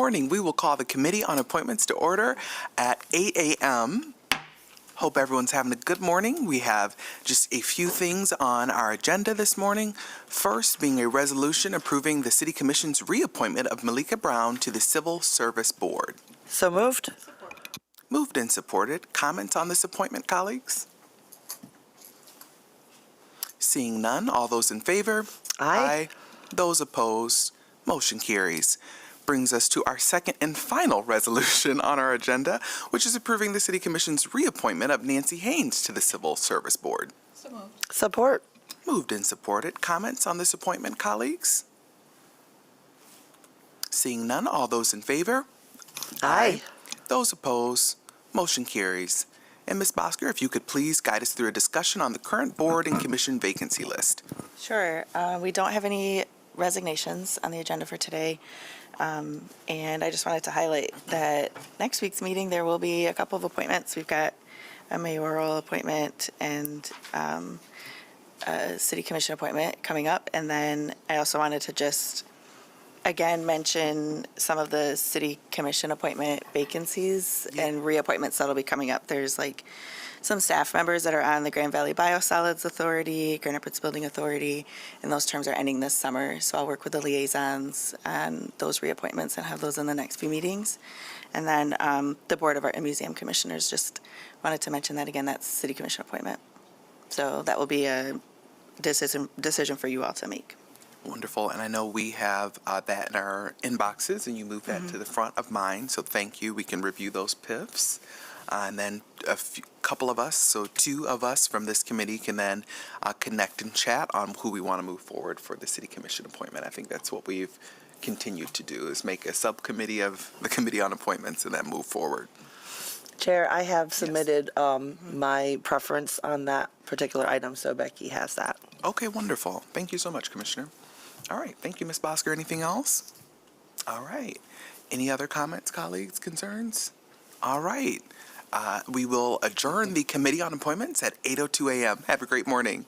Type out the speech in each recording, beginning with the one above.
morning. We will call the Committee on Appointments to order at 8 a.m. Hope everyone's having a good morning. We have just a few things on our agenda this morning. First being a resolution approving the City Commission's reappointment of Malika Brown to the Civil Service Board. So moved. Moved and supported. Comments on this appointment, colleagues? Seeing none, all those in favor? Aye. Those opposed? Motion carries. Brings us to our second and final resolution on our agenda, which is approving the City Commission's reappointment of Nancy Haynes to the Civil Service Board. So moved. Support. Moved and supported. Comments on this appointment, colleagues? Seeing none, all those in favor? Aye. Those opposed? Motion carries. And Ms. Bosker, if you could please guide us through a discussion on the current board and commission vacancy list. Sure. We don't have any resignations on the agenda for today. And I just wanted to highlight that next week's meeting, there will be a couple of appointments. We've got a mayoral appointment and a city commission appointment coming up. And then I also wanted to just, again, mention some of the city commission appointment vacancies and reappointments that'll be coming up. There's like some staff members that are on the Grand Valley Biosolids Authority, Grand Rapids Building Authority, and those terms are ending this summer. So I'll work with the liaisons on those reappointments and have those in the next few meetings. And then the Board of Art and Museum Commissioners, just wanted to mention that again, that's city commission appointment. So that will be a decision for you all to make. Wonderful. And I know we have that in our inboxes, and you moved that to the front of mine. So thank you. We can review those PIFs. And then couple of us, so two of us from this committee can then connect and chat on who we want to move forward for the city commission appointment. I think that's what we've continued to do, is make a subcommittee of the Committee on Appointments and then move forward. Chair, I have submitted my preference on that particular item, so Becky has that. Okay, wonderful. Thank you so much, Commissioner. All right. Thank you, Ms. Bosker. Anything else? All right. Any other comments, colleagues, concerns? All right. We will adjourn the Committee on Appointments at 8:02 a.m. Have a great morning.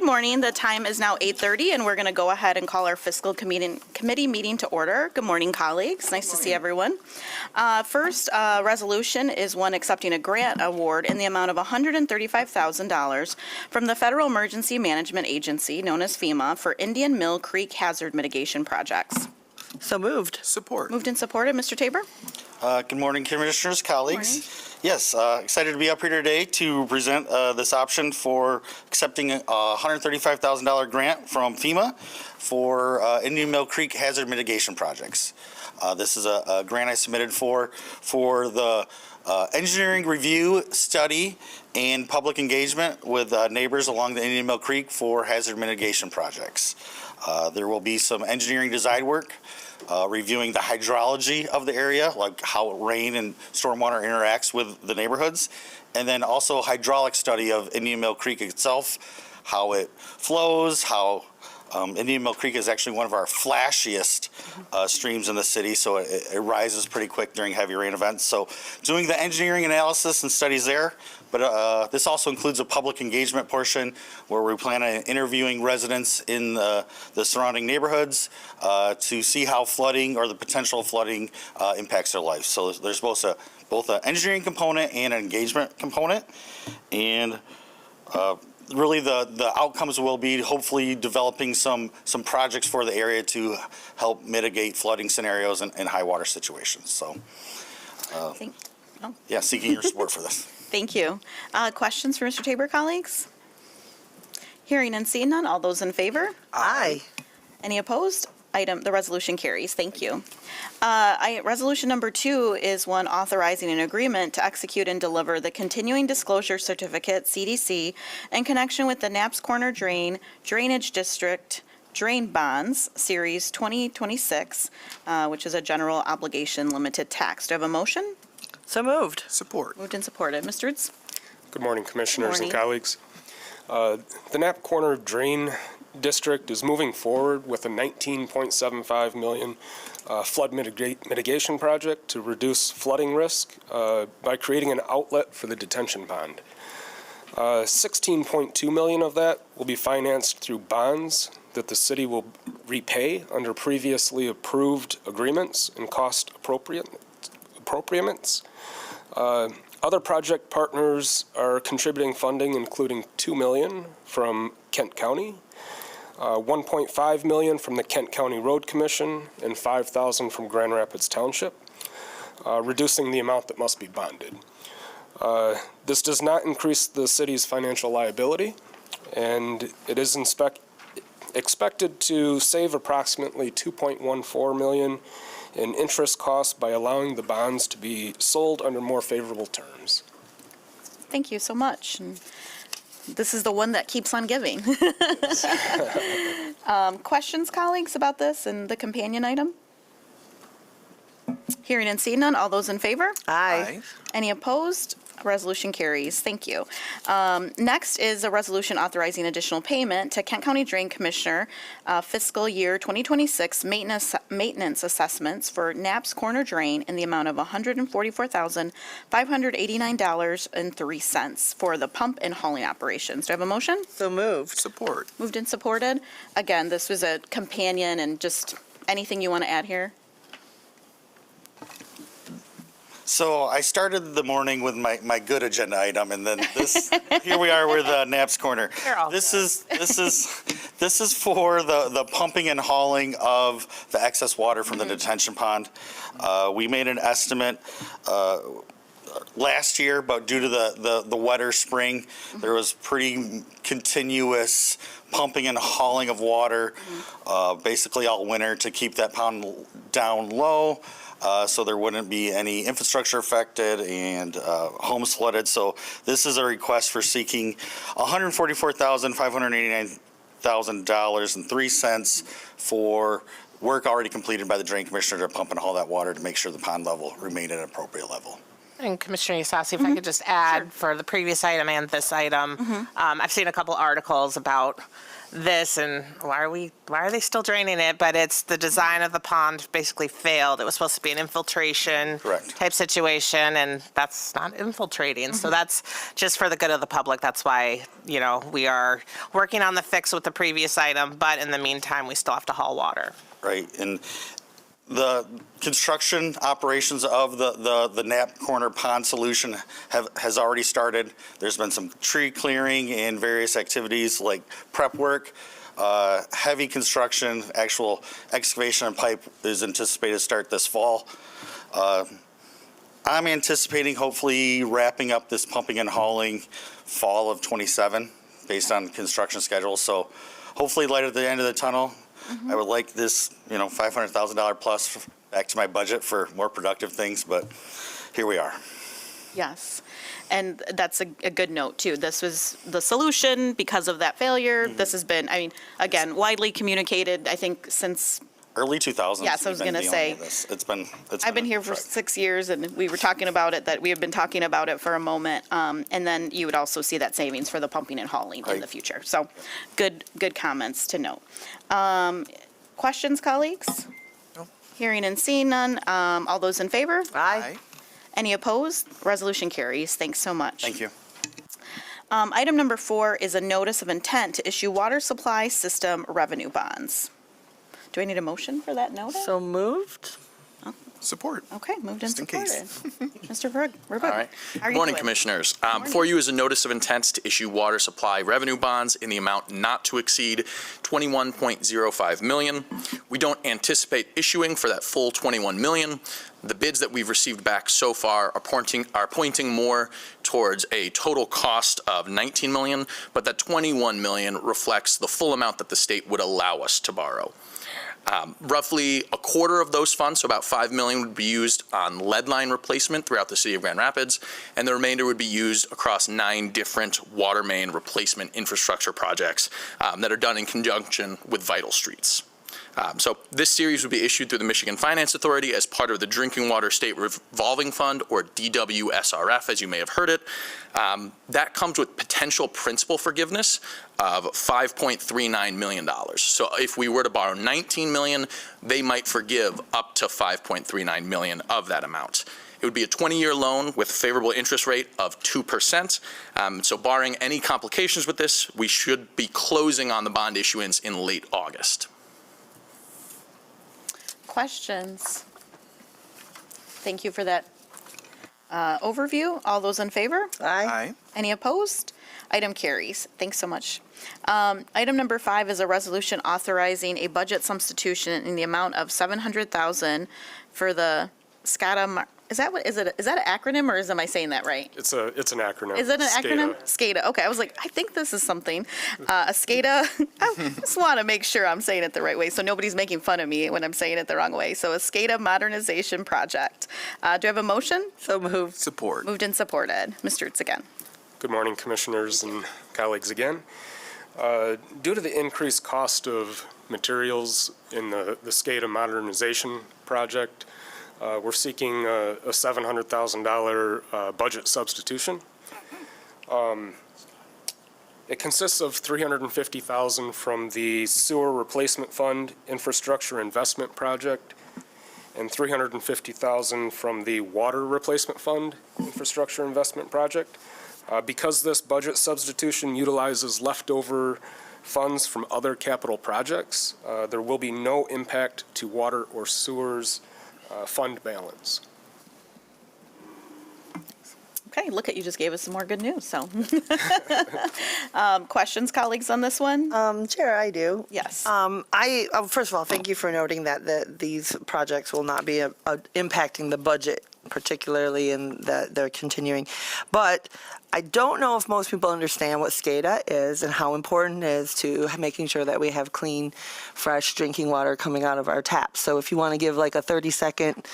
Good morning. The time is now 8:30, and we're going to go ahead and call our fiscal committee meeting to order. Good morning, colleagues. Nice to see everyone. First resolution is one accepting a grant award in the amount of $135,000 from the Federal Emergency Management Agency, known as FEMA, for Indian Mill Creek hazard mitigation projects. So moved. Support. Moved and supported. Mr. Tabor? Good morning, Commissioners, colleagues. Yes, excited to be up here today to present this option for accepting a $135,000 grant from FEMA for Indian Mill Creek hazard mitigation projects. This is a grant I submitted for the engineering review, study, and public engagement with neighbors along the Indian Mill Creek for hazard mitigation projects. There will be some engineering design work, reviewing the hydrology of the area, like how rain and stormwater interacts with the neighborhoods, and then also hydraulic study of Indian Mill Creek itself, how it flows, how Indian Mill Creek is actually one of our flashiest streams in the city, so it rises pretty quick during heavy rain events. So doing the engineering analysis and studies there, but this also includes a public engagement portion where we plan on interviewing residents in the surrounding neighborhoods to see how flooding or the potential flooding impacts their lives. So there's both an engineering component and an engagement component. And really the outcomes will be hopefully developing some projects for the area to help mitigate flooding scenarios and high water situations. So yeah, seeking your support for this. Thank you. Questions for Mr. Tabor, colleagues? Hearing and seeing none, all those in favor? Aye. Any opposed? The resolution carries. Thank you. Resolution number 2 is one authorizing an agreement to execute and deliver the Continuing Disclosure Certificate, CDC, in connection with the Knapp's Corner Drainage District Drain Bonds, Series 2026, which is a general obligation limited tax. Do I have a motion? So moved. Support. Moved and supported. Mr. Ritz? Good morning, Commissioners and Morning. colleagues. The Knapp Corner Drain District is moving forward with a $19.75 million flood mitigation project to reduce flooding risk by creating an outlet for the detention pond. $16.2 million of that will be financed through bonds that the city will repay under previously approved agreements and cost appropriatements. Other project partners are contributing funding, including $2 million from Kent County, $1.5 million from the Kent County Road Commission, and $5,000 from Grand Rapids Township, reducing the amount that must be bonded. This does not increase the city's financial liability, and it is expected to save approximately $2.14 million in interest costs by allowing the bonds to be sold under more favorable terms. Thank you so much. And this is the one that keeps on giving. Questions, colleagues, about this and the companion item? Hearing and seeing none, all those in favor? Aye. Any opposed? Resolution carries. Thank you. Next is a resolution authorizing additional payment to Kent County Drain Commissioner fiscal year 2026 maintenance assessments for Knapp's Corner Drain in the amount of $144,589.03 for the pump and hauling operations. Do I have a motion? So moved. Support. Moved and supported. Again, this was a companion, and just anything you want to add here? So I started the morning with my good agenda item, and then this here we are with Knapp's Corner. This is for the pumping and hauling of the excess water from the detention pond. We made an estimate last year, but due to the wetter spring, there was pretty continuous pumping and hauling of water, basically all winter to keep that pond down low. So there wouldn't be any infrastructure affected and homes flooded. So this is a request for seeking $144,589.03 for work already completed by the Drain Commissioner to pump and haul that water to make sure the pond level remained at an appropriate level. And Commissioner Isasi, if I could just add for the previous item and this item, I've seen a couple articles about this and why are they still draining it? But it's the design of the pond basically failed. It was supposed to be an infiltration Correct. type situation, and that's not infiltrating. So that's just for the good of the public. That's why, we are working on the fix with the previous item, but in the meantime, we still have to haul water. Right, and the construction operations of the Knapp Corner Pond solution has already started. There's been some tree clearing and various activities like prep work. Heavy construction, actual excavation and pipe is anticipated to start this fall. I'm anticipating hopefully wrapping up this pumping and hauling fall of '27 based on construction schedule. So hopefully light at the end of the tunnel. I would like this, $500,000 plus back to my budget for more productive things, but here we are. Yes. And that's a good note, too. This was the solution because of that failure. This has been, again, widely communicated, I think, since Early 2000s. Yes, I was we've been gonna dealing with say. this. I've been a here for trek. 6 years, and we were talking about it, that we have been talking about it for a moment. And then you would also see that savings for the pumping and hauling in the Right. future. So good comments to note. Questions, colleagues? No. Hearing and seeing none. All those in favor? Aye. Any opposed? Resolution carries. Thanks so much. Thank you. Item number 4 is a notice of intent to issue water supply system revenue bonds. Do I need a motion for that notice? So moved? Support. Okay, moved and Just in case. supported. Mr. Berg, All right. Good morning, Commissioners. Before you is a notice of intent to issue water supply revenue bonds in the amount not to exceed $21.05 million. We don't anticipate issuing for that full $21 million. The bids that we've received back so far are pointing more towards a total cost of $19 million, but that $21 million reflects the full amount that the state would allow us to borrow. Roughly a quarter of those funds, so about $5 million, would be used on lead line replacement throughout the city of Grand Rapids, and the remainder would be used across 9 different water main replacement infrastructure projects that are done in conjunction with Vital Streets. So this series would be issued through the Michigan Finance Authority as part of the Drinking Water State Revolving Fund, or DWSRF, as you may have heard it. That comes with potential principal forgiveness of $5.39 million. So if we were to borrow $19 million, they might forgive up to $5.39 million of that amount. It would be a 20-year loan with a favorable interest rate of 2%. So barring any complications with this, we should be closing on the bond issuance in late August. Questions? Thank you for that overview. All those in favor? Aye. Aye. Any opposed? Item carries. Thanks so much. Item number 5 is a resolution authorizing a budget substitution in the amount of $700,000 for the SCADA. Is that an acronym, or am I saying that right? It's an acronym. Is it an acronym? SCADA. SCADA. Okay, I was like, I think this is something. A SCADA. I just want to make sure I'm saying it the right way, so nobody's making fun of me when I'm saying it the wrong way. So a SCADA modernization project. Do I have a motion? So moved. Support. Moved and supported. Ms. Sturts again. Good morning, Commissioners and colleagues again. Due to the increased cost of materials in the SCADA modernization project, we're seeking a $700,000 budget substitution. It consists of $350,000 from the Sewer Replacement Fund Infrastructure Investment Project and $350,000 from the Water Replacement Fund Infrastructure Investment Project. Because this budget substitution utilizes leftover funds from other capital projects, there will be no impact to water or sewers fund balance. Okay, look at you, just gave us some more good news, so. Questions, colleagues, on this one? Chair, I do. Yes. First of all, thank you for noting that these projects will not be impacting the budget particularly, and that they're continuing. But I don't know if most people understand what SCADA is and how important it is to making sure that we have clean, fresh drinking water coming out of our taps. So if you want to give like a 30-second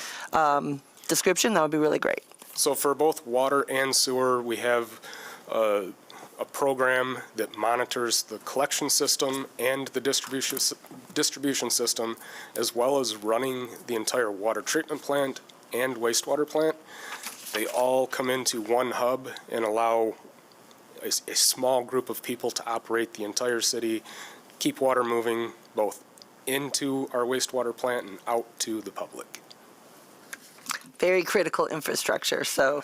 description, that would be really great. So for both water and sewer, we have a program that monitors the collection system and the distribution system, as well as running the entire water treatment plant and wastewater plant. They all come into one hub and allow a small group of people to operate the entire city keep water moving both into our wastewater plant and out to the public. Very critical infrastructure. So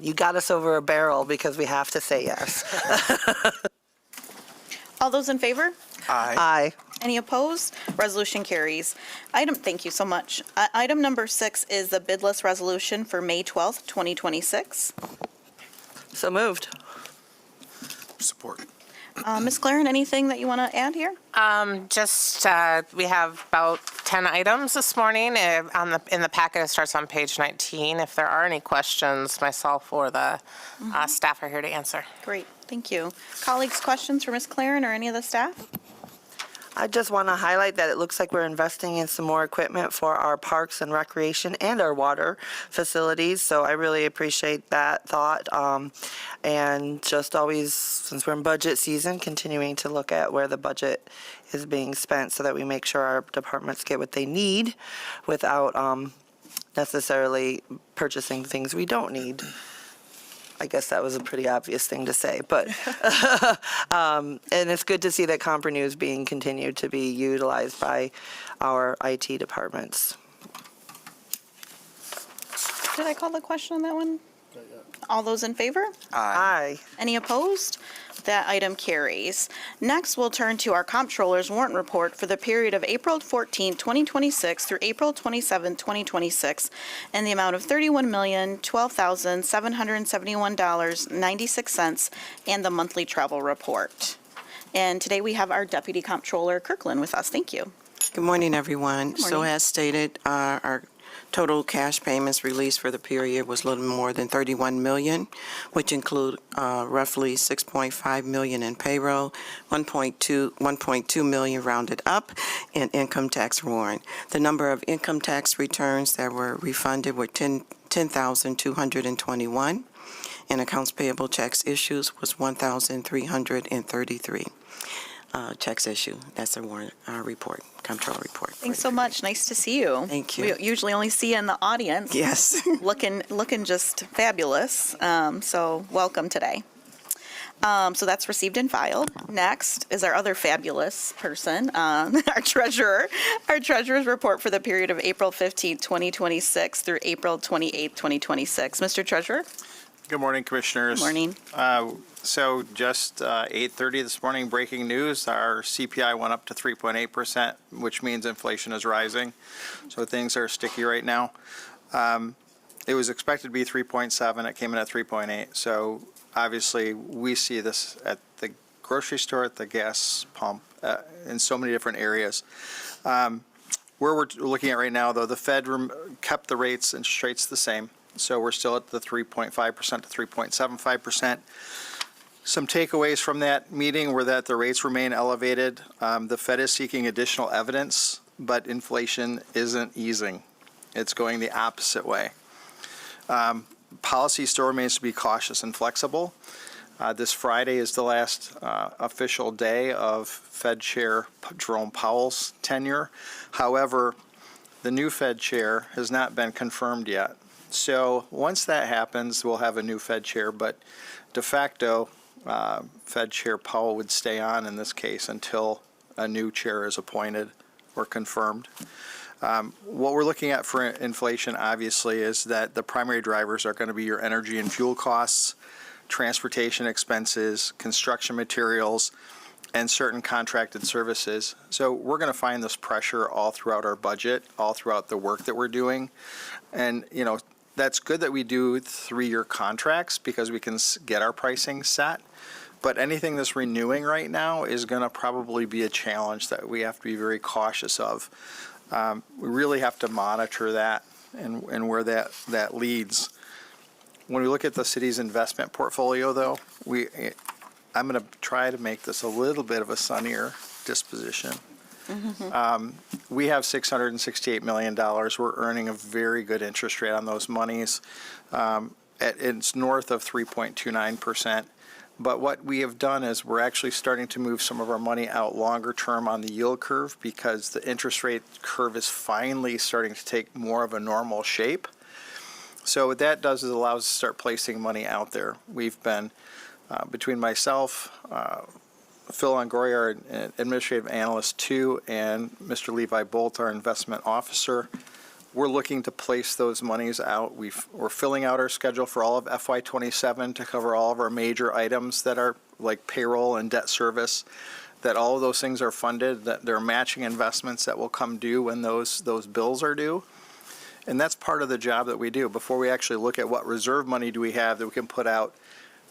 you got us over a barrel because we have to say yes. All those in favor? Aye. Any opposed? Resolution carries. Thank you so much. Item number 6 is the bid list resolution for May 12th, 2026. So moved. Support. Ms. Claren, anything that you want to add here? We have about 10 items this morning. In the packet, it starts on page 19. If there are any questions, myself or the staff are here to answer. Great, thank you. Colleagues, questions for Ms. Claren or any of the staff? I just want to highlight that it looks like we're investing in some more equipment for our parks and recreation and our water facilities. So I really appreciate that thought. And just always, since we're in budget season, continuing to look at where the budget is being spent so that we make sure our departments get what they need without necessarily purchasing things we don't need. I guess that was a pretty obvious thing to say, but, and it's good to see that Comper is being continued to be utilized by our IT departments. Did I call the question on that one? All those in favor? Aye. Any opposed? That item carries. Next, we'll turn to our comptroller's warrant report for the period of April 14, 2026 through April 27, 2026, in the amount of $31,012,771.96, and the monthly travel report. And today we have our Deputy Comptroller Kirkland with us. Thank you. Good morning, everyone. So morning. as stated, our total cash payments released for the period was a little more than 31 million, which include roughly 6.5 million in payroll, 1.2 million rounded up in income tax warrant. The number of income tax returns that were refunded were 10,221, and accounts payable checks issues was 1,333. Checks issue. That's a warrant report, comptroller report. Thanks so much. Nice to see you. Thank you. We usually only see you in the audience. Yes. Looking just fabulous. So welcome today. So that's received and filed. Next is our other fabulous person, our treasurer. Our treasurer's report for the period of April 15th, 2026 through April 28th, 2026. Mr. Treasurer? Good morning, Commissioners. Good morning. So just 8:30 this morning, breaking news, our CPI went up to 3.8%, which means inflation is rising. So things are sticky right now. It was expected to be 3.7. It came in at 3.8. So obviously, we see this at the grocery store, at the gas pump, in so many different areas. Where we're looking at right now, though, the Fed kept the rates and interest rates the same. So we're still at the 3.5% to 3.75%. Some takeaways from that meeting were that the rates remain elevated. The Fed is seeking additional evidence, but inflation isn't easing. It's going the opposite way. Policy still remains to be cautious and flexible. This Friday is the last official day of Fed Chair Jerome Powell's tenure. However, the new Fed Chair has not been confirmed yet. So once that happens, we'll have a new Fed Chair, but de facto, Fed Chair Powell would stay on in this case until a new chair is appointed or confirmed. What we're looking at for inflation, obviously, is that the primary drivers are going to be your energy and fuel costs, transportation expenses, construction materials, and certain contracted services. So we're going to find this pressure all throughout our budget, all throughout the work that we're doing. And, that's good that we do 3-year contracts because we can get our pricing set. But anything that's renewing right now is going to probably be a challenge that we have to be very cautious of. We really have to monitor that and where that leads. When we look at the city's investment portfolio, though, I'm going to try to make this a little bit of a sunnier disposition. We have $668 million. We're earning a very good interest rate on those monies. It's north of 3.29%. But what we have done is we're actually starting to move some of our money out longer term on the yield curve because the interest rate curve is finally starting to take more of a normal shape. So what that does is allows us to start placing money out there. We've been, between myself, Phil Longoria, our Administrative Analyst 2, and Mr. Levi Bolt, our Investment Officer. We're looking to place those monies out. We're filling out our schedule for all of FY27 to cover all of our major items that are like payroll and debt service, that all of those things are funded, that they're matching investments that will come due when those bills are due. And that's part of the job that we do. Before we actually look at what reserve money do we have that we can put out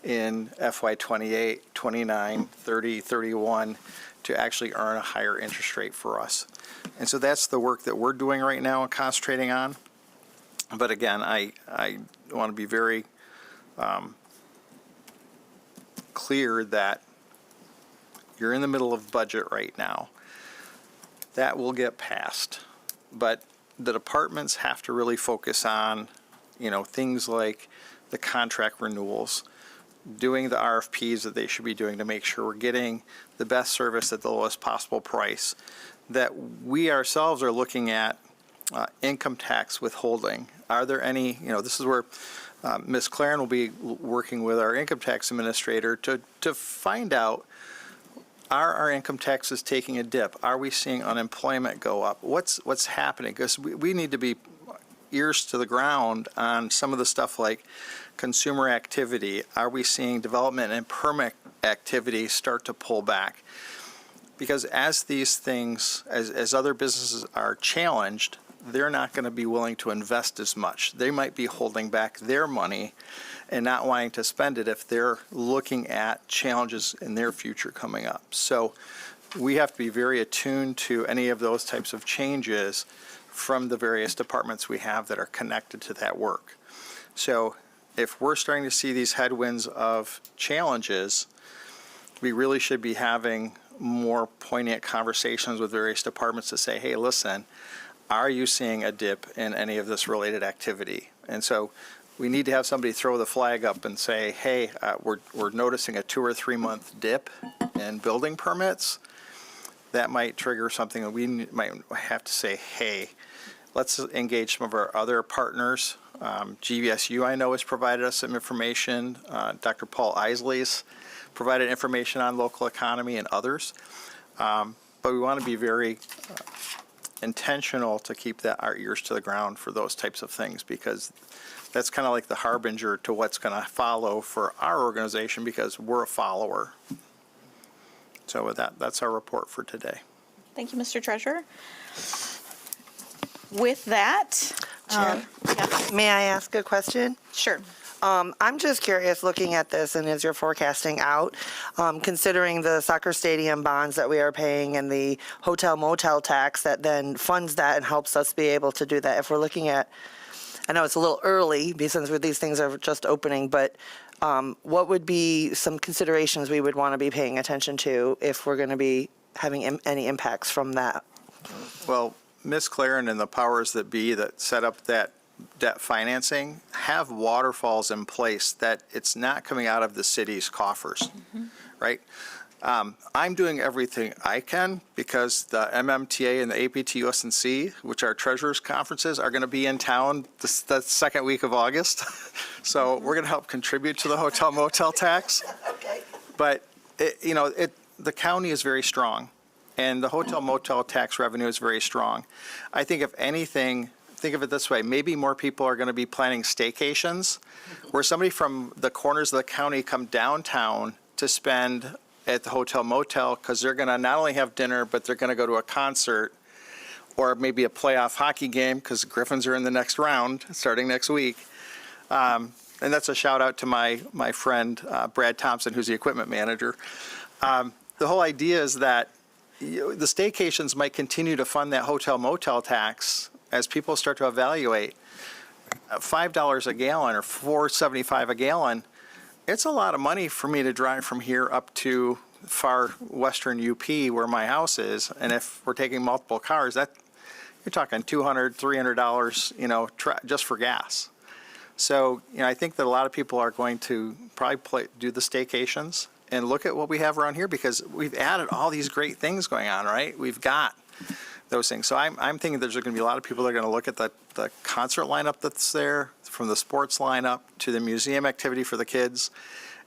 in FY28, 29, 30, 31 to actually earn a higher interest rate for us. And so that's the work that we're doing right now and concentrating on. But again, I want to be very clear that you're in the middle of budget right now. That will get passed. But the departments have to really focus on, things like the contract renewals, doing the RFPs that they should be doing to make sure we're getting the best service at the lowest possible price, that we ourselves are looking at income tax withholding. Are there any, this is where Ms. Claren will be working with our income tax administrator to find out, are our income taxes taking a dip? Are we seeing unemployment go up? What's happening? Because we need to be ears to the ground on some of the stuff like consumer activity. Are we seeing development and permit activity start to pull back? Because as these things, as other businesses are challenged, they're not going to be willing to invest as much. They might be holding back their money and not wanting to spend it if they're looking at challenges in their future coming up. So we have to be very attuned to any of those types of changes from the various departments we have that are connected to that work. So if we're starting to see these headwinds of challenges, we really should be having more poignant conversations with various departments to say, hey, listen, are you seeing a dip in any of this related activity? And so we need to have somebody throw the flag up and say, hey, we're noticing a 2 or 3 month dip in building permits. That might trigger something that we might have to say, hey, let's engage some of our other partners. GVSU, I know, has provided us some information. Dr. Paul Isley's provided information on local economy and others. But we want to be very intentional to keep our ears to the ground for those types of things, because that's kind of like the harbinger to what's going to follow for our organization, because we're a follower. So with that, that's our report for today. Thank you, Mr. Treasurer. With that, Chair? yeah, May I ask a question? sure. I'm just curious, looking at this, and as you're forecasting out, considering the soccer stadium bonds that we are paying and the hotel motel tax that then funds that and helps us be able to do that, if we're looking at, I know it's a little early because these things are just opening, but what would be some considerations we would want to be paying attention to if we're going to be having any impacts from that? Well, Ms. Claren and the powers that be that set up that debt financing have waterfalls in place that it's not coming out of the city's coffers, right? I'm doing everything I can because the MMTA and the APT-USNC, which are treasurers' conferences, are going to be in town the second week of August. So we're going to help contribute to the hotel motel tax. But, the county is very strong, and the hotel motel tax revenue is very strong. I think if anything, think of it this way, maybe more people are going to be planning staycations where somebody from the corners of the county come downtown to spend at the hotel motel because they're going to not only have dinner, but they're going to go to a concert or maybe a playoff hockey game because the Griffins are in the next round starting next week. And that's a shout out to my friend Brad Thompson, who's the equipment manager. The whole idea is that the staycations might continue to fund that hotel motel tax as people start to evaluate. $5 a gallon or $4.75 a gallon, it's a lot of money for me to drive from here up to far western UP where my house is. And if we're taking multiple cars, you're talking $200, $300, just for gas. So, I think that a lot of people are going to probably do the staycations and look at what we have around here because we've added all these great things going on, right? We've got those things. So I'm thinking there's going to be a lot of people that are going to look at the concert lineup that's there, from the sports lineup to the museum activity for the kids,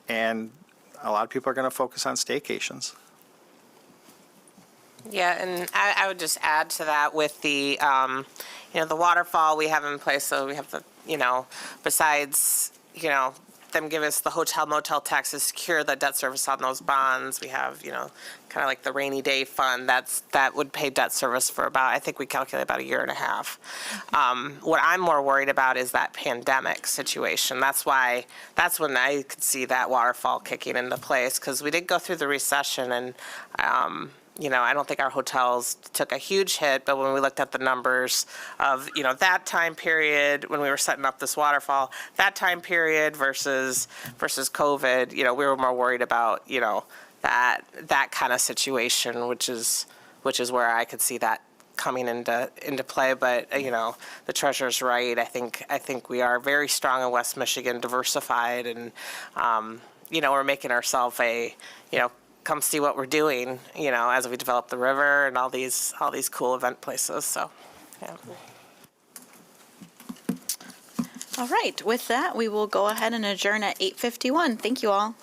and a lot of people are going to focus on staycations. Yeah, and I would just add to that with the, the waterfall we have in place, so we have the, besides, them give us the hotel motel tax to secure the debt service on those bonds. We have, kind of like the rainy day fund that would pay debt service for about, I think we calculate about a year and a half. What I'm more worried about is that pandemic situation. That's when I could see that waterfall kicking into place, because we did go through the recession, and I don't think our hotels took a huge hit, but when we looked at the numbers of, that time period when we were setting up this waterfall, that time period versus COVID, we were more worried about, that kind of situation, which is where I could see that coming into play. But, the treasurer's right. I think we are very strong in West Michigan, diversified, and, we're making ourselves come see what we're doing, as we develop the river and all these cool event places. So, yeah. All right, with that, we will go ahead and adjourn at 8:51. Thank you all.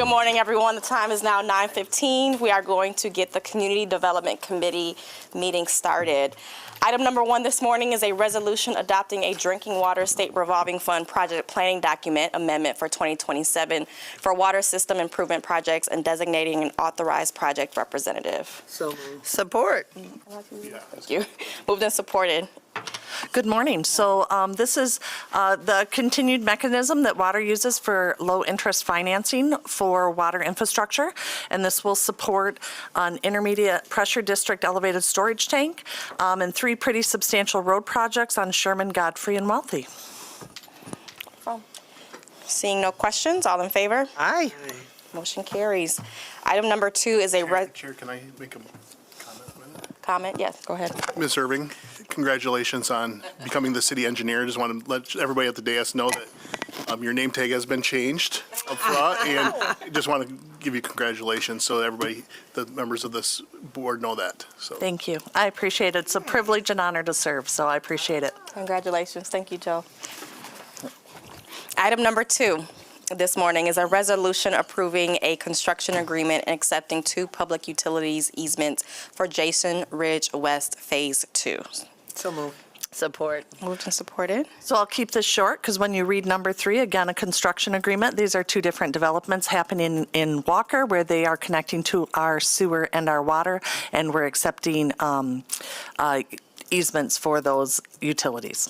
Good morning, everyone. The time is now 9:15. We are going to get the Community Development Committee meeting started. Item number 1 this morning is a resolution adopting a drinking water state revolving fund project planning document amendment for 2027 for water system improvement projects and designating an authorized project representative. Support. Thank you. Moved and supported. Good morning. So this is the continued mechanism that water uses for low-interest financing for water infrastructure, and this will support an intermediate pressure district elevated storage tank and 3 pretty substantial road projects on Sherman, Godfrey, and Wealthy. Seeing no questions, all in favor? Aye. Motion carries. Item number 2 is a Chair, can I make a comment with it? comment. Yes, go ahead. Ms. Irving, congratulations on becoming the city engineer. Just want to let everybody at the dais know that your name tag has been changed up front, and just want to give you congratulations so everybody, the members of this board know that. So Thank you. I appreciate it. It's a privilege and honor to serve, so I appreciate it. Congratulations. Thank you, Joe. Item number 2 this morning is a resolution approving a construction agreement and accepting 2 public utilities easements for Jason Ridge West Phase 2. So moved. Support. Moved and supported. So I'll keep this short because when you read number 3, again, a construction agreement, these are 2 different developments happening in Walker where they are connecting to our sewer and our water, and we're accepting easements for those utilities.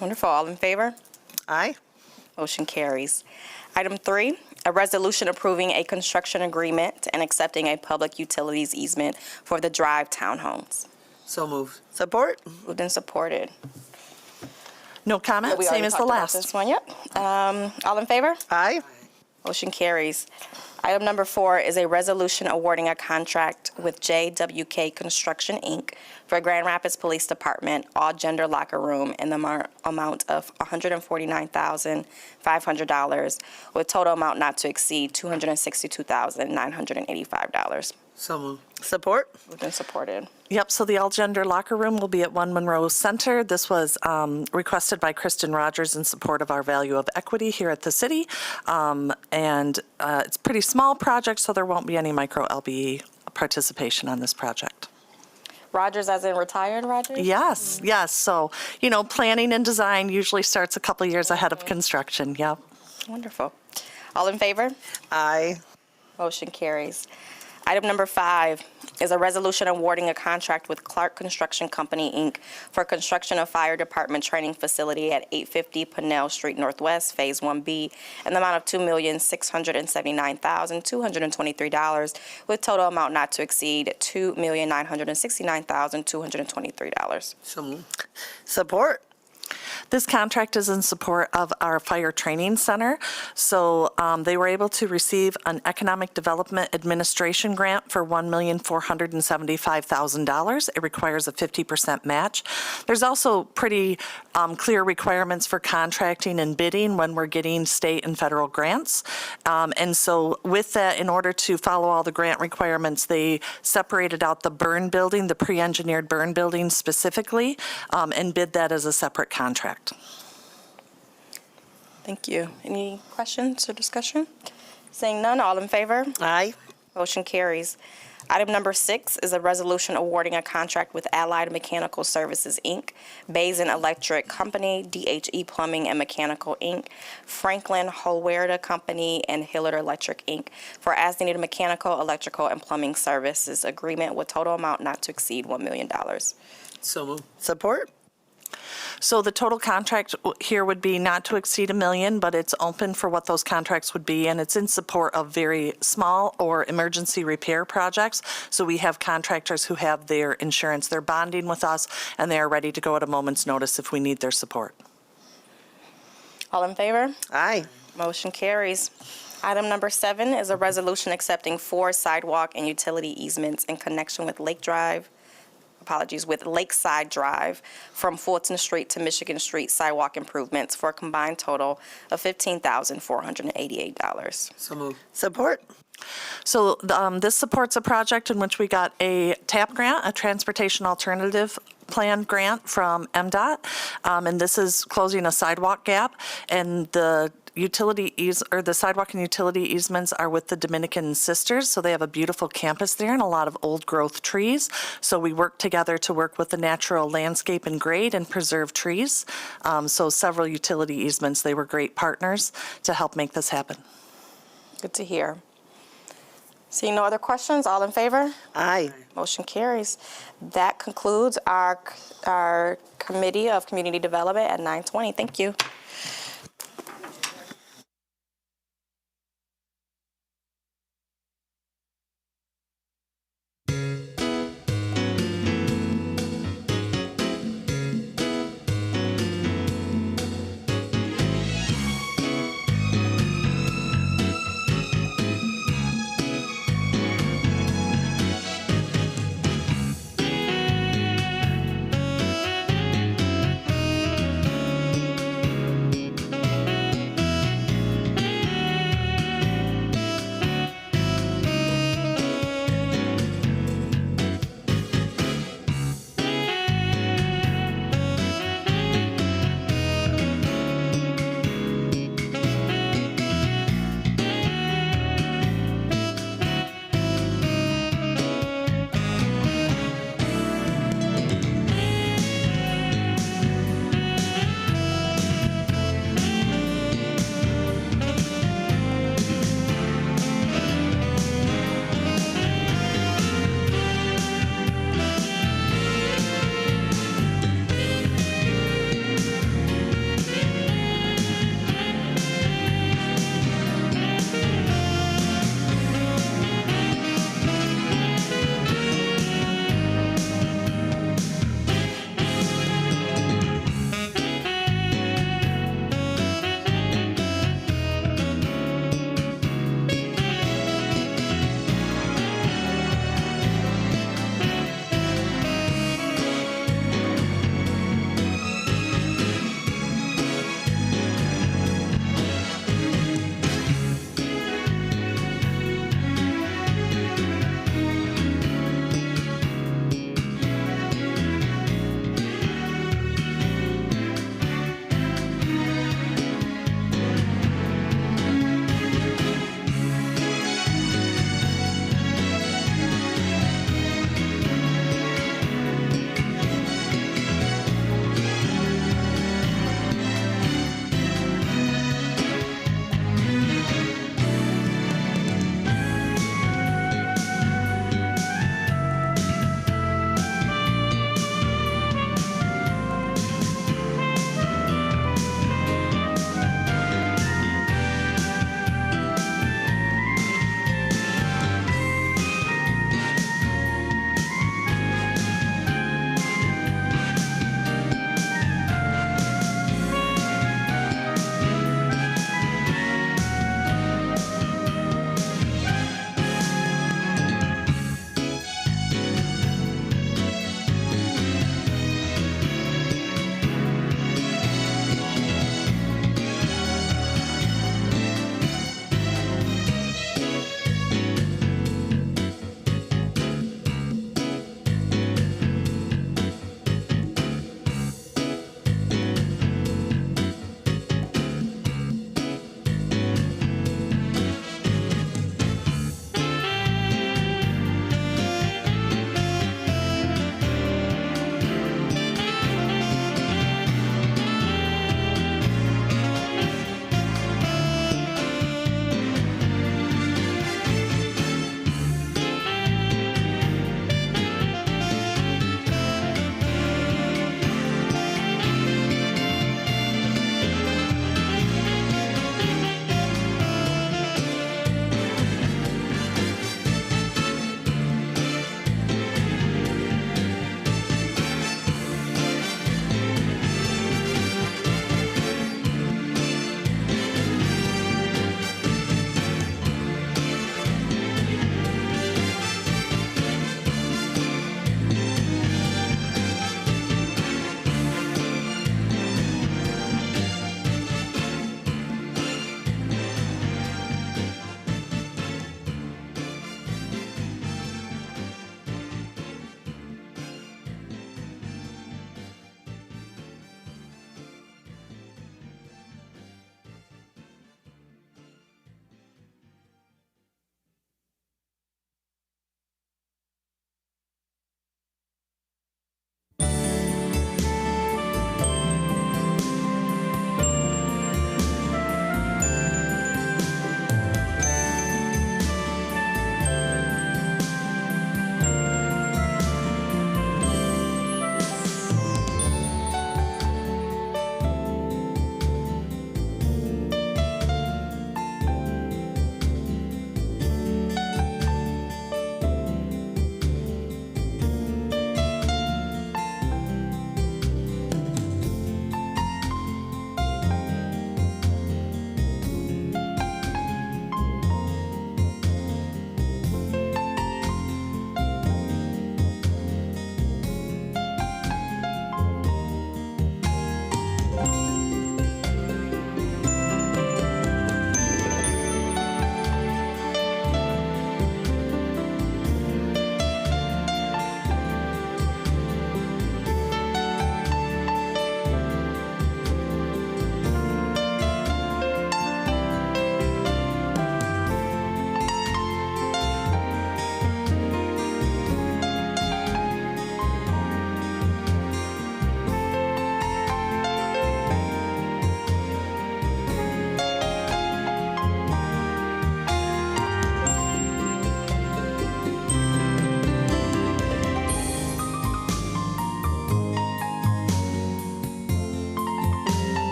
Wonderful. All in favor? Aye. Motion carries. Item 3, a resolution approving a construction agreement and accepting a public utilities easement for the Drive Townhomes. So moved. Support. Moved and supported. No comment, We same already as the talked about last. this one, yep. All in favor? Aye. Motion carries. Item number 4 is a resolution awarding a contract with JWK Construction, Inc. for Grand Rapids Police Department all-gender locker room in the amount of $149,500 with total amount not to exceed $262,985. So moved. Support. Moved and supported. Yep, so the all-gender locker room will be at 1 Monroe Center. This was requested by Kristen Rogers in support of our value of equity here at the city. And it's a pretty small project, so there won't be any micro LBE participation on this project. Rogers as in retired Rogers? Yes, yes. So, planning and design usually starts a couple years ahead of construction. Yep. Wonderful. All in favor? Aye. Motion carries. Item number 5 is a resolution awarding a contract with Clark Construction Company, Inc. for construction of fire department training facility at 850 Pinnell Street Northwest, Phase 1B, in the amount of $2,679,223 with total amount not to exceed $2,969,223. So moved. Support. This contract is in support of our fire training center. So they were able to receive an Economic Development Administration grant for $1,475,000. It requires a 50% match. There's also pretty clear requirements for contracting and bidding when we're getting state and federal grants. And so with that, in order to follow all the grant requirements, they separated out the burn building, the pre-engineered burn building specifically, and bid that as a separate contract. Thank you. Any questions or discussion? Seeing none, all in favor? Aye. Motion carries. Item number 6 is a resolution awarding a contract with Allied Mechanical Services, Inc., Basin Electric Company, DHE Plumbing and Mechanical, Inc., Franklin Holwerda Company, and Hillard Electric, Inc. for as-needed mechanical, electrical, and plumbing services agreement with total amount not to exceed $1 million. So moved. Support. So the total contract here would be not to exceed $1 million, but it's open for what those contracts would be, and it's in support of very small or emergency repair projects. So we have contractors who have their insurance, they're bonding with us, and they are ready to go at a moment's notice if we need their support. All in favor? Aye. Motion carries. Item number 7 is a resolution accepting 4 sidewalk and utility easements in connection with with Lakeside Drive from Fulton Street to Michigan Street sidewalk improvements for a combined total of $15,488. So moved. Support. So this supports a project in which we got a TAP grant, a Transportation Alternative Plan grant from MDOT, and this is closing a sidewalk gap, and the the sidewalk and utility easements are with the Dominican Sisters, so they have a beautiful campus there and a lot of old growth trees. So we work together to work with the natural landscape and grade and preserve trees. So several utility easements, they were great partners to help make this happen. Good to hear. Seeing no other questions, all in favor? Aye. Motion carries. That concludes our Committee of Community Development at 9:20. Thank you.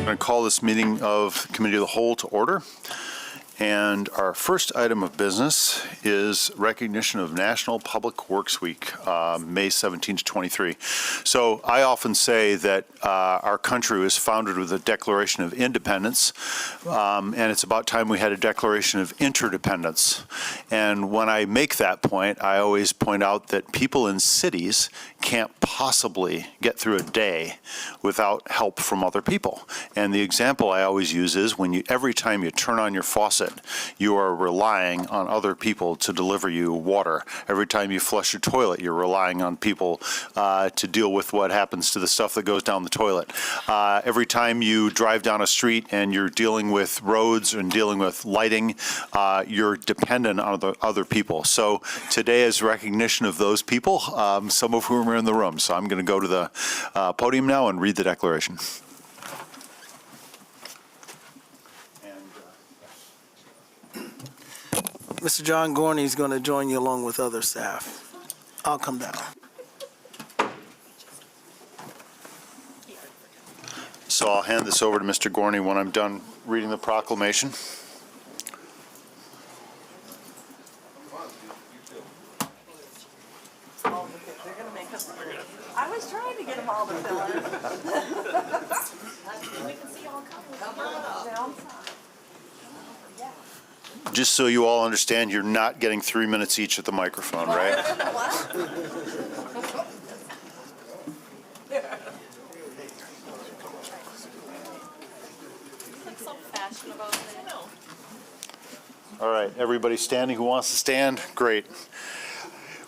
going to call this meeting of Committee of the Whole to order. And our first item of business is recognition of National Public Works Week, May 17 to 23. So I often say that our country was founded with a Declaration of Independence, and it's about time we had a Declaration of Interdependence. And when I make that point, I always point out that people in cities can't possibly get through a day without help from other people. And the example I always use is when every time you turn on your faucet, you are relying on other people to deliver you water. Every time you flush your toilet, you're relying on people to deal with what happens to the stuff that goes down the toilet. Every time you drive down a street and you're dealing with roads and dealing with lighting, you're dependent on other people. So today is recognition of those people, some of whom are in the room. So I'm going to go to the podium now and read the declaration. Mr. John Gorney is going to join you along with other staff. I'll come down. So I'll hand this over to Mr. Gorney when I'm done reading the proclamation. I was trying to get them all to fill in. We can see all coming. Just so you all understand, you're not getting 3 minutes each at the microphone, right? All right, everybody standing who wants to stand? Great.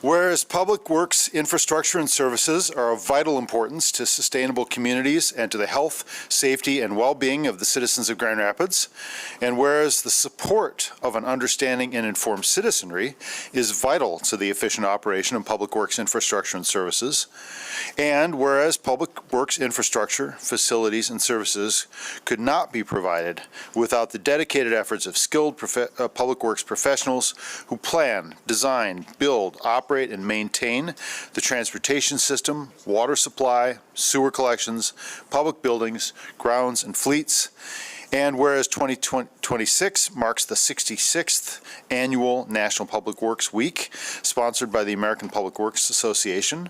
Whereas public works, infrastructure, and services are of vital importance to sustainable communities and to the health, safety, and well-being of the citizens of Grand Rapids, and whereas the support of an understanding and informed citizenry is vital to the efficient operation of public works, infrastructure, and services, and whereas public works, infrastructure, facilities, and services could not be provided without the dedicated efforts of skilled public works professionals who plan, design, build, operate, and maintain the transportation system, water supply, sewer collections, public buildings, grounds, and fleets. And whereas 2026 marks the 66th annual National Public Works Week, sponsored by the American Public Works Association,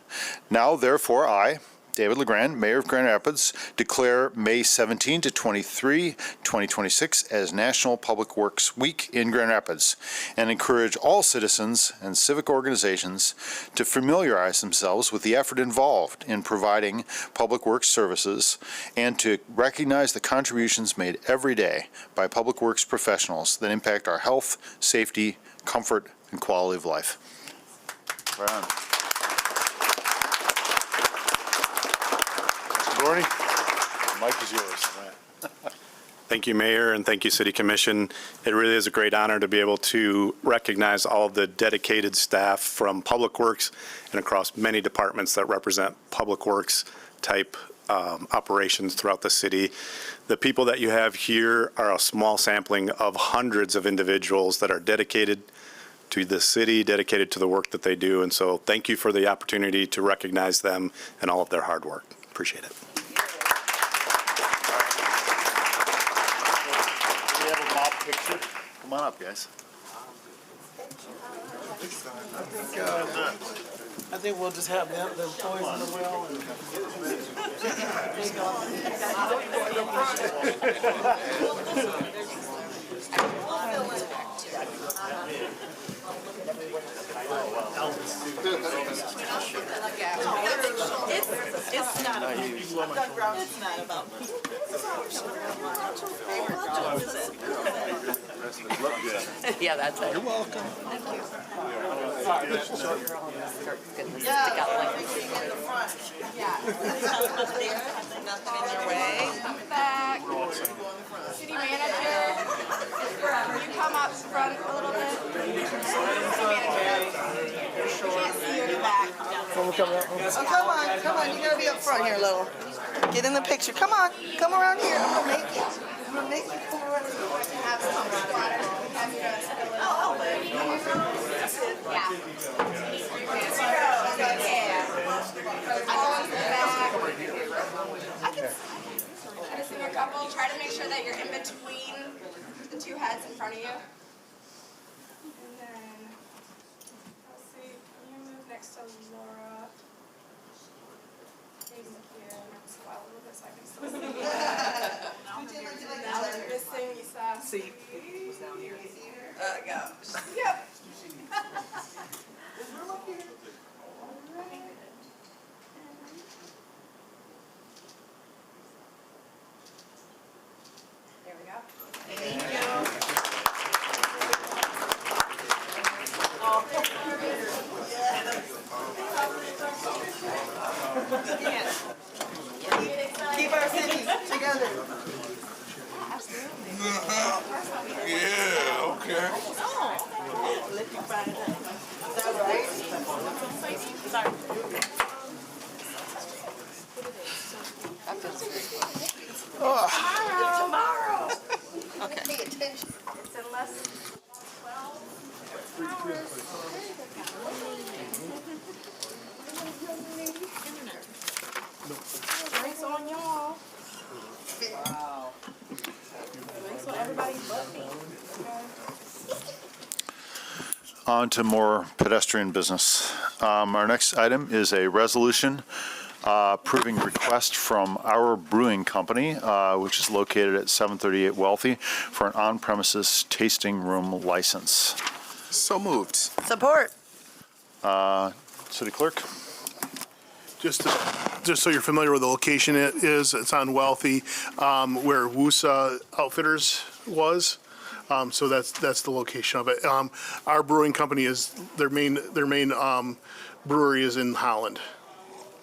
now therefore I, David LeGrand, Mayor of Grand Rapids, declare May 17 to 23, 2026 as National Public Works Week in Grand Rapids, and encourage all citizens and civic organizations to familiarize themselves with the effort involved in providing public works services and to recognize the contributions made every day by public works professionals that impact our health, safety, comfort, and quality of life. Right on. Gorney, the mic is yours. Thank you, Mayor, and thank you, City Commission. It really is a great honor to be able to recognize all of the dedicated staff from Public Works and across many departments that represent Public Works type operations throughout the city. The people that you have here are a small sampling of hundreds of individuals that are dedicated to the city, dedicated to the work that they do. And so thank you for the opportunity to recognize them and all of their hard work. Appreciate it. Picture. Come on up, guys. I think we'll just have the employees in the well. It's not about me. It's not about me. Yeah, that's it. You're welcome. Back. City manager, can you come up front a little bit? Can't see you in the back. Oh, come on, you gotta be up front here, little. Get in the picture. Come on, come around here. I'm gonna make you. I'm gonna make you come around here. I just need a couple. try to make sure that you're in between the two heads in front of you. And then, let's see, can you move next to Laura? Maybe here, next to a little bit so I can still see. Now we're missing Lisa. See. Down here. Gosh. Yep. There we go. Thank you. Keep our cities together. Yeah, okay. Tomorrow. Okay. Pay attention. It's in less than 12 hours. Drinks on y'all. Wow. Drinks on everybody but me. On to more pedestrian business. Our next item is a resolution approving request from Our Brewing Company, which is located at 738 Wealthy, for an on-premises tasting room license. So moved. Support. City Clerk? Just so you're familiar with the location it is, it's on Wealthy, where Woosa Outfitters was. So that's the location of it. Our brewing company is, their main brewery is in Holland.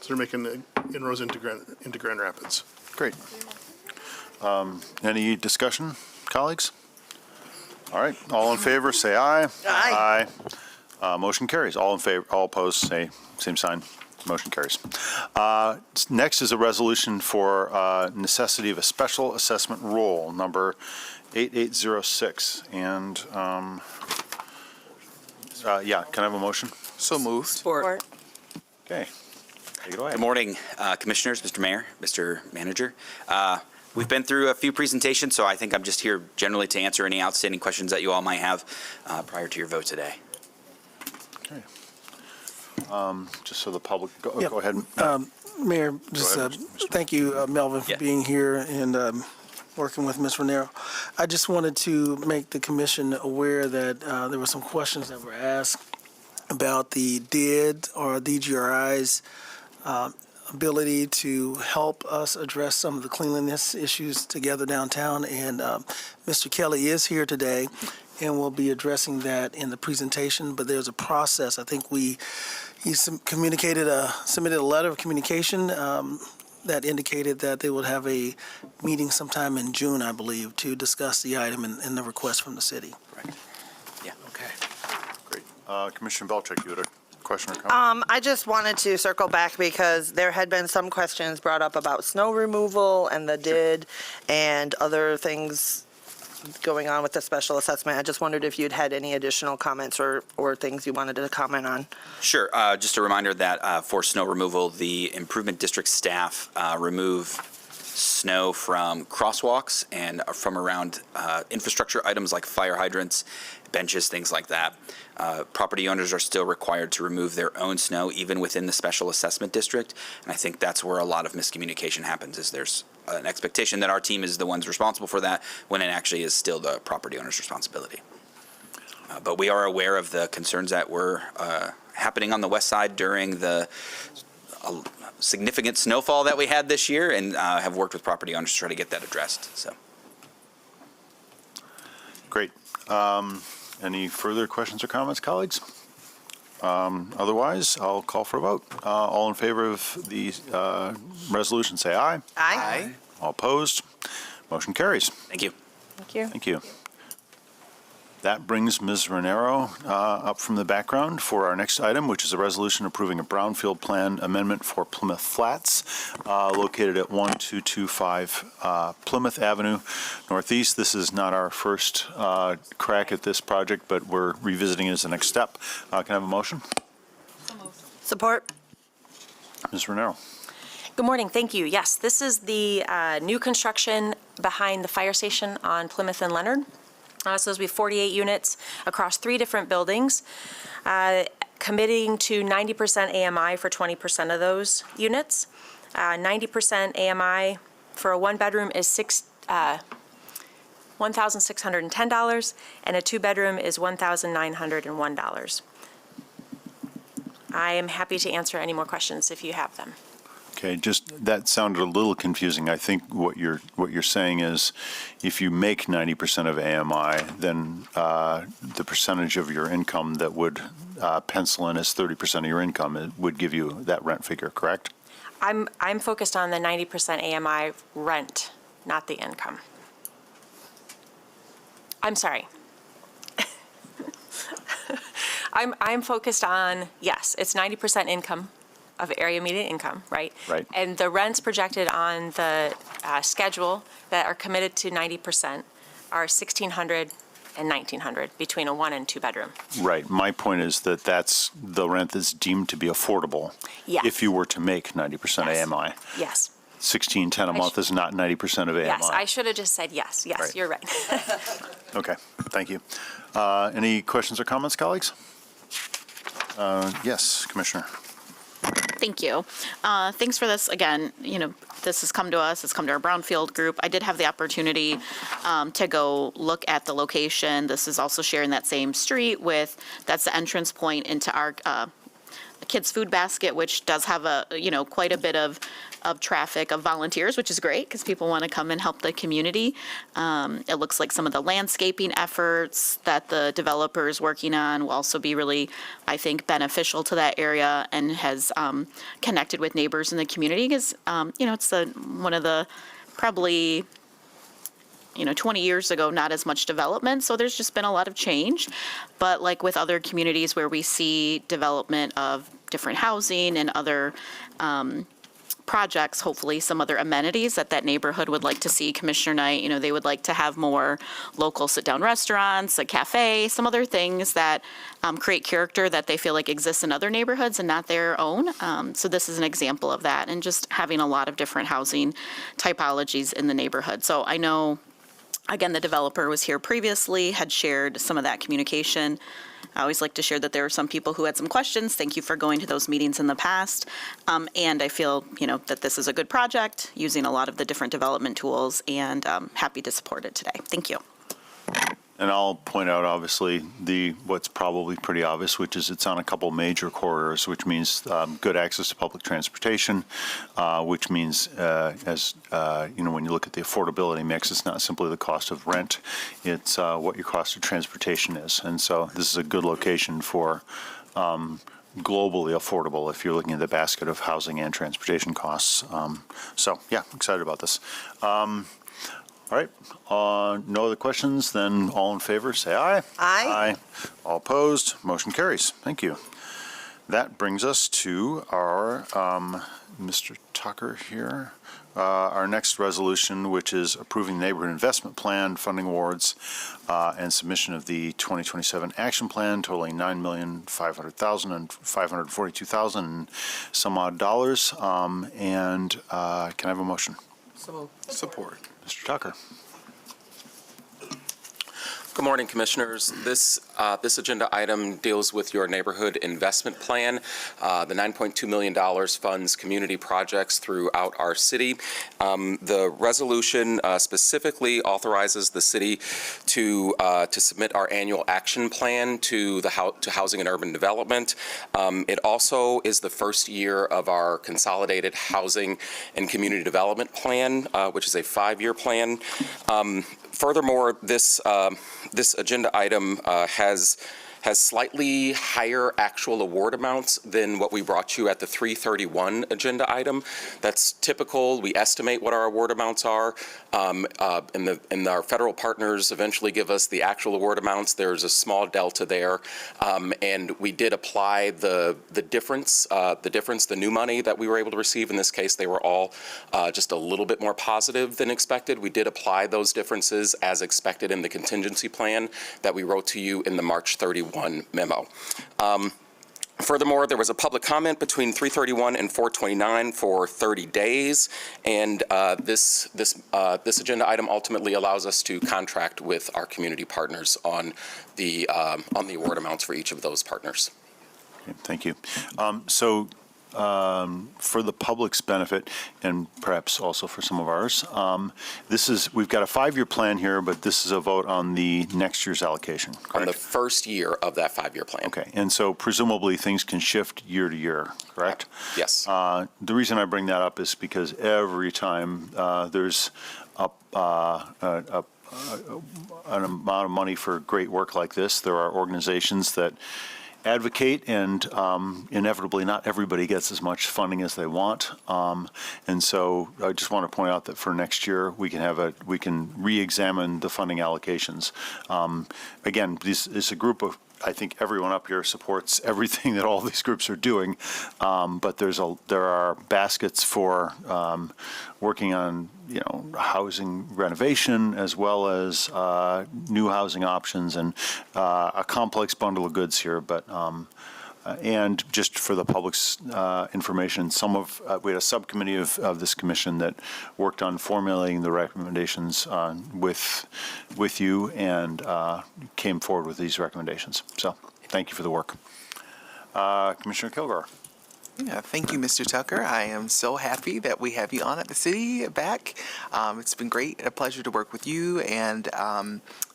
So they're making inroads into Grand Rapids. Great. Any discussion, colleagues? All right, all in favor, say aye. Aye. Aye. Motion carries. All in favor, all opposed, say same sign. Motion carries. Next is a resolution for necessity of a special assessment rule, number 8806. And, yeah, can I have a motion? So moved. Support. Okay, take it away. Good morning, Commissioners, Mr. Mayor, Mr. Manager. We've been through a few presentations, so I think I'm just here generally to answer any outstanding questions that you all might have prior to your vote today. Okay. Just so the public, Yep. go ahead. Mayor, just ahead, thank you, Melvin, for Yeah. being here and working with Ms. Renero. I just wanted to make the commission aware that there were some questions that were asked about the DID or DGRI's ability to help us address some of the cleanliness issues together downtown. And Mr. Kelly is here today and will be addressing that in the presentation. But there's a process. I think he submitted a letter of communication that indicated that they would have a meeting sometime in June, I believe, to discuss the item and the request from the city. Right. Yeah. Okay. Great. Commissioner Belcheck, you had a question or comment? I just wanted to circle back because there had been some questions brought up about snow removal and the DID and other things going on with the special assessment. I just wondered if you'd had any additional comments or things you wanted to comment on. Sure. Just a reminder that for snow removal, the Improvement District staff remove snow from crosswalks and from around infrastructure items like fire hydrants, benches, things like that. Property owners are still required to remove their own snow even within the special assessment district. And I think that's where a lot of miscommunication happens, is there's an expectation that our team is the ones responsible for that when it actually is still the property owner's responsibility. But we are aware of the concerns that were happening on the west side during the significant snowfall that we had this year, and have worked with property owners to try to get that addressed. So, Great. Any further questions or comments, colleagues? Otherwise, I'll call for a vote. All in favor of the resolution, say aye. Aye. All opposed? Motion carries. thank you. Thank you. Thank you. That brings Ms. Renero up from the background for our next item, which is a resolution approving a brownfield plan amendment for Plymouth Flats, located at 1225 Plymouth Avenue Northeast. This is not our first crack at this project, but we're revisiting it as the next step. Can I have a motion? Support. Ms. Renero. Good morning, thank you. Yes, this is the new construction behind the fire station on Plymouth and Leonard. So those will be 48 units across 3 different buildings, committing to 90% AMI for 20% of those units. 90% AMI for a 1-bedroom is $1,610, and a 2-bedroom is $1,901. I am happy to answer any more questions if you have them. Okay, that sounded a little confusing. I think what you're saying is if you make 90% of AMI, then the percentage of your income that would pencil in as 30% of your income would give you that rent figure, correct? I'm focused on the 90% AMI rent, not the income. I'm sorry. I'm focused on, yes, it's 90% income of area median income, right? Right. And the rents projected on the schedule that are committed to 90% are $1,600 and $1,900 between a 1 and 2 bedroom. Right. My point is that that's the rent that's deemed to be affordable. Yes. If you were to make 90% Yes. AMI. Yes. $1,610 a month is not 90% of AMI. Yes, I should have just said yes. Yes, Right. you're right. Okay, thank you. Any questions or comments, colleagues? Yes, Commissioner. Thank you. Thanks for this. Again, this has come to us. It's come to our Brownfield group. I did have the opportunity to go look at the location. This is also sharing that same street that's the entrance point into our Kids Food Basket, which does have quite a bit of traffic of volunteers, which is great because people want to come and help the community. It looks like some of the landscaping efforts that the developer is working on will also be really, I think, beneficial to that area and has connected with neighbors in the community because, it's one of the probably 20 years ago, not as much development, so there's just been a lot of change. But like with other communities where we see development of different housing and other projects, hopefully some other amenities that neighborhood would like to see, Commissioner Knight, they would like to have more local sit-down restaurants, a cafe, some other things that create character that they feel like exists in other neighborhoods and not their own. So this is an example of that, and just having a lot of different housing typologies in the neighborhood. So I know, again, the developer was here previously, had shared some of that communication. I always like to share that there were some people who had some questions. Thank you for going to those meetings in the past. And I feel, that this is a good project, using a lot of the different development tools, and happy to support it today. Thank you. And I'll point out, obviously, what's probably pretty obvious, which is it's on a couple major corridors, which means good access to public transportation, which means, when you look at the affordability mix, it's not simply the cost of rent, it's what your cost of transportation is. And so this is a good location for globally affordable if you're looking at the basket of housing and transportation costs. So, yeah, excited about this. All right, no other questions, then all in favor, say aye. Aye. Aye. All opposed, motion carries. Thank you. That brings us to our, Mr. Tucker here, our next resolution, which is approving the neighborhood investment plan, funding awards, and submission of the 2027 action plan totaling $9,500,000 and $542,000 and some odd dollars. Can I have a motion? Support. Mr. Tucker. Good morning, Commissioners. This agenda item deals with your neighborhood investment plan. The $9.2 million funds community projects throughout our city. The resolution specifically authorizes the city to submit our annual action plan to Housing and Urban Development. It also is the first year of our consolidated housing and community development plan, which is a 5-year plan. Furthermore, this agenda item has slightly higher actual award amounts than what we brought you at the 331 agenda item. That's typical. We estimate what our award amounts are, and our federal partners eventually give us the actual award amounts. There's a small delta there, and we did apply the difference, the new money that we were able to receive. In this case, they were all just a little bit more positive than expected. We did apply those differences as expected in the contingency plan that we wrote to you in the March 31 memo. Furthermore, there was a public comment between 3:31 and 4:29 for 30 days, and this agenda item ultimately allows us to contract with our community partners on the award amounts for each of those partners. Okay, thank you. For the public's benefit, and perhaps also for some of ours, we've got a 5-year plan here, but this is a vote on the next year's allocation, correct? On the first year of that 5-year plan. Okay, and so presumably things can shift year to year, correct? Yes. The reason I bring that up is because every time there's an amount of money for great work like this, there are organizations that advocate, and inevitably not everybody gets as much funding as they want. And so I just want to point out that for next year, we can re-examine the funding allocations. Again, this is a group of, I think everyone up here supports everything that all these groups are doing, but there are baskets for working on housing renovation as well as new housing options, and a complex bundle of goods here. But and just for the public's information, we had a subcommittee of this commission that worked on formulating the recommendations with you, and came forward with these recommendations. So thank you for the work. Commissioner Kilgore. Yeah, thank you, Mr. Tucker. I am so happy that we have you on at the city back. It's been great, a pleasure to work with you and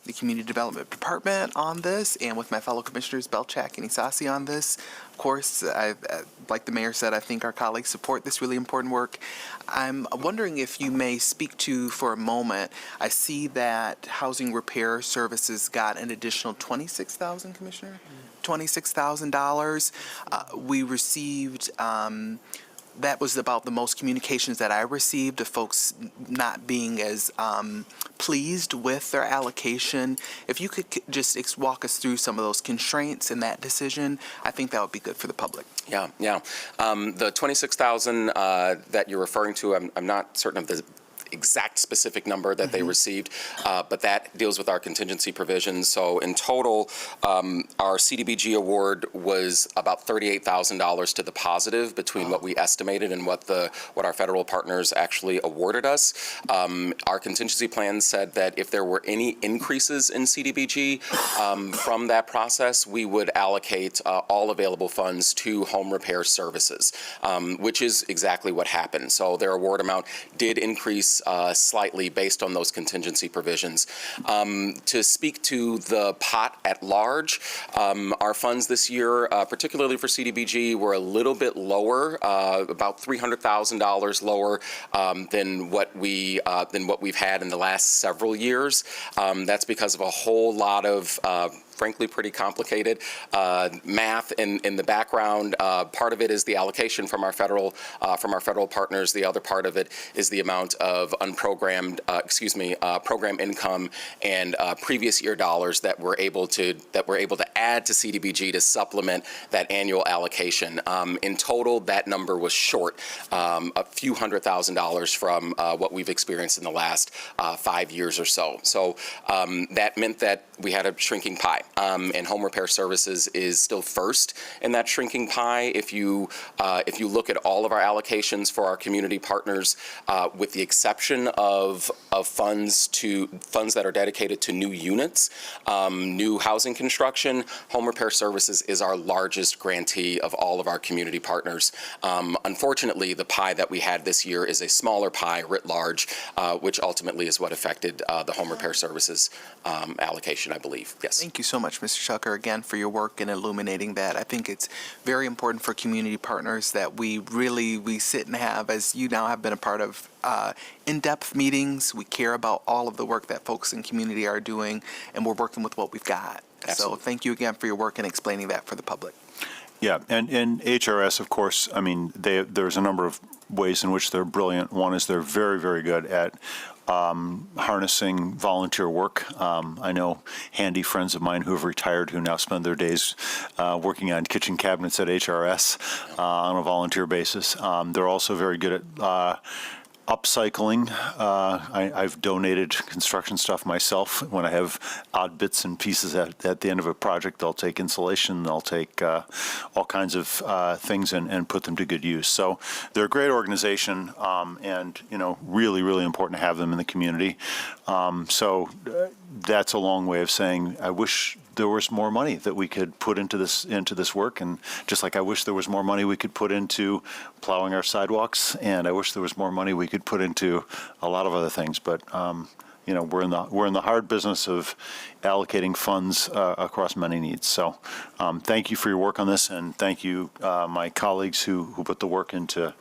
the Community Development Department on this, and with my fellow commissioners Belchak and Isasi on this. Of course, like the mayor said, I think our colleagues support this really important work. I'm wondering if you may speak to, for a moment, I see that Housing Repair Services got an additional $26,000, Commissioner? $26,000. We received, that was about the most communications that I received of folks not being as pleased with their allocation. If you could just walk us through some of those constraints in that decision, I think that would be good for the public. Yeah. The 26,000 that you're referring to, I'm not certain of the exact specific number that they received, but that deals with our contingency provisions. So in total, our CDBG award was about $38,000 to the positive between what we estimated and what our federal partners actually awarded us. Our contingency plan said that if there were any increases in CDBG from that process, we would allocate all available funds to home repair services, which is exactly what happened. So their award amount did increase slightly based on those contingency provisions. To speak to the pot at large, our funds this year, particularly for CDBG, were a little bit lower, about $300,000 lower than what we've had in the last several years. That's because of a whole lot of frankly pretty complicated math in the background. Part of it is the allocation from our federal partners. The other part of it is the amount of program income and previous year dollars that we're able to add to CDBG to supplement that annual allocation. In total, that number was short a few $100,000 from what we've experienced in the last 5 years or so. So that meant that we had a shrinking pie. And home repair services is still first in that shrinking pie. If you look at all of our allocations for our community partners, with the exception of funds that are dedicated to new units, new housing construction, home repair services is our largest grantee of all of our community partners. Unfortunately, the pie that we had this year is a smaller pie writ large, which ultimately is what affected the home repair services allocation, I believe. Yes. Thank you so much, Mr. Tucker, again, for your work in illuminating that. I think it's very important for community partners that we sit and have, as you now have been a part of, in-depth meetings. We care about all of the work that folks in community are doing, and we're working with what we've got. Absolutely. So thank you again for your work in explaining that for the public. Yeah, and HRS, of course, I mean, there's a number of ways in which they're brilliant. One is they're very, very good at harnessing volunteer work. I know handy friends of mine who have retired who now spend their days working on kitchen cabinets at HRS on a volunteer basis. They're also very good at upcycling. I've donated construction stuff myself. When I have odd bits and pieces at the end of a project, I'll take insulation, I'll take all kinds of things and put them to good use. So they're a great organization, and really, really important to have them in the community. So that's a long way of saying I wish there was more money that we could put into this work, and just like I wish there was more money we could put into plowing our sidewalks, and I wish there was more money we could put into a lot of other things. But we're in the hard business of allocating funds across many needs. So thank you for your work on this, and thank you my colleagues who put the work into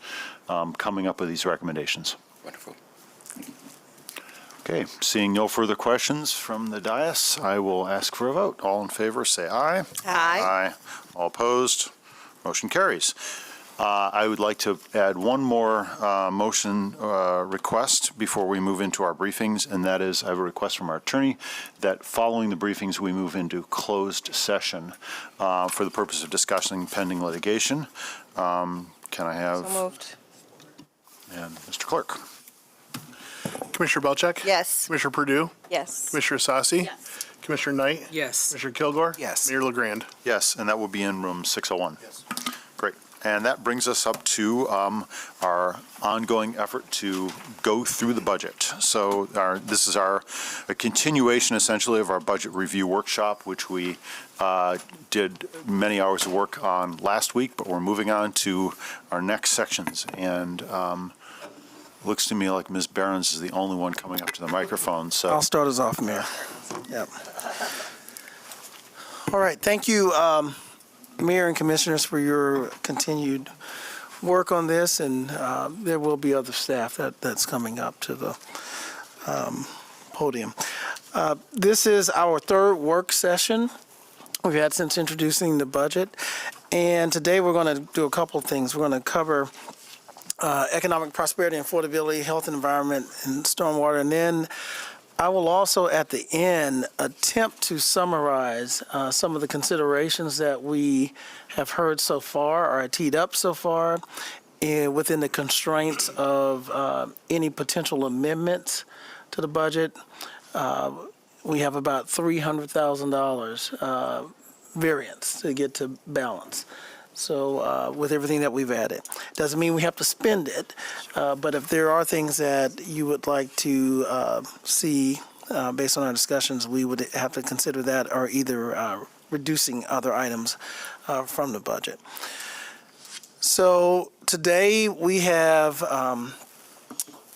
coming up with these recommendations. Wonderful. Okay, seeing no further questions from the dais, I will ask for a vote. All in favor, say aye. Aye. All opposed? Motion carries. I would like to add one more motion request before we move into our briefings, and that is I have a request from our attorney that following the briefings, we move into closed session for the purpose of discussing pending litigation. Can I have? So moved. And Mr. Clerk. Commissioner Belcheck? Yes. Commissioner Purdue? Yes. Commissioner Sassi? Yes. Commissioner Knight? Yes. Commissioner Kilgore? Yes. Mayor LaGrand? Yes, and that will be in room 601. Yes. Great. And that brings us up to our ongoing effort to go through the budget. So this is a continuation, essentially, of our budget review workshop, which we did many hours of work on last week, but we're moving on to our next sections. And looks to me like Ms. Behrens is the only one coming up to the microphone. So I'll start us off, Mayor. Yep. All right. Thank you, Mayor and Commissioners, for your continued work on this, and there will be other staff that's coming up to the podium. This is our third work session we've had since introducing the budget, and today we're going to do a couple of things. We're going to cover economic prosperity and affordability, health and environment, and stormwater. And then I will also, at the end, attempt to summarize some of the considerations that we have heard so far, or teed up so far, within the constraints of any potential amendments to the budget. We have about $300,000 variance to get to balance. So with everything that we've added. Doesn't mean we have to spend it, but if there are things that you would like to see based on our discussions, we would have to consider that, or either reducing other items from the budget. So today we have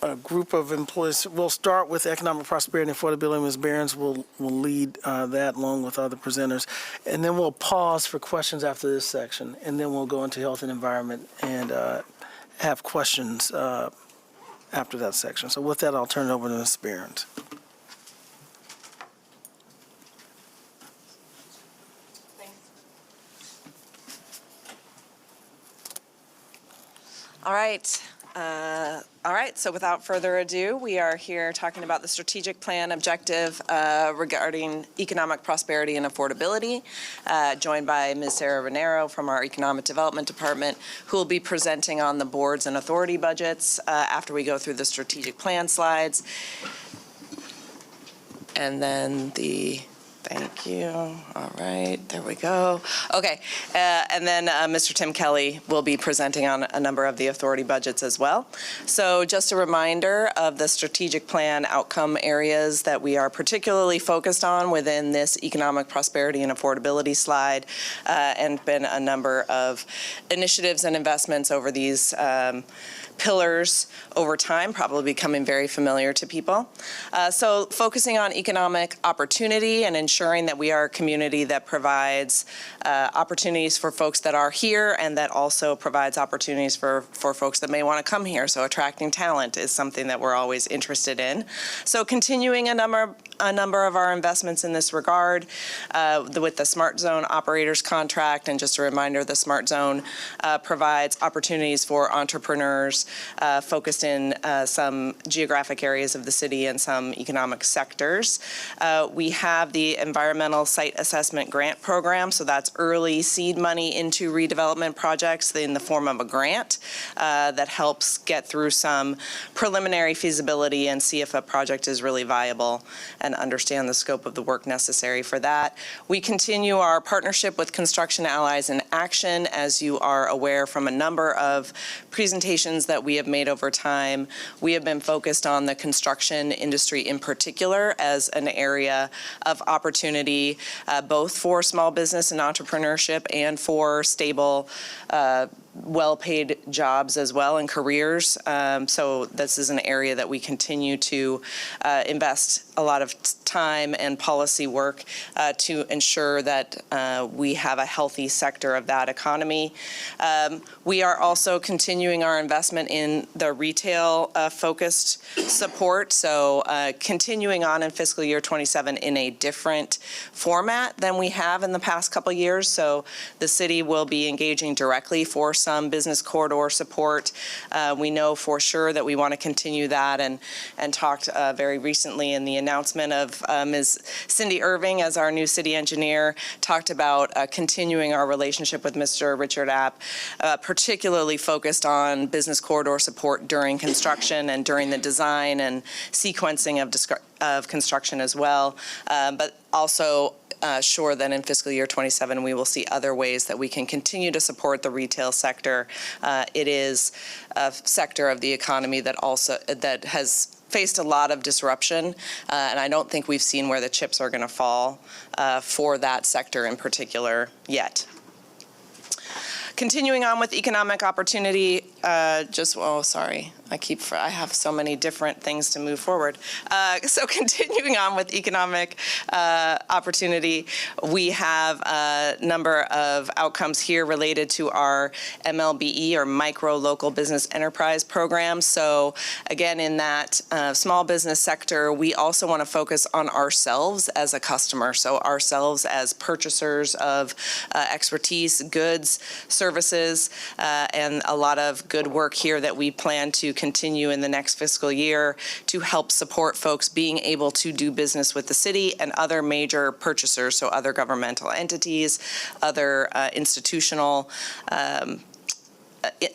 a group of employees. We'll start with economic prosperity and affordability. Ms. Behrens will lead that along with other presenters. And then we'll pause for questions after this section. And then we'll go into health and environment and have questions after that section. So with that, I'll turn it over to Ms. Behrens. All right, so without further ado, we are here talking about the strategic plan objective regarding economic prosperity and affordability, joined by Ms. Sarah Renero from our Economic Development Department, who will be presenting on the boards and authority budgets after we go through the strategic plan slides. And then thank you. All right, there we go. Okay, and then Mr. Tim Kelly will be presenting on a number of the authority budgets as well. So just a reminder of the strategic plan outcome areas that we are particularly focused on within this economic prosperity and affordability slide, and been a number of initiatives and investments over these pillars over time, probably becoming very familiar to people. So focusing on economic opportunity and ensuring that we are a community that provides opportunities for folks that are here, and that also provides opportunities for folks that may want to come here. So attracting talent is something that we're always interested in. So continuing a number a number of our investments in this regard with the Smart Zone operators contract. And just a reminder, the Smart Zone provides opportunities for entrepreneurs focused in some geographic areas of the city and some economic sectors. We have the Environmental Site Assessment Grant Program, so that's early seed money into redevelopment projects in the form of a grant that helps get through some preliminary feasibility and see if a project is really viable and understand the scope of the work necessary for that. We continue our partnership with Construction Allies in Action. As you are aware from a number of presentations that we have made over time, we have been focused on the construction industry in particular as an area of opportunity, both for small business and entrepreneurship and for stable well-paid jobs as well and careers. So this is an area that we continue to invest a lot of time and policy work to ensure that we have a healthy sector of that economy. We are also continuing our investment in the retail-focused support, so continuing on in fiscal year 27 in a different format than we have in the past couple years. So the city will be engaging directly for some business corridor support. We know for sure that we want to continue that and talked very recently in the announcement of Ms. Cindy Irving as our new city engineer, talked about continuing our relationship with Mr. Richard App, particularly focused on business corridor support during construction and during the design and sequencing of construction as well, but also sure that in fiscal year 27 we will see other ways that we can continue to support the retail sector. It is a sector of the economy that has faced a lot of disruption, and I don't think we've seen where the chips are going to fall for that sector in particular yet. Continuing on with economic opportunity, I have so many different things to move forward. So continuing on with economic opportunity, we have a number of outcomes here related to our MLBE or Micro Local Business Enterprise Program. So again, in that small business sector, we also want to focus on ourselves as a customer. So ourselves as purchasers of expertise, goods, services, and a lot of good work here that we plan to continue in the next fiscal year to help support folks being able to do business with the city and other major purchasers, so other governmental entities, other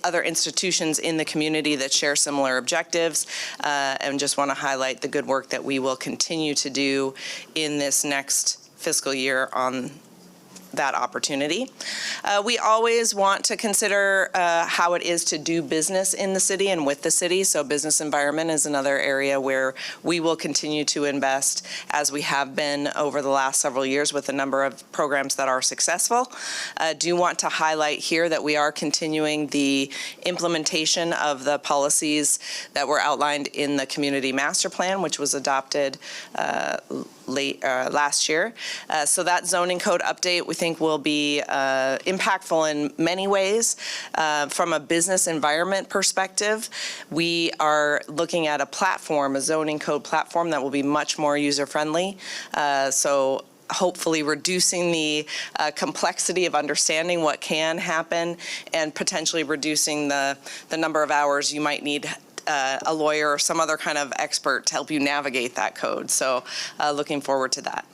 other institutions in the community that share similar objectives, and just want to highlight the good work that we will continue to do in this next fiscal year on that opportunity. We always want to consider how it is to do business in the city and with the city. So business environment is another area where we will continue to invest as we have been over the last several years with a number of programs that are successful. Do want to highlight here that we are continuing the implementation of the policies that were outlined in the Community Master Plan, which was adopted last year. So that zoning code update we think will be impactful in many ways. From a business environment perspective, we are looking at a platform, a zoning code platform that will be much more user-friendly. So hopefully reducing the complexity of understanding what can happen and potentially reducing the number of hours you might need a lawyer or some other kind of expert to help you navigate that code. So looking forward to that.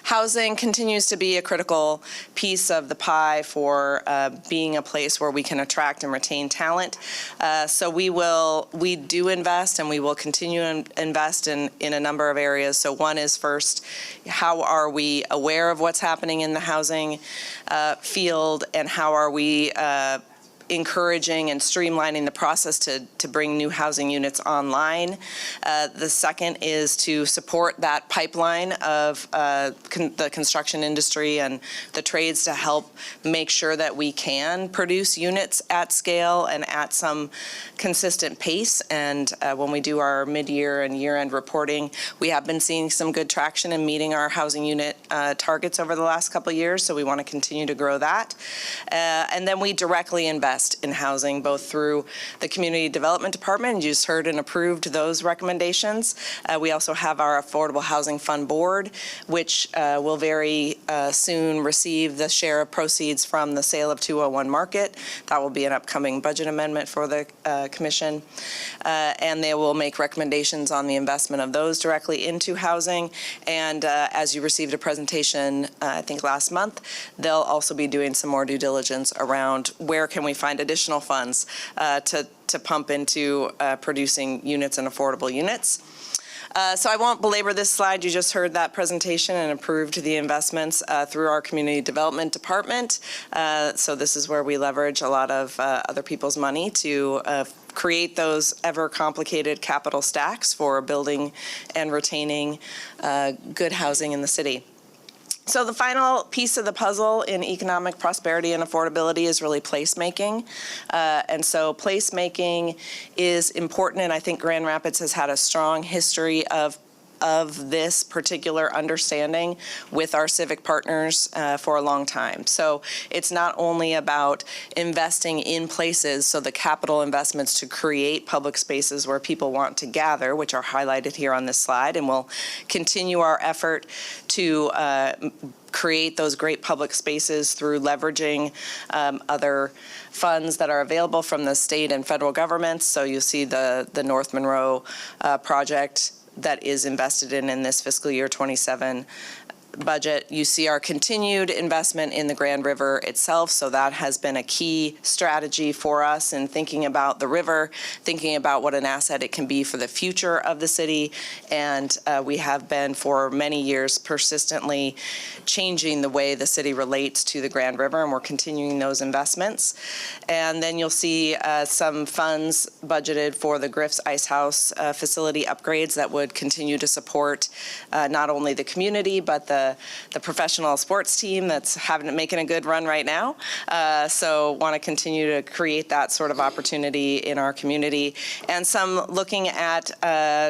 Housing continues to be a critical piece of the pie for being a place where we can attract and retain talent. So we do invest and we will continue to invest in a number of areas. So one is first, how are we aware of what's happening in the housing field, and how are we encouraging and streamlining the process to bring new housing units online. The second is to support that pipeline of the construction industry and the trades to help make sure that we can produce units at scale and at some consistent pace. And when we do our mid-year and year-end reporting, we have been seeing some good traction in meeting our housing unit targets over the last couple of years, so we want to continue to grow that. And then we directly invest invest in housing, both through the Community Development Department, and you just heard and approved those recommendations. We also have our Affordable Housing Fund Board, which will very soon receive the share of proceeds from the sale of 201 Market. That will be an upcoming budget amendment for the Commission. And they will make recommendations on the investment of those directly into housing. And as you received a presentation, I think last month, they'll also be doing some more due diligence around where can we find additional funds to pump into producing units and affordable units. So I won't belabor this slide. You just heard that presentation and approved the investments through our Community Development Department. So this is where we leverage a lot of other people's money to create those ever complicated capital stacks for building and retaining good housing in the city. So the final piece of the puzzle in economic prosperity and affordability is really placemaking. And so placemaking is important, and I think Grand Rapids has had a strong history of this particular understanding with our civic partners for a long time. So it's not only about investing in places, so the capital investments to create public spaces where people want to gather, which are highlighted here on this slide, and we'll continue our effort to create those great public spaces through leveraging other funds that are available from the state and federal governments. So you see the North Monroe project that is invested in this fiscal year 27 budget. You see our continued investment in the Grand River itself, so that has been a key strategy for us in thinking about the river, thinking about what an asset it can be for the future of the city, and we have been for many years persistently changing the way the city relates to the Grand River, and we're continuing those investments. And then you'll see some funds budgeted for the Griff's Ice House facility upgrades that would continue to support not only the community, but the professional sports team that's making a good run right now. So want to continue to create that sort of opportunity in our community. And some looking at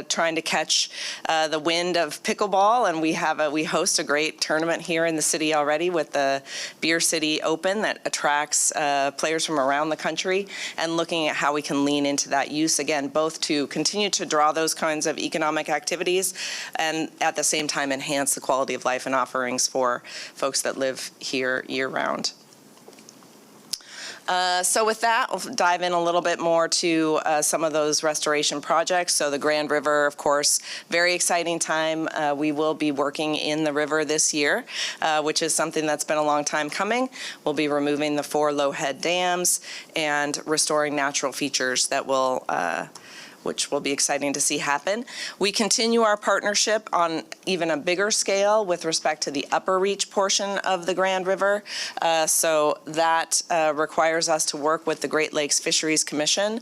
trying to catch the wind of pickleball. And we host a great tournament here in the city already with the Beer City Open that attracts players from around the country, and looking at how we can lean into that use, again, both to continue to draw those kinds of economic activities and at the same time enhance the quality of life and offerings for folks that live here year-round. So with that, we'll dive in a little bit more to some of those restoration projects. So the Grand River, of course, very exciting time. We will be working in the river this year, which is something that's been a long time coming. We'll be removing the 4 low-head dams and restoring natural features that will which will be exciting to see happen. We continue our partnership on even a bigger scale with respect to the upper reach portion of the Grand River. So that requires us to work with the Great Lakes Fisheries Commission,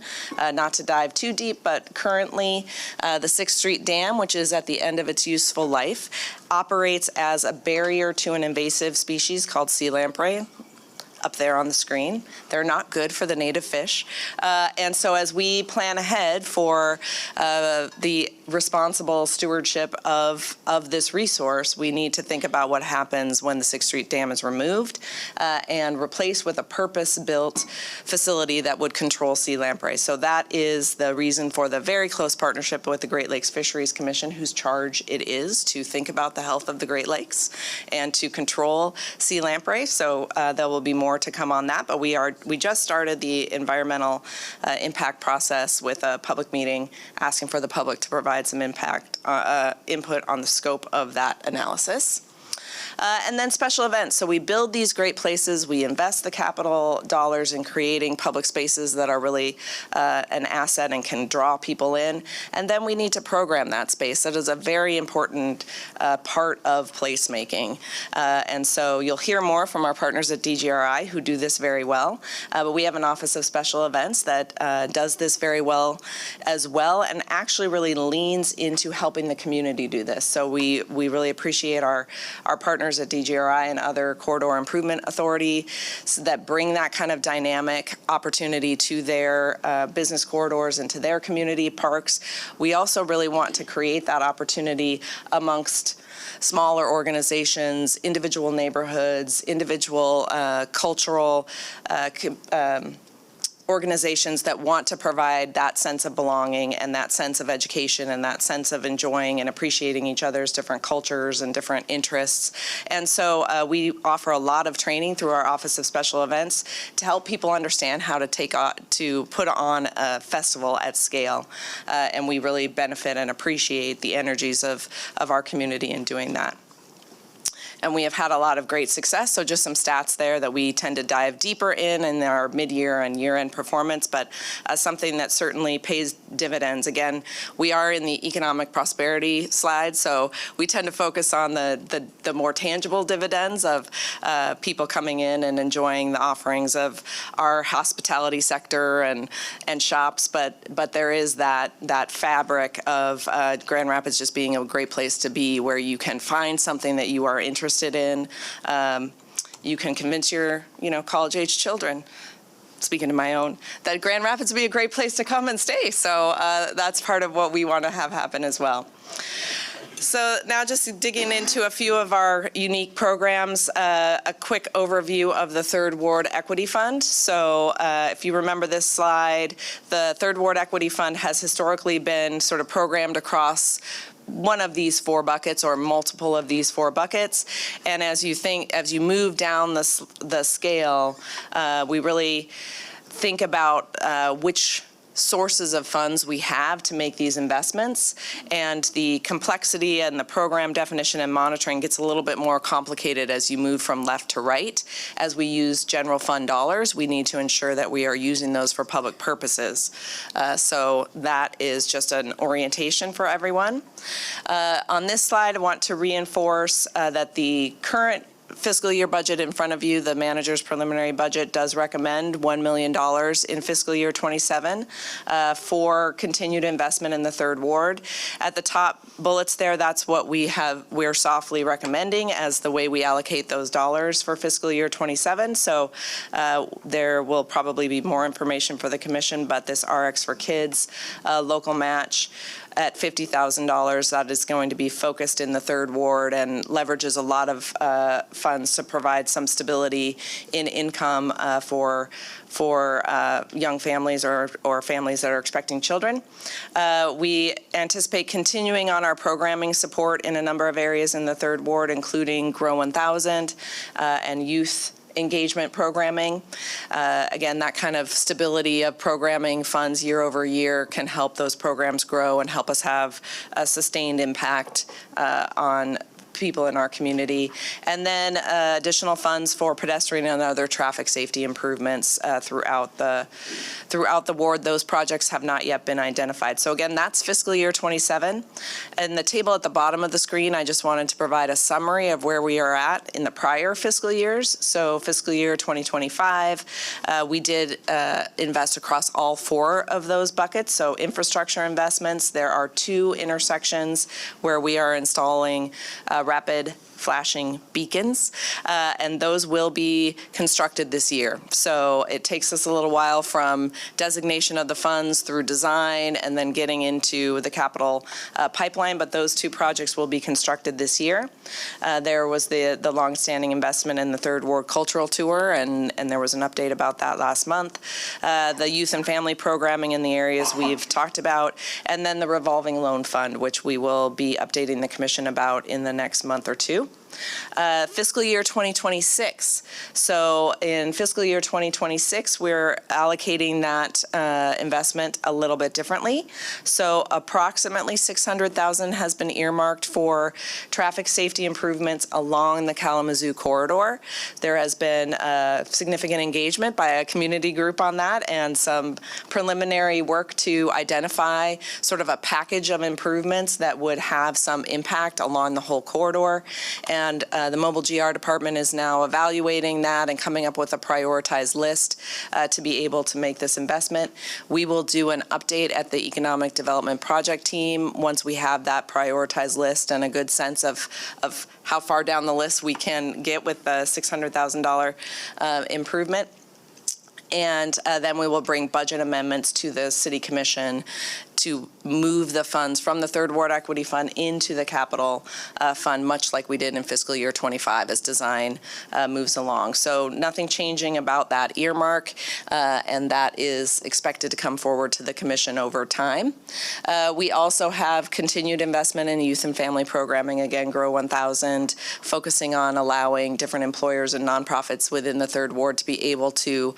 not to dive too deep, but currently the 6th Street Dam, which is at the end of its useful life, operates as a barrier to an invasive species called sea lamprey. Up there on the screen. They're not good for the native fish. And so as we plan ahead for the responsible stewardship of this resource, we need to think about what happens when the 6th Street Dam is removed and replaced with a purpose-built facility that would control sea lamprey. So that is the reason for the very close partnership with the Great Lakes Fisheries Commission, whose charge it is to think about the health of the Great Lakes and to control sea lamprey. So there will be more to come on that, but we just started the environmental impact process with a public meeting asking for the public to provide some input on the scope of that analysis. And then special events. So we build these great places. We invest the capital dollars in creating public spaces that are really an asset and can draw people in. And then we need to program that space. That is a very important part of placemaking. And so you'll hear more from our partners at DGRI who do this very well. But we have an Office of Special Events that does this very well as well, and actually really leans into helping the community do this. So we really appreciate our partners at DGRI and other corridor improvement authority that bring that kind of dynamic opportunity to their business corridors and to their community parks. We also really want to create that opportunity amongst smaller organizations, individual neighborhoods, individual cultural organizations that want to provide that sense of belonging and that sense of education and that sense of enjoying and appreciating each other's different cultures and different interests. And so we offer a lot of training through our Office of Special Events to help people understand how to put on a festival at scale. And we really benefit and appreciate the energies of our community in doing that. And we have had a lot of great success. So just some stats there that we tend to dive deeper in our mid-year and year-end performance, but something that certainly pays dividends. Again, we are in the economic prosperity slide, so we tend to focus on the more tangible dividends of people coming in and enjoying the offerings of our hospitality sector and shops, but there is that fabric of Grand Rapids just being a great place to be, where you can find something that you are interested in. You can convince your college-age children, speaking to my own, that Grand Rapids would be a great place to come and stay. So that's part of what we want to have happen as well. So now just digging into a few of our unique programs, a quick overview of the Third Ward Equity Fund. So if you remember this slide, the Third Ward Equity Fund has historically been sort of programmed across one of these 4 buckets or multiple of these 4 buckets. And as you move down the scale, we really think about which sources of funds we have to make these investments, and the complexity and the program definition and monitoring gets a little bit more complicated as you move from left to right. As we use general fund dollars, we need to ensure that we are using those for public purposes. So that is just an orientation for everyone. On this slide, I want to reinforce that the current fiscal year budget in front of you, the manager's preliminary budget, does recommend $1 million in fiscal year 27 for continued investment in the Third Ward. At the top bullets there, that's what we're softly recommending as the way we allocate those dollars for fiscal year 27. So there will probably be more information for the commission, but this RX for Kids local match at $50,000, that is going to be focused in the Third Ward and leverages a lot of funds to provide some stability in income for young families or families that are expecting children. We anticipate continuing on our programming support in a number of areas in the Third Ward, including Grow 1000 and youth engagement programming. Again, that kind of stability of programming funds year over year can help those programs grow and help us have a sustained impact on people in our community. And then additional funds for pedestrian and other traffic safety improvements throughout the ward. Those projects have not yet been identified. So again, that's fiscal year 27. And the table at the bottom of the screen, I just wanted to provide a summary of where we are at in the prior fiscal years. So fiscal year 2025, we did invest across all 4 of those buckets. So infrastructure investments, there are 2 intersections where we are installing rapid flashing beacons, and those will be constructed this year. So it takes us a little while from designation of the funds through design and then getting into the capital pipeline, but those 2 projects will be constructed this year. There was the longstanding investment in the Third Ward Cultural Tour, and there was an update about that last month. The youth and family programming in the areas we've talked about, and then the revolving loan fund, which we will be updating the commission about in the next month or 2. Fiscal year 2026. So in fiscal year 2026, we're allocating that investment a little bit differently. So approximately $600,000 has been earmarked for traffic safety improvements along the Kalamazoo corridor. There has been significant engagement by a community group on that and some preliminary work to identify sort of a package of improvements that would have some impact along the whole corridor. And the Mobile GR department is now evaluating that and coming up with a prioritized list to be able to make this investment. We will do an update at the Economic Development Project team once we have that prioritized list and a good sense of how far down the list we can get with the $600,000 improvement. And then we will bring budget amendments to the City Commission to move the funds from the Third Ward Equity Fund into the capital fund, much like we did in fiscal year 25 as design moves along. So nothing changing about that earmark, and that is expected to come forward to the commission over time. We also have continued investment in youth and family programming, again, Grow 1000, focusing on allowing different employers and nonprofits within the Third Ward to be able to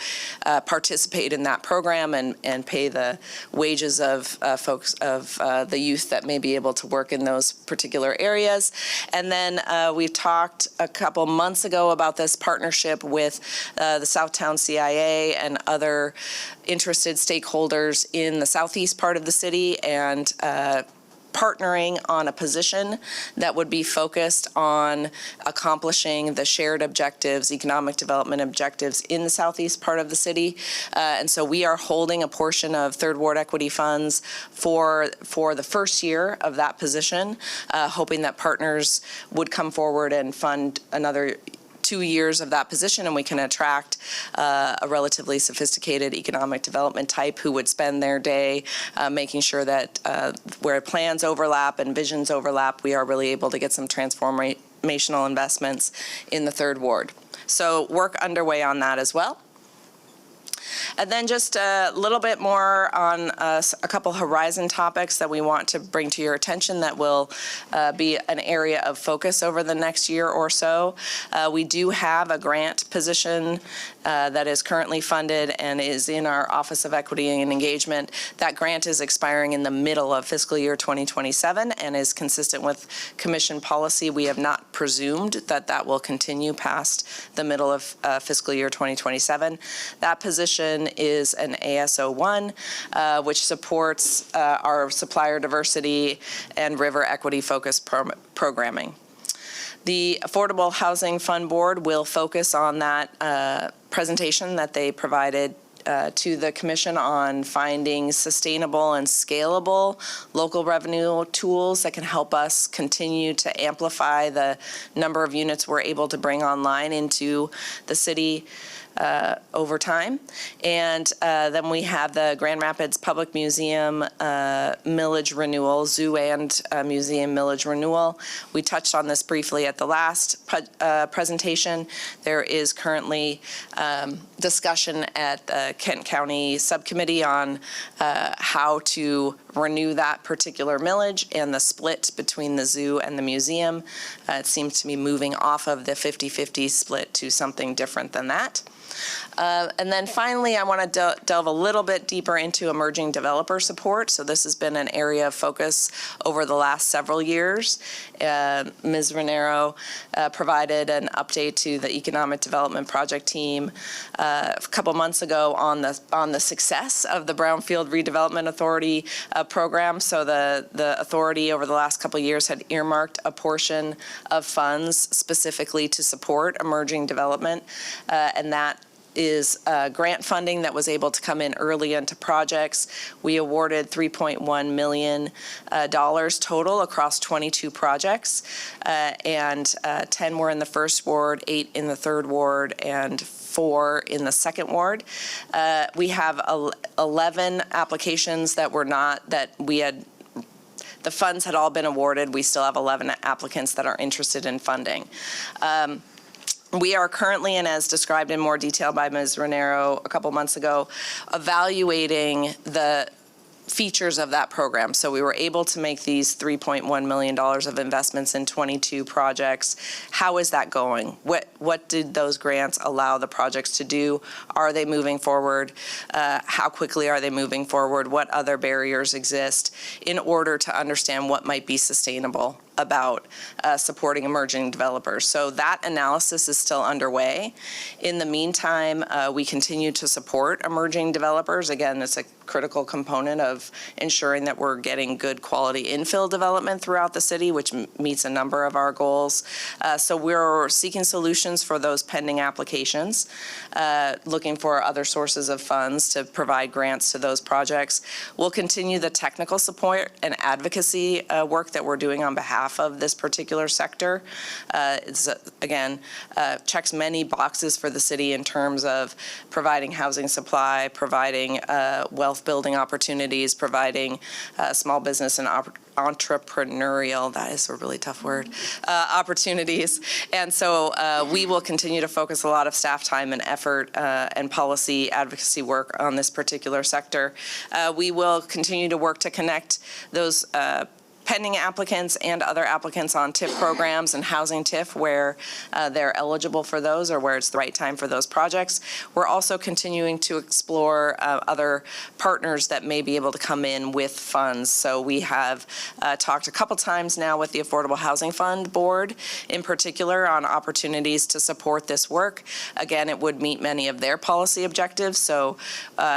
participate in that program and pay the wages of folks of the youth that may be able to work in those particular areas. And then we've talked a couple months ago about this partnership with the Southtown CIA and other interested stakeholders in the southeast part of the city, and partnering on a position that would be focused on accomplishing the shared objectives, economic development objectives in the southeast part of the city. And so we are holding a portion of Third Ward Equity Funds for the first year of that position, hoping that partners would come forward and fund another 2 years of that position, and we can attract a relatively sophisticated economic development type who would spend their day making sure that where plans overlap and visions overlap, we are really able to get some transformational investments in the Third Ward. So work underway on that as well. And then just a little bit more on a couple horizon topics that we want to bring to your attention that will be an area of focus over the next year or so. We do have a grant position that is currently funded and is in our Office of Equity and Engagement. That grant is expiring in the middle of fiscal year 2027 and is consistent with Commission policy. We have not presumed that that will continue past the middle of fiscal year 2027. That position is an ASO1, which supports our supplier diversity and river equity focused programming. The Affordable Housing Fund Board will focus on that presentation that they provided to the Commission on finding sustainable and scalable local revenue tools that can help us continue to amplify the number of units we're able to bring online into the city over time. And then we have the Grand Rapids Public Museum millage renewal, zoo and museum millage renewal. We touched on this briefly at the last presentation. There is currently discussion at the Kent County Subcommittee on how to renew that particular millage and the split between the zoo and the museum. It seems to be moving off of the 50-50 split to something different than that. And then finally, I want to delve a little bit deeper into emerging developer support. So this has been an area of focus over the last several years. Ms. Ranero provided an update to the Economic Development Project team a couple months ago on the success of the Brownfield Redevelopment Authority program. So the authority over the last couple of years had earmarked a portion of funds specifically to support emerging development, and that is grant funding that was able to come in early into projects. We awarded $3.1 million total across 22 projects, and 10 were in the first ward, 8 in the third ward, and 4 in the second ward. We have 11 applications that were not, that we had, the funds had all been awarded. We still have 11 applicants that are interested in funding. We are currently, and as described in more detail by Ms. Ranero a couple months ago, evaluating the features of that program. So we were able to make these $3.1 million of investments in 22 projects. How is that going? What did those grants allow the projects to do? Are they moving forward? How quickly are they moving forward? What other barriers exist in order to understand what might be sustainable about supporting emerging developers? So that analysis is still underway. In the meantime, we continue to support emerging developers. Again, it's a critical component of ensuring that we're getting good quality infill development throughout the city, which meets a number of our goals. So we're seeking solutions for those pending applications, looking for other sources of funds to provide grants to those projects. We'll continue the technical support and advocacy work that we're doing on behalf of this particular sector. It's, again, checks many boxes for the city in terms of providing housing supply, providing wealth building opportunities, providing small business and entrepreneurial, that is a really tough word, opportunities. And so we will continue to focus a lot of staff time and effort and policy advocacy work on this particular sector. We will continue to work to connect those pending applicants and other applicants on TIF programs and housing TIF where they're eligible for those or where it's the right time for those projects. We're also continuing to explore other partners that may be able to come in with funds. So we have talked a couple times now with the Affordable Housing Fund Board in particular on opportunities to support this work. Again, it would meet many of their policy objectives. So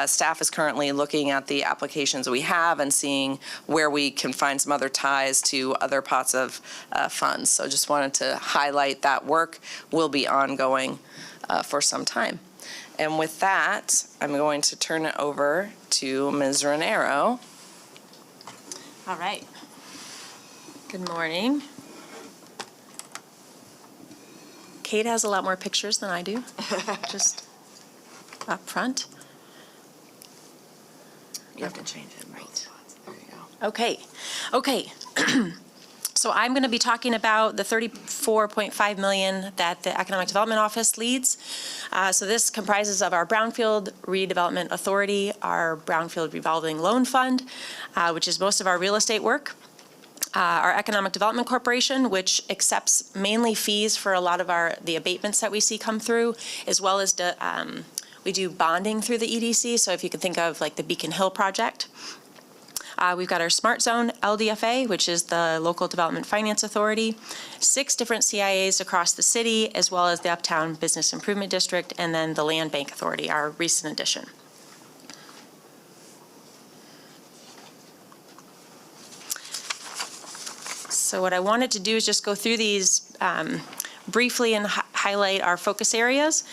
staff is currently looking at the applications we have and seeing where we can find some other ties to other pots of funds. So just wanted to highlight that work will be ongoing for some time. And with that, I'm going to turn it over to Ms. Raniero. All right. Good morning. Kate has a lot more pictures than I do, just up front. You have to change it. Right. There you go. Okay. So I'm going to be talking about the $34.5 million that the Economic Development Office leads. So this comprises of our Brownfield Redevelopment Authority, our Brownfield Revolving Loan Fund, which is most of our real estate work, our Economic Development Corporation, which accepts mainly fees for a lot of the abatements that we see come through, as well as we do bonding through the EDC. So if you can think of like the Beacon Hill project. We've got our Smart Zone LDFA, which is the Local Development Finance Authority, 6 different CIAs across the city, as well as the Uptown Business Improvement District, and then the Land Bank Authority, our recent addition. So what I wanted to do is just go through these briefly and highlight our focus areas.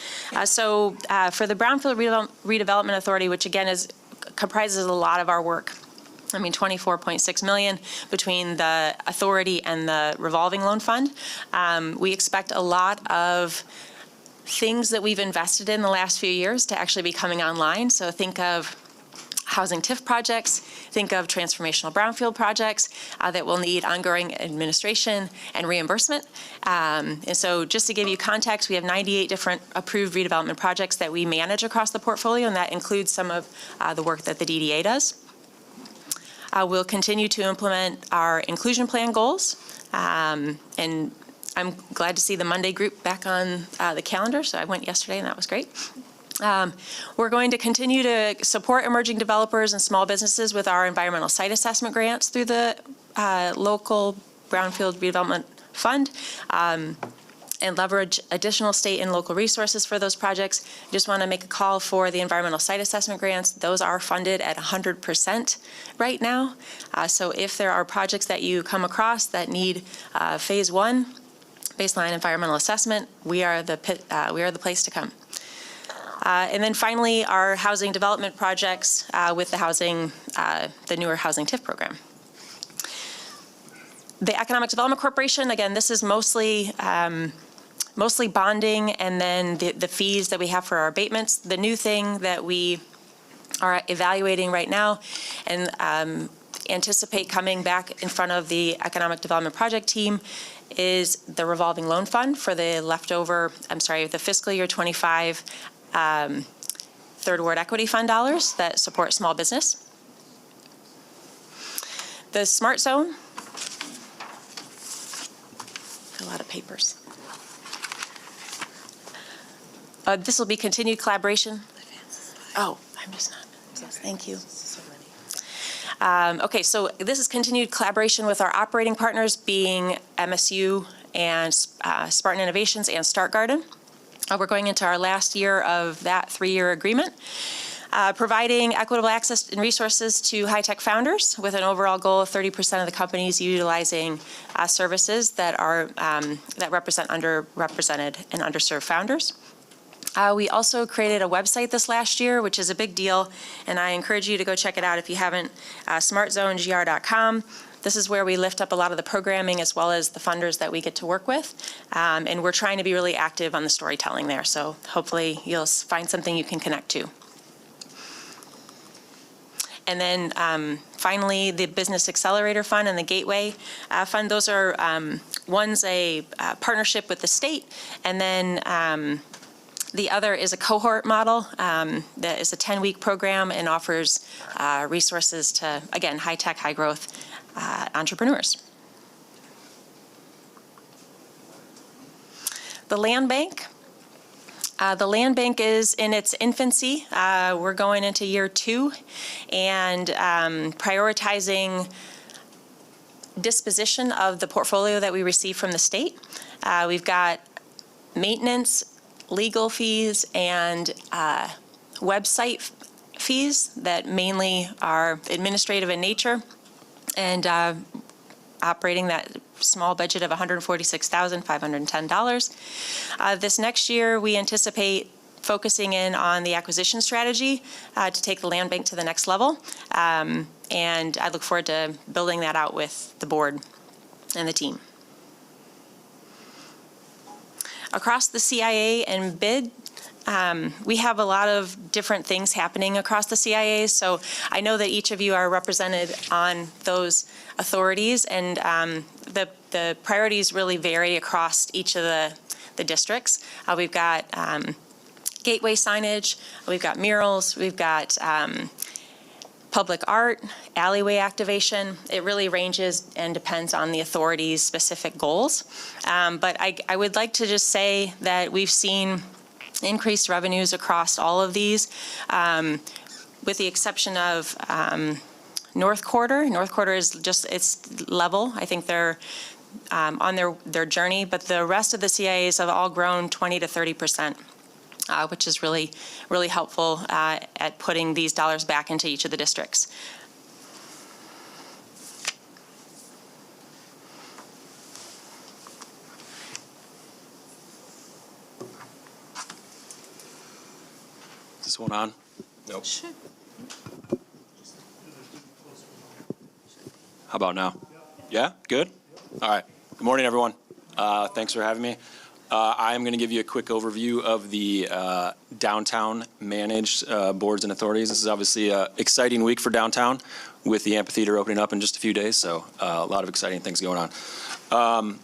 So for the Brownfield Redevelopment Authority, which again comprises a lot of our work, I mean, $24.6 million between the authority and the revolving loan fund. We expect a lot of things that we've invested in the last few years to actually be coming online. So think of housing TIF projects, think of transformational brownfield projects that will need ongoing administration and reimbursement. And so just to give you context, we have 98 different approved redevelopment projects that we manage across the portfolio, and that includes some of the work that the DDA does. We'll continue to implement our inclusion plan goals, and I'm glad to see the Monday group back on the calendar, so I went yesterday and that was great. We're going to continue to support emerging developers and small businesses with our environmental site assessment grants through the local Brownfield Redevelopment Fund, and leverage additional state and local resources for those projects. Just want to make a call for the environmental site assessment grants. Those are funded at 100% right now. So if there are projects that you come across that need phase 1 baseline environmental assessment, we are the place to come. And then finally, our housing development projects with the newer housing TIF program. The Economic Development Corporation, again, this is mostly bonding and then the fees that we have for our abatements. The new thing that we are evaluating right now and anticipate coming back in front of the Economic Development Project team is the revolving loan fund for the fiscal year 25 Third Ward Equity Fund dollars that support small business. The Smart Zone, a lot of papers. This will be continued collaboration. Oh, I'm just not. Yes, thank you. Okay, so this is continued collaboration with our operating partners being MSU and Spartan Innovations and Start Garden. We're going into our last year of that 3-year agreement, providing equitable access and resources to high-tech founders with an overall goal of 30% of the companies utilizing services that represent underrepresented and underserved founders. We also created a website this last year, which is a big deal, and I encourage you to go check it out if you haven't, smartzonegr.com. This is where we lift up a lot of the programming as well as the funders that we get to work with, and we're trying to be really active on the storytelling there, so hopefully you'll find something you can connect to. And then finally, the Business Accelerator Fund and the Gateway Fund, those are, one's a partnership with the state, and then the other is a cohort model that is a 10-week program and offers resources to, again, high-tech, high-growth entrepreneurs. The land bank. The land bank is in its infancy. We're going into year 2 and prioritizing disposition of the portfolio that we receive from the state. We've got maintenance, legal fees, and website fees that mainly are administrative in nature, and operating that small budget of $146,510. This next year, we anticipate focusing in on the acquisition strategy to take the land bank to the next level, and I look forward to building that out with the board and the team. Across the CIA and BID, we have a lot of different things happening across the CIA, so I know that each of you are represented on those authorities, and the priorities really vary across each of the districts. We've got gateway signage, we've got murals, we've got public art, alleyway activation. It really ranges and depends on the authority's specific goals. But I would like to just say that we've seen increased revenues across all of these, with the exception of North Quarter. North Quarter is just, it's level. I think they're on their journey, but the rest of the CIAs have all grown 20 to 30%. Which is really, really helpful at putting these dollars back into each of the districts. Is this one on? Nope. How about now? Yeah, good? All right. Good morning, everyone. Thanks for having me. I am going to give you a quick overview of the downtown managed boards and authorities. This is obviously an exciting week for downtown with the amphitheater opening up in just a few days, so a lot of exciting things going on.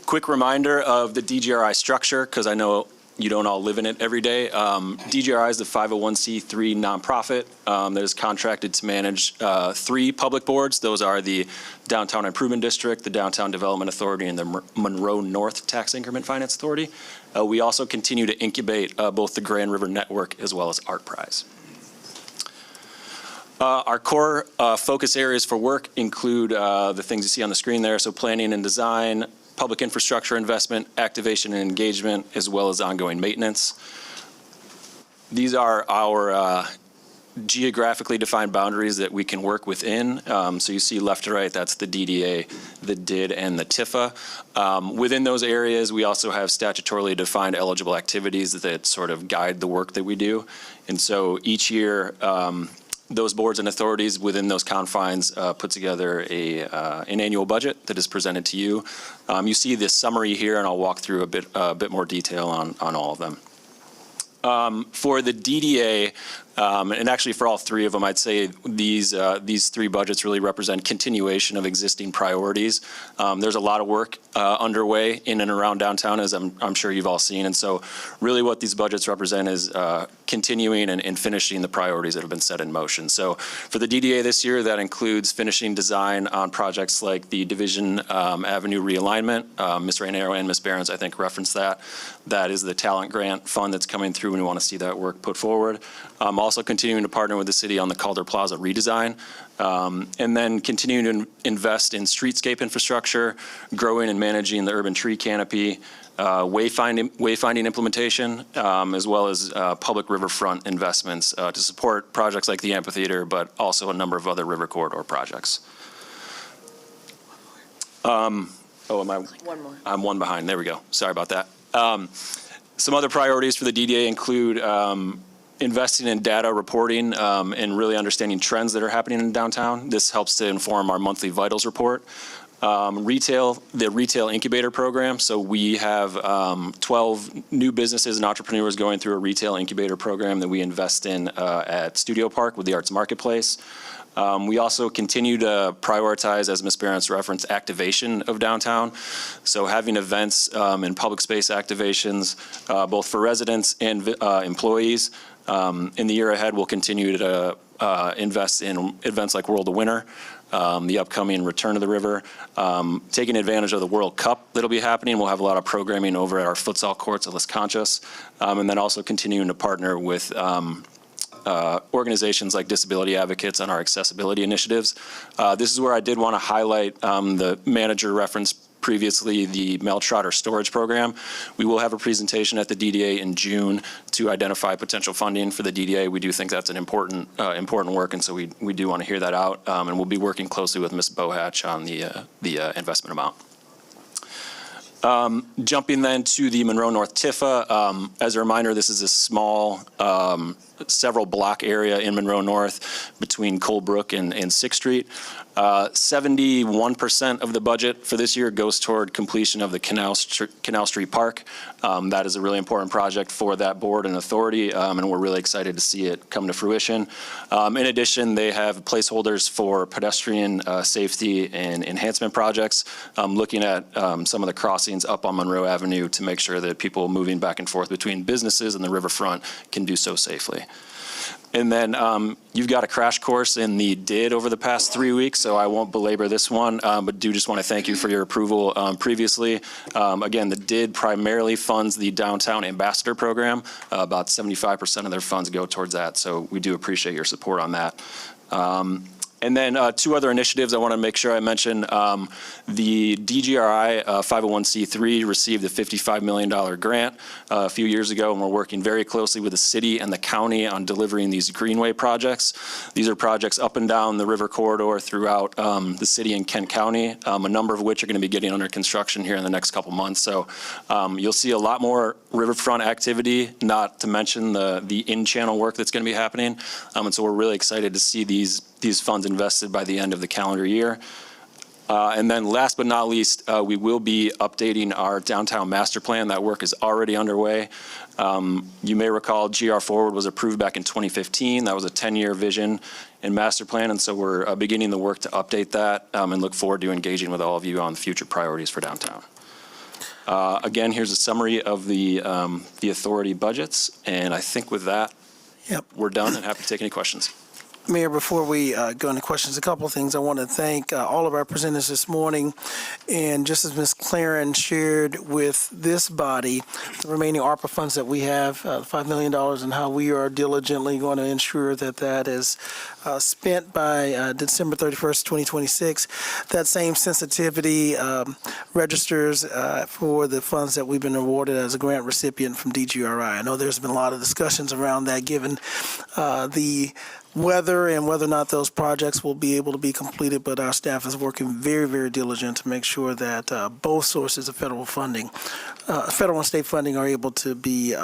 Quick reminder of the DGRI structure, because I know you don't all live in it every day. DGRI is the 501c3 nonprofit that is contracted to manage 3 public boards. Those are the Downtown Improvement District, the Downtown Development Authority, and the Monroe North Tax Increment Finance Authority. We also continue to incubate both the Grand River Network as well as ArtPrize. Our core focus areas for work include the things you see on the screen there, so planning and design, public infrastructure investment, activation and engagement, as well as ongoing maintenance. These are our geographically defined boundaries that we can work within. So you see left to right, that's the DDA, the DID, and the TIFA. Within those areas, we also have statutorily defined eligible activities that sort of guide the work that we do. And so each year, those boards and authorities within those confines put together an annual budget that is presented to you. You see this summary here, and I'll walk through a bit more detail on all of them. For the DDA, and actually for all 3 of them, I'd say these 3 budgets really represent continuation of existing priorities. There's a lot of work underway in and around downtown, as I'm sure you've all seen. And so really what these budgets represent is continuing and finishing the priorities that have been set in motion. So for the DDA this year, that includes finishing design on projects like the Division Avenue realignment. Ms. Rainero and Ms. Behrens, I think, referenced that. That is the talent grant fund that's coming through, and we want to see that work put forward. Also continuing to partner with the city on the Calder Plaza redesign, and then continuing to invest in streetscape infrastructure, growing and managing the urban tree canopy, wayfinding implementation, as well as public riverfront investments to support projects like the amphitheater, but also a number of other river corridor projects. Am I? One more. I'm one behind. There we go. Sorry about that. Some other priorities for the DDA include investing in data reporting and really understanding trends that are happening in downtown. This helps to inform our monthly vitals report. The retail incubator program. So we have 12 new businesses and entrepreneurs going through a retail incubator program that we invest in at Studio Park with the Arts Marketplace. We also continue to prioritize, as Ms. Barron's referenced, activation of downtown. So having events and public space activations, both for residents and employees. In the year ahead, we'll continue to invest in events like World of Winter, the upcoming Return to the River, taking advantage of the World Cup that'll be happening. We'll have a lot of programming over at our futsal courts at Las Conchas, and then also continuing to partner with organizations like Disability Advocates on our accessibility initiatives. This is where I did want to highlight the manager referenced previously, the Mel Trotter Storage Program. We will have a presentation at the DDA in June to identify potential funding for the DDA. We do think that's an important work, and so we do want to hear that out, and we'll be working closely with Ms. Bohatch on the investment amount. Jumping then to the Monroe North Tifa, as a reminder, this is a small, several block area in Monroe North between Colebrook and 6th Street. 71% of the budget for this year goes toward completion of the Canal Street Park. That is a really important project for that board and authority, and we're really excited to see it come to fruition. In addition, they have placeholders for pedestrian safety and enhancement projects, looking at some of the crossings up on Monroe Avenue to make sure that people moving back and forth between businesses and the riverfront can do so safely. And then you've got a crash course in the DID over the past 3 weeks, so I won't belabor this one, but do just want to thank you for your approval previously. Again, the DID primarily funds the Downtown Ambassador Program. About 75% of their funds go towards that, so we do appreciate your support on that. And then two other initiatives I want to make sure I mention. The DGRI 501c3 received a $55 million grant a few years ago, and we're working very closely with the city and the county on delivering these greenway projects. These are projects up and down the river corridor throughout the city and Kent County, a number of which are going to be getting under construction here in the next couple months. So you'll see a lot more riverfront activity, not to mention the in-channel work that's going to be happening. And so we're really excited to see these funds invested by the end of the calendar year. And then last but not least, we will be updating our downtown master plan. That work is already underway. You may recall GR Forward was approved back in 2015. That was a 10-year vision and master plan, and so we're beginning the work to update that and look forward to engaging with all of you on future priorities for downtown. Again, here's a summary of the authority budgets, and I think with that, we're done and happy to take any questions. Mayor, before we go into questions, a couple of things. I want to thank all of our presenters this morning. And just as Ms. Claren shared with this body, the remaining ARPA funds that we have, $5 million, and how we are diligently going to ensure that that is spent by December 31st, 2026. That same sensitivity registers for the funds that we've been awarded as a grant recipient from DGRI. I know there's been a lot of discussions around that given the weather and whether or not those projects will be able to be completed, but our staff is working very, very diligent to make sure that both sources of federal funding, federal and state funding, are able to be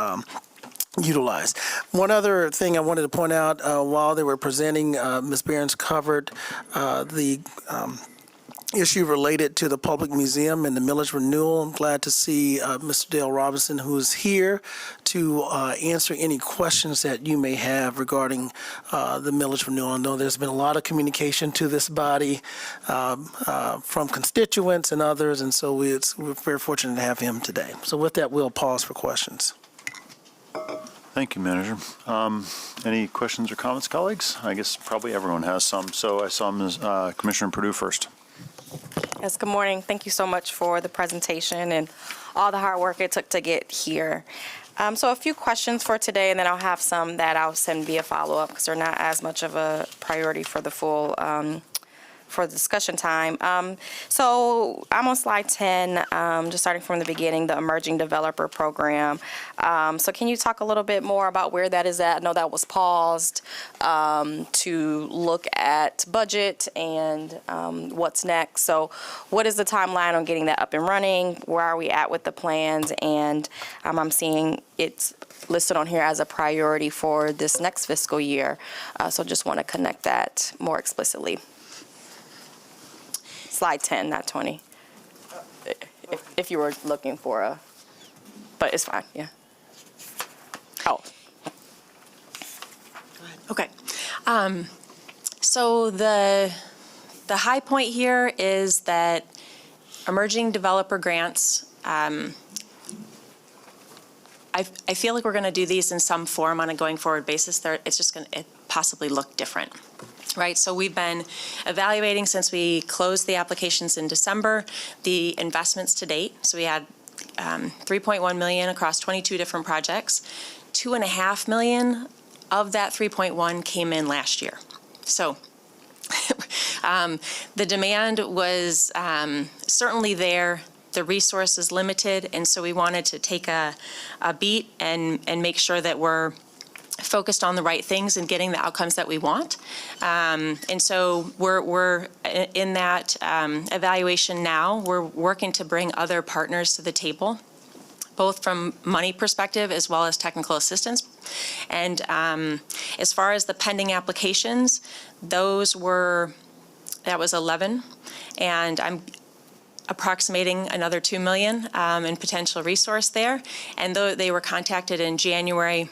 utilized. One other thing I wanted to point out while they were presenting, Ms. Behrens covered the issue related to the public museum and the millage renewal. I'm glad to see Mr. Dale Robinson, who is here to answer any questions that you may have regarding the millage renewal. I know there's been a lot of communication to this body from constituents and others, and so we're very fortunate to have him today. So with that, we'll pause for questions. Thank you, Manager. Any questions or comments, colleagues? I guess probably everyone has some. So I saw Commissioner Perdue first. Yes, good morning. Thank you so much for the presentation and all the hard work it took to get here. So a few questions for today, and then I'll have some that I'll send via follow-up because they're not as much of a priority for the full for the discussion time. So I'm on slide 10, just starting from the beginning, the Emerging Developer Program. So can you talk a little bit more about where that is at? I know that was paused to look at budget and what's next. So what is the timeline on getting that up and running? Where are we at with the plans? And I'm seeing it's listed on here as a priority for this next fiscal year. So just want to connect that more explicitly. Slide 10, not 20. If you were looking for a, but it's fine, yeah. Oh. Okay. So the high point here is that emerging developer grants, I feel like we're going to do these in some form on a going forward basis. It's just going to possibly look different, right? So we've been evaluating since we closed the applications in December, the investments to date. So we had 3.1 million across 22 different projects. 2.5 million of that 3.1 came in last year. So the demand was certainly there. The resource is limited, and so we wanted to take a beat and make sure that we're focused on the right things and getting the outcomes that we want. And so we're in that evaluation now. We're working to bring other partners to the table, both from money perspective as well as technical assistance. And as far as the pending applications, that was 11, and I'm approximating another 2 million in potential resource there. And though they were contacted in January,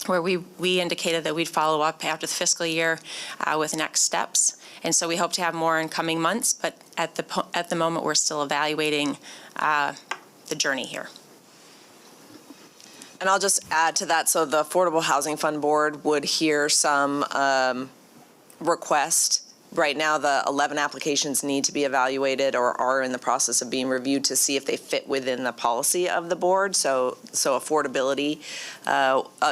where we indicated that we'd follow up after the fiscal year with next steps. And so we hope to have more in coming months, but at the moment, we're still evaluating the journey here. And I'll just add to that, so the Affordable Housing Fund Board would hear some request. Right now, the 11 applications need to be evaluated or are in the process of being reviewed to see if they fit within the policy of the board. So affordability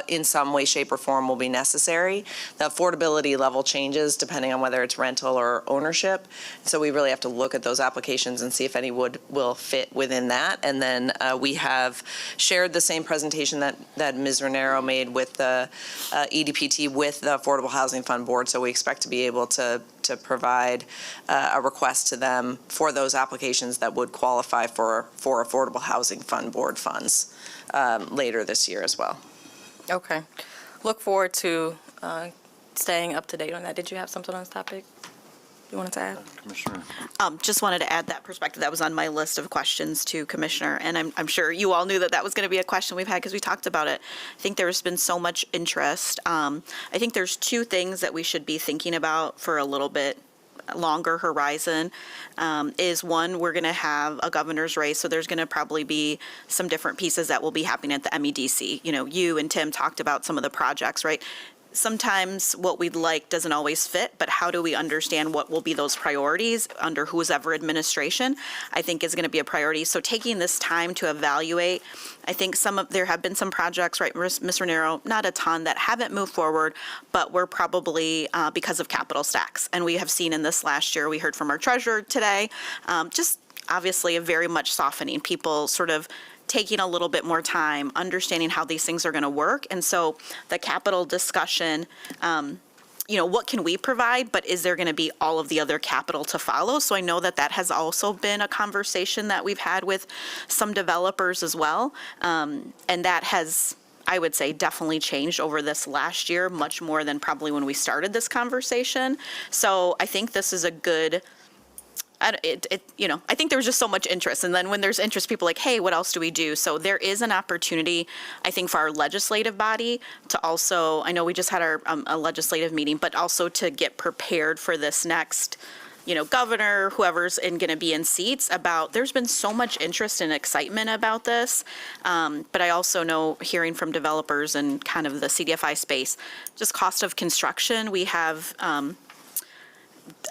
in some way, shape, or form will be necessary. The affordability level changes depending on whether it's rental or ownership. So we really have to look at those applications and see if any will fit within that. And then we have shared the same presentation that Ms. Renero made with the EDPT with the Affordable Housing Fund Board. So we expect to be able to provide a request to them for those applications that would qualify for Affordable Housing Fund Board funds later this year as well. Okay. Look forward to staying up to date on that. Did you have something on this topic you wanted to add? Commissioner. Just wanted to add that perspective. That was on my list of questions to Commissioner, and I'm sure you all knew that was going to be a question we've had because we talked about it. I think there's been so much interest. I think there's two things that we should be thinking about for a little bit longer horizon. Is one, we're going to have a governor's race, so there's going to probably be some different pieces that will be happening at the MEDC. You know, you and Tim talked about some of the projects, right? Sometimes what we'd like doesn't always fit, but how do we understand what will be those priorities under whoever administration, I think is going to be a priority. So taking this time to evaluate, I think there have been some projects, right, Ms. Renero, not a ton that haven't moved forward, but we're probably because of capital stacks. And we have seen in this last year, we heard from our treasurer today, just obviously a very much softening, people sort of taking a little bit more time, understanding how these things are going to work. And so the capital discussion, what can we provide, but is there going to be all of the other capital to follow? So I know that has also been a conversation that we've had with some developers as well. And that has, I would say, definitely changed over this last year, much more than probably when we started this conversation. So I think this is a good, I think there was just so much interest. And then when there's interest, people are like, hey, what else do we do? So there is an opportunity, I think, for our legislative body to also, I know we just had our a legislative meeting, but also to get prepared for this next, governor, whoever's going to be in seats there's been so much interest and excitement about this. But I also know, hearing from developers and kind of the CDFI space, just cost of construction, we have,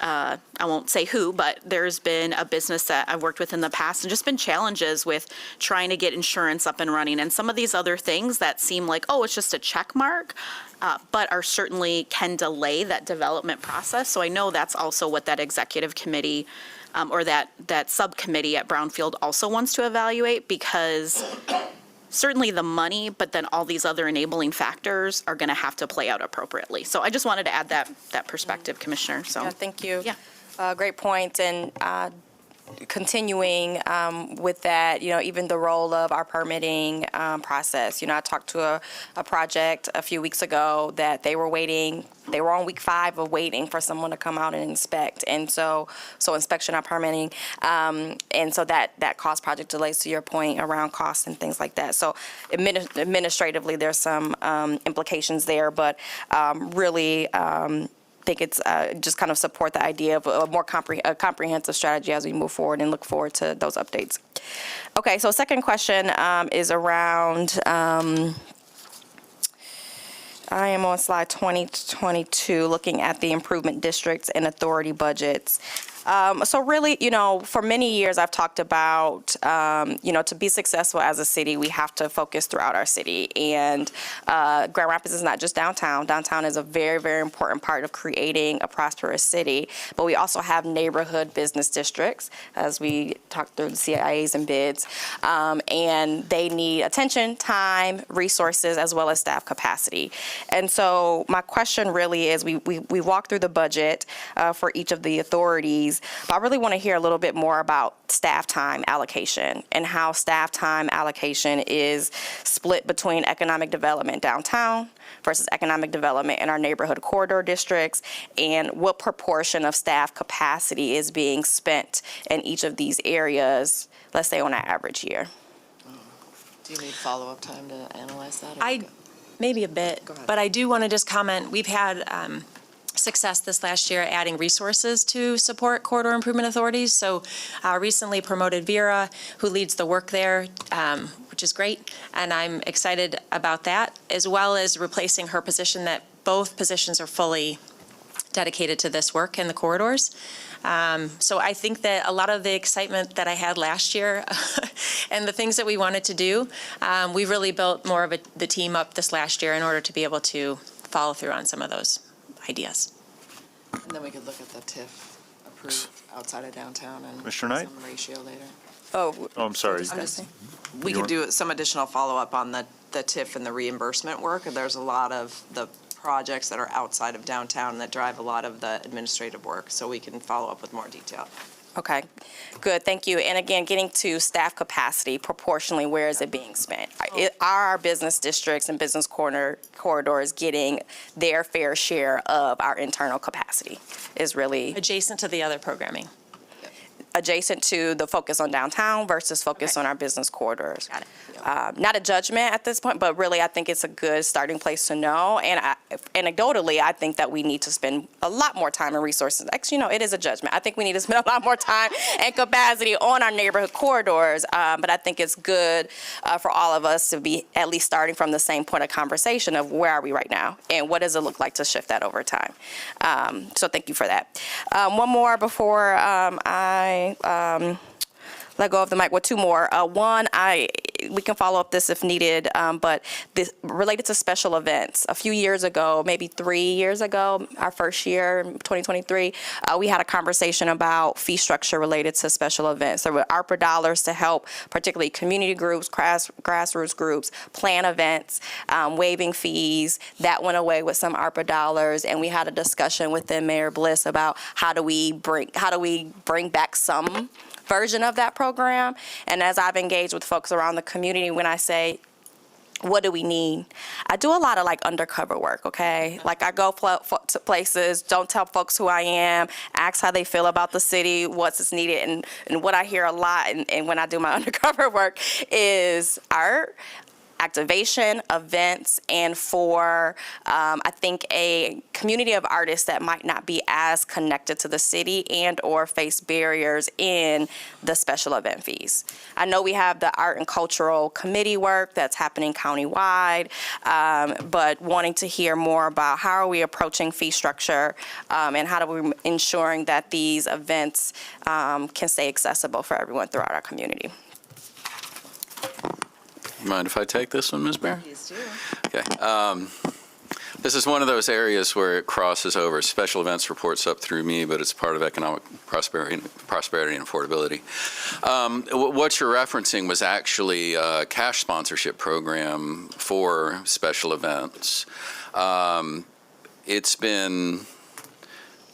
I won't say who, but there's been a business that I've worked with in the past and just been challenges with trying to get insurance up and running and some of these other things that seem like, oh, it's just a check mark, but are certainly can delay that development process. So I know that's also what that executive committee or that subcommittee at Brownfield also wants to evaluate, because certainly the money, but then all these other enabling factors are going to have to play out appropriately. So I just wanted to add that perspective, Commissioner. So Yeah, thank you. Yeah. Great point. And continuing with that, even the role of our permitting process. I talked to a project a few weeks ago that they were on week 5 of waiting for someone to come out and inspect. And so inspection or permitting. And so that caused project delays, to your point, around costs and things like that. So administratively, there's some implications there, but really, think it's just kind of support the idea of a more comprehensive strategy as we move forward, and look forward to those updates. Okay, so second question is around, I am on slide 2022, looking at the improvement districts and authority budgets. So really, for many years, I've talked about, to be successful as a city, we have to focus throughout our city. And Grand Rapids is not just downtown. Downtown is a very, very important part of creating a prosperous city. But we also have neighborhood business districts, as we talked through the CIAs and bids. And they need attention, time, resources, as well as staff capacity. And so my question really is, we walked through the budget for each of the authorities. But I really want to hear a little bit more about staff time allocation and how staff time allocation is split between economic development downtown versus economic development in our neighborhood corridor districts, and what proportion of staff capacity is being spent in each of these areas, let's say on an average year. Do you need follow-up time to analyze that? Maybe a bit, but I do want to just comment. We've had success this last year adding resources to support corridor improvement authorities. So recently promoted Vera, who leads the work there, which is great. And I'm excited about that, as well as replacing her position, that both positions are fully dedicated to this work in the corridors. So I think that a lot of the excitement that I had last year and the things that we wanted to do, we really built more of the team up this last year in order to be able to follow through on some of those ideas. And then we could look at the TIF approved outside of downtown and Commissioner Knight? some ratio later. Oh, I'm sorry. We could do some additional follow-up on the TIF and the reimbursement work. There's a lot of the projects that are outside of downtown that drive a lot of the administrative work, so we can follow up with more detail. Okay, good, thank you. And again, getting to staff capacity proportionally, where is it being spent? Are our business districts and business corridors getting their fair share of our internal capacity? Is really adjacent to the other programming. Adjacent to the focus on downtown versus focus on our business corridors. Got it. Not a judgment at this point, but really I think it's a good starting place to know. And anecdotally, I think that we need to spend a lot more time and resources. Actually, it is a judgment. I think we need to spend a lot more time and capacity on our neighborhood corridors. But I think it's good for all of us to be at least starting from the same point of conversation of where are we right now and what does it look like to shift that over time. So thank you for that. One more before I let go of the mic. Well, two more. One, we can follow up this if needed, but this related to special events. A few years ago, maybe 3 years ago, our first year, 2023, we had a conversation about fee structure related to special events. There were ARPA dollars to help, particularly community groups, grassroots groups, plan events, waiving fees. That went away with some ARPA dollars, and we had a discussion within Mayor Bliss about how do we bring back some version of that program. And as I've engaged with folks around the community, when I say, what do we need? I do a lot of undercover work, okay? I go to places, don't tell folks who I am, ask how they feel about the city, what's needed. And what I hear a lot and when I do my undercover work is art, activation, events, and for, I think, a community of artists that might not be as connected to the city and or face barriers in the special event fees. I know we have the art and cultural committee work that's happening countywide, but wanting to hear more about how are we approaching fee structure and how do we ensuring that these events can stay accessible for everyone throughout our community. Mind if I take this one, Ms. Bear? Please do. Okay. This is one of those areas where it crosses over. Special events reports up through me, but it's part of economic prosperity and affordability. What you're referencing was actually a cash sponsorship program for special events. It's been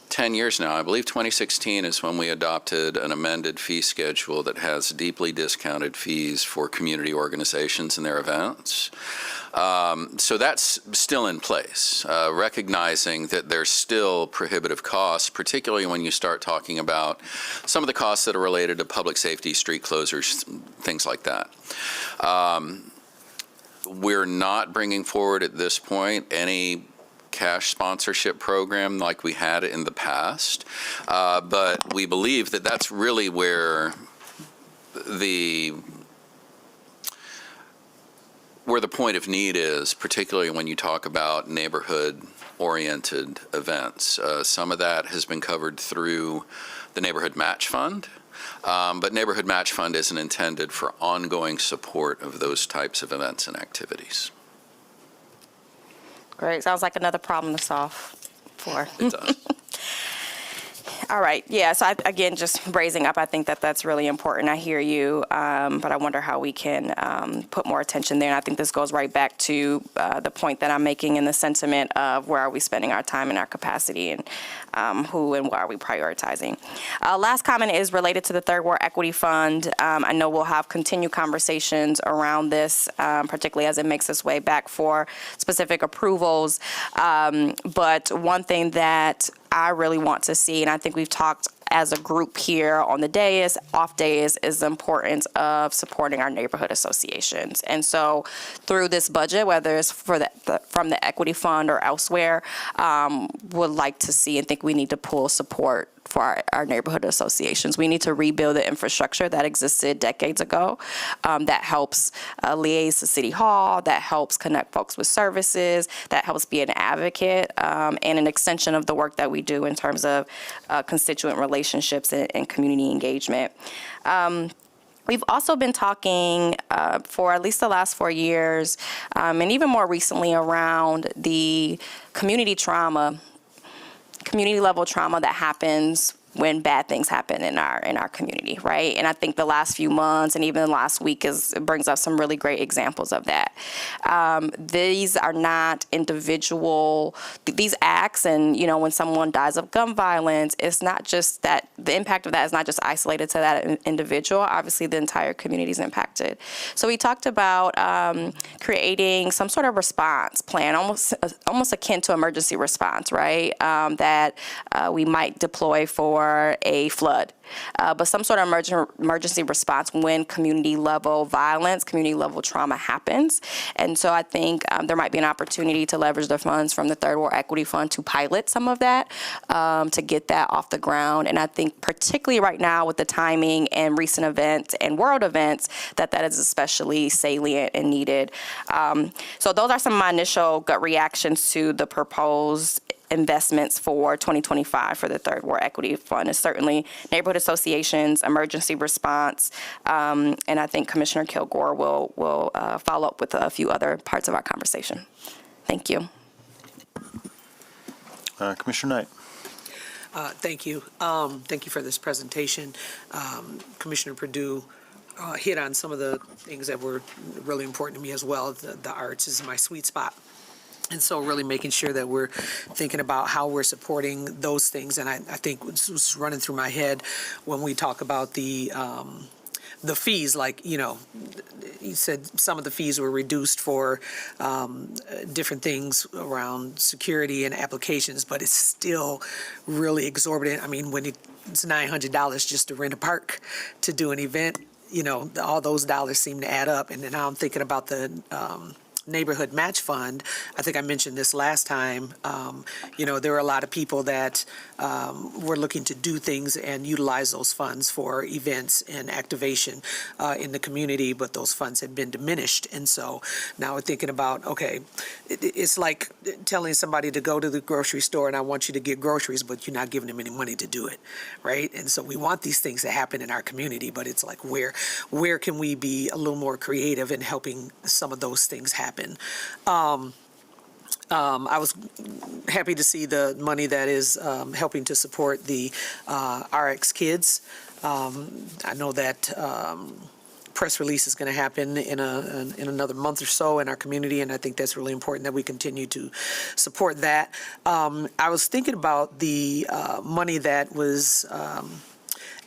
10 years now. I believe 2016 is when we adopted an amended fee schedule that has deeply discounted fees for community organizations and their events. So that's still in place, recognizing that there's still prohibitive costs, particularly when you start talking about some of the costs that are related to public safety, street closures, things like that. We're not bringing forward at this point any cash sponsorship program like we had in the past, but we believe that that's really where the point of need is, particularly when you talk about neighborhood-oriented events. Some of that has been covered through the Neighborhood Match Fund, but Neighborhood Match Fund isn't intended for ongoing support of those types of events and activities. Great. Sounds like another problem to solve for. It does. All right. Yeah. So again, just raising up, I think that that's really important. I hear you, but I wonder how we can put more attention there. And I think this goes right back to the point that I'm making in the sentiment of where are we spending our time and our capacity, and who and what are we prioritizing. Last comment is related to the Third Ward Equity Fund. I know we'll have continued conversations around this, particularly as it makes its way back for specific approvals. But one thing that I really want to see, and I think we've talked as a group here on the dais, off days, is the importance of supporting our neighborhood associations. And so through this budget, whether it's from the equity fund or elsewhere, would like to see and think we need to pull support for our neighborhood associations. We need to rebuild the infrastructure that existed decades ago that helps liaise to City Hall, that helps connect folks with services, that helps be an advocate and an extension of the work that we do in terms of constituent relationships and community engagement. We've also been talking for at least the last 4 years, and even more recently, around the community level trauma that happens when bad things happen in our community, right? And I think the last few months and even the last week brings up some really great examples of that. These are not individual, these acts, and when someone dies of gun violence, it's not just that, the impact of that is not just isolated to that individual. Obviously, the entire community is impacted. So we talked about creating some sort of response plan, almost akin to emergency response, right? That we might deploy for a flood, but some sort of emergency response when community level violence, community level trauma happens. And so I think there might be an opportunity to leverage the funds from the Third Ward Equity Fund to pilot some of that, to get that off the ground. And I think particularly right now with the timing and recent events and world events, that is especially salient and needed. So those are some of my initial gut reactions to the proposed investments for 2025 for the Third Ward Equity Fund. Is certainly neighborhood associations, emergency response, and I think Commissioner Kilgore will follow up with a few other parts of our conversation. Thank you. Commissioner Knight. Thank you. Thank you for this presentation. Commissioner Perdue hit on some of the things that were really important to me as well. The arts is my sweet spot. And so really making sure that we're thinking about how we're supporting those things. And I think what's running through my head when we talk about the fees, like, you said some of the fees were reduced for different things around security and applications, but it's still really exorbitant. I mean, when it's $900 just to rent a park to do an event, all those dollars seem to add up. And then now I'm thinking about the Neighborhood Match Fund. I think I mentioned this last time. There were a lot of people that were looking to do things and utilize those funds for events and activation in the community, but those funds had been diminished. And so now we're thinking about, okay, it's like telling somebody to go to the grocery store and I want you to get groceries, but you're not giving them any money to do it, right? And so we want these things to happen in our community, but it's like where can we be a little more creative in helping some of those things happen? I was happy to see the money that is helping to support the RX Kids. I know that press release is going to happen in another month or so in our community, and I think that's really important that we continue to support that. I was thinking about the money that was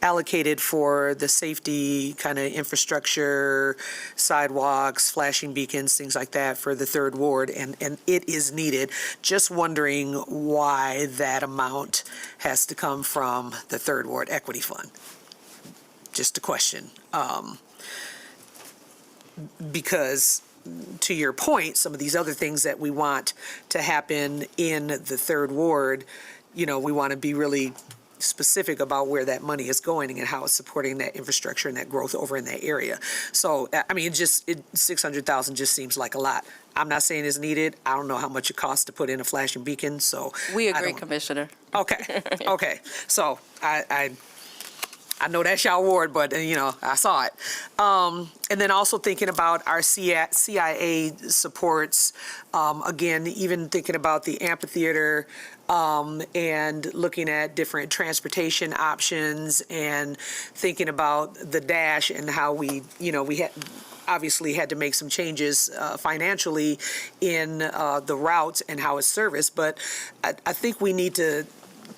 allocated for the safety kind of infrastructure, sidewalks, flashing beacons, things like that for the third ward, and it is needed. Just wondering why that amount has to come from the third ward equity fund. Just a question. Because to your point, some of these other things that we want to happen in the third ward, we want to be really specific about where that money is going and how it's supporting that infrastructure and that growth over in that area. So, I mean, $600,000 just seems like a lot. I'm not saying it's needed. I don't know how much it costs to put in a flashing beacon, so. We agree, Commissioner. Okay, okay. So, I know that's y'all ward, but, I saw it. And then also thinking about our CIA supports, again, even thinking about the amphitheater, and looking at different transportation options and thinking about the Dash and how we obviously had to make some changes financially in the routes and how it's serviced. But I think we need to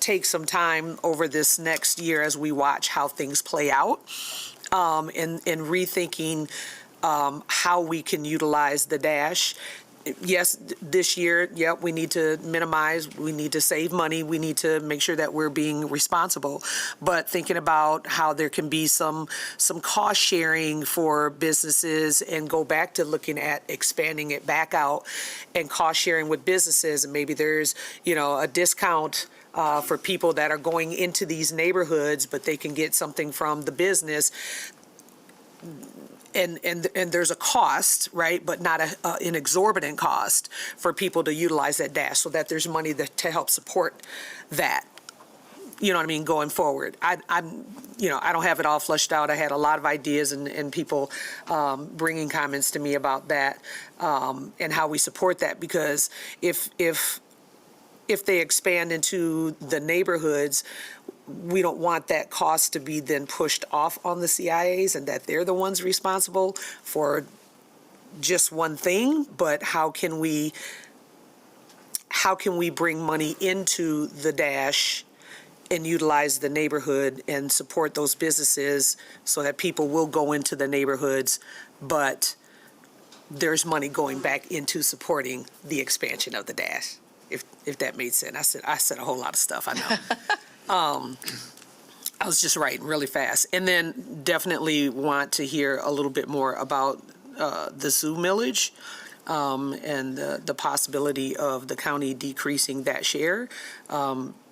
take some time over this next year as we watch how things play out, and rethinking how we can utilize the Dash. Yes, this year, we need to minimize, we need to save money, we need to make sure that we're being responsible. But thinking about how there can be some cost sharing for businesses and go back to looking at expanding it back out and cost sharing with businesses. And maybe there's, a discount for people that are going into these neighborhoods, but they can get something from the business. And there's a cost, right, but not an exorbitant cost for people to utilize that Dash, so that there's money to help support that. You know what I mean, going forward. I don't have it all fleshed out. I had a lot of ideas and people bringing comments to me about that, and how we support that, because if they expand into the neighborhoods, we don't want that cost to be then pushed off on the CIAs and that they're the ones responsible for just one thing. But how can we bring money into the Dash and utilize the neighborhood and support those businesses so that people will go into the neighborhoods, but there's money going back into supporting the expansion of the Dash, if that made sense. I said a whole lot of stuff, I know. I was just writing really fast. And then definitely want to hear a little bit more about the zoo millage, and the possibility of the county decreasing that share,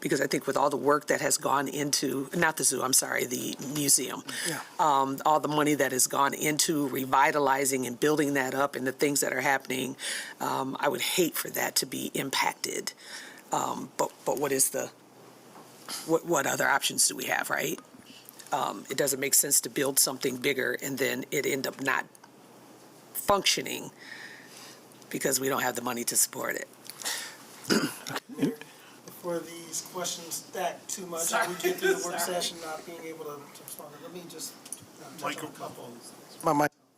because I think with all the work that has gone into, not the zoo, I'm sorry, the museum, all the money that has gone into revitalizing and building that up and the things that are happening, I would hate for that to be impacted. But what other options do we have, right? It doesn't make sense to build something bigger and then it end up not functioning because we don't have the money to support it. Before these questions stack too much, and we get through the work session not being able to respond, let me just touch on a couple.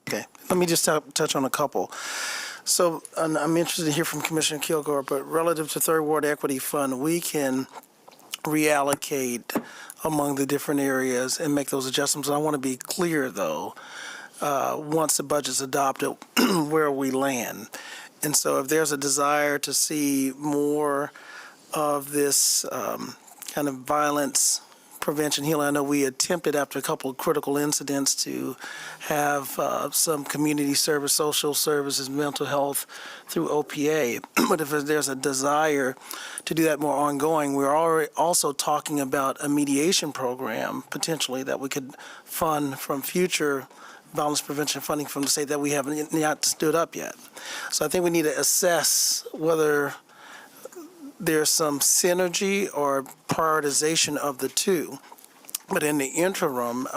Okay, let me just touch on a couple. So I'm interested to hear from Commissioner Kilgore, but relative to Third Ward Equity Fund, we can reallocate among the different areas and make those adjustments. I want to be clear, though, once the budget's adopted, where we land. And so if there's a desire to see more of this kind of violence prevention healing, I know we attempted after a couple of critical incidents to have some community service, social services, mental health through OPA. But if there's a desire to do that more ongoing, we're already also talking about a mediation program potentially that we could fund from future violence prevention funding from the state that we haven't not stood up yet. So I think we need to assess whether there's some synergy or prioritization of the two. But in the interim,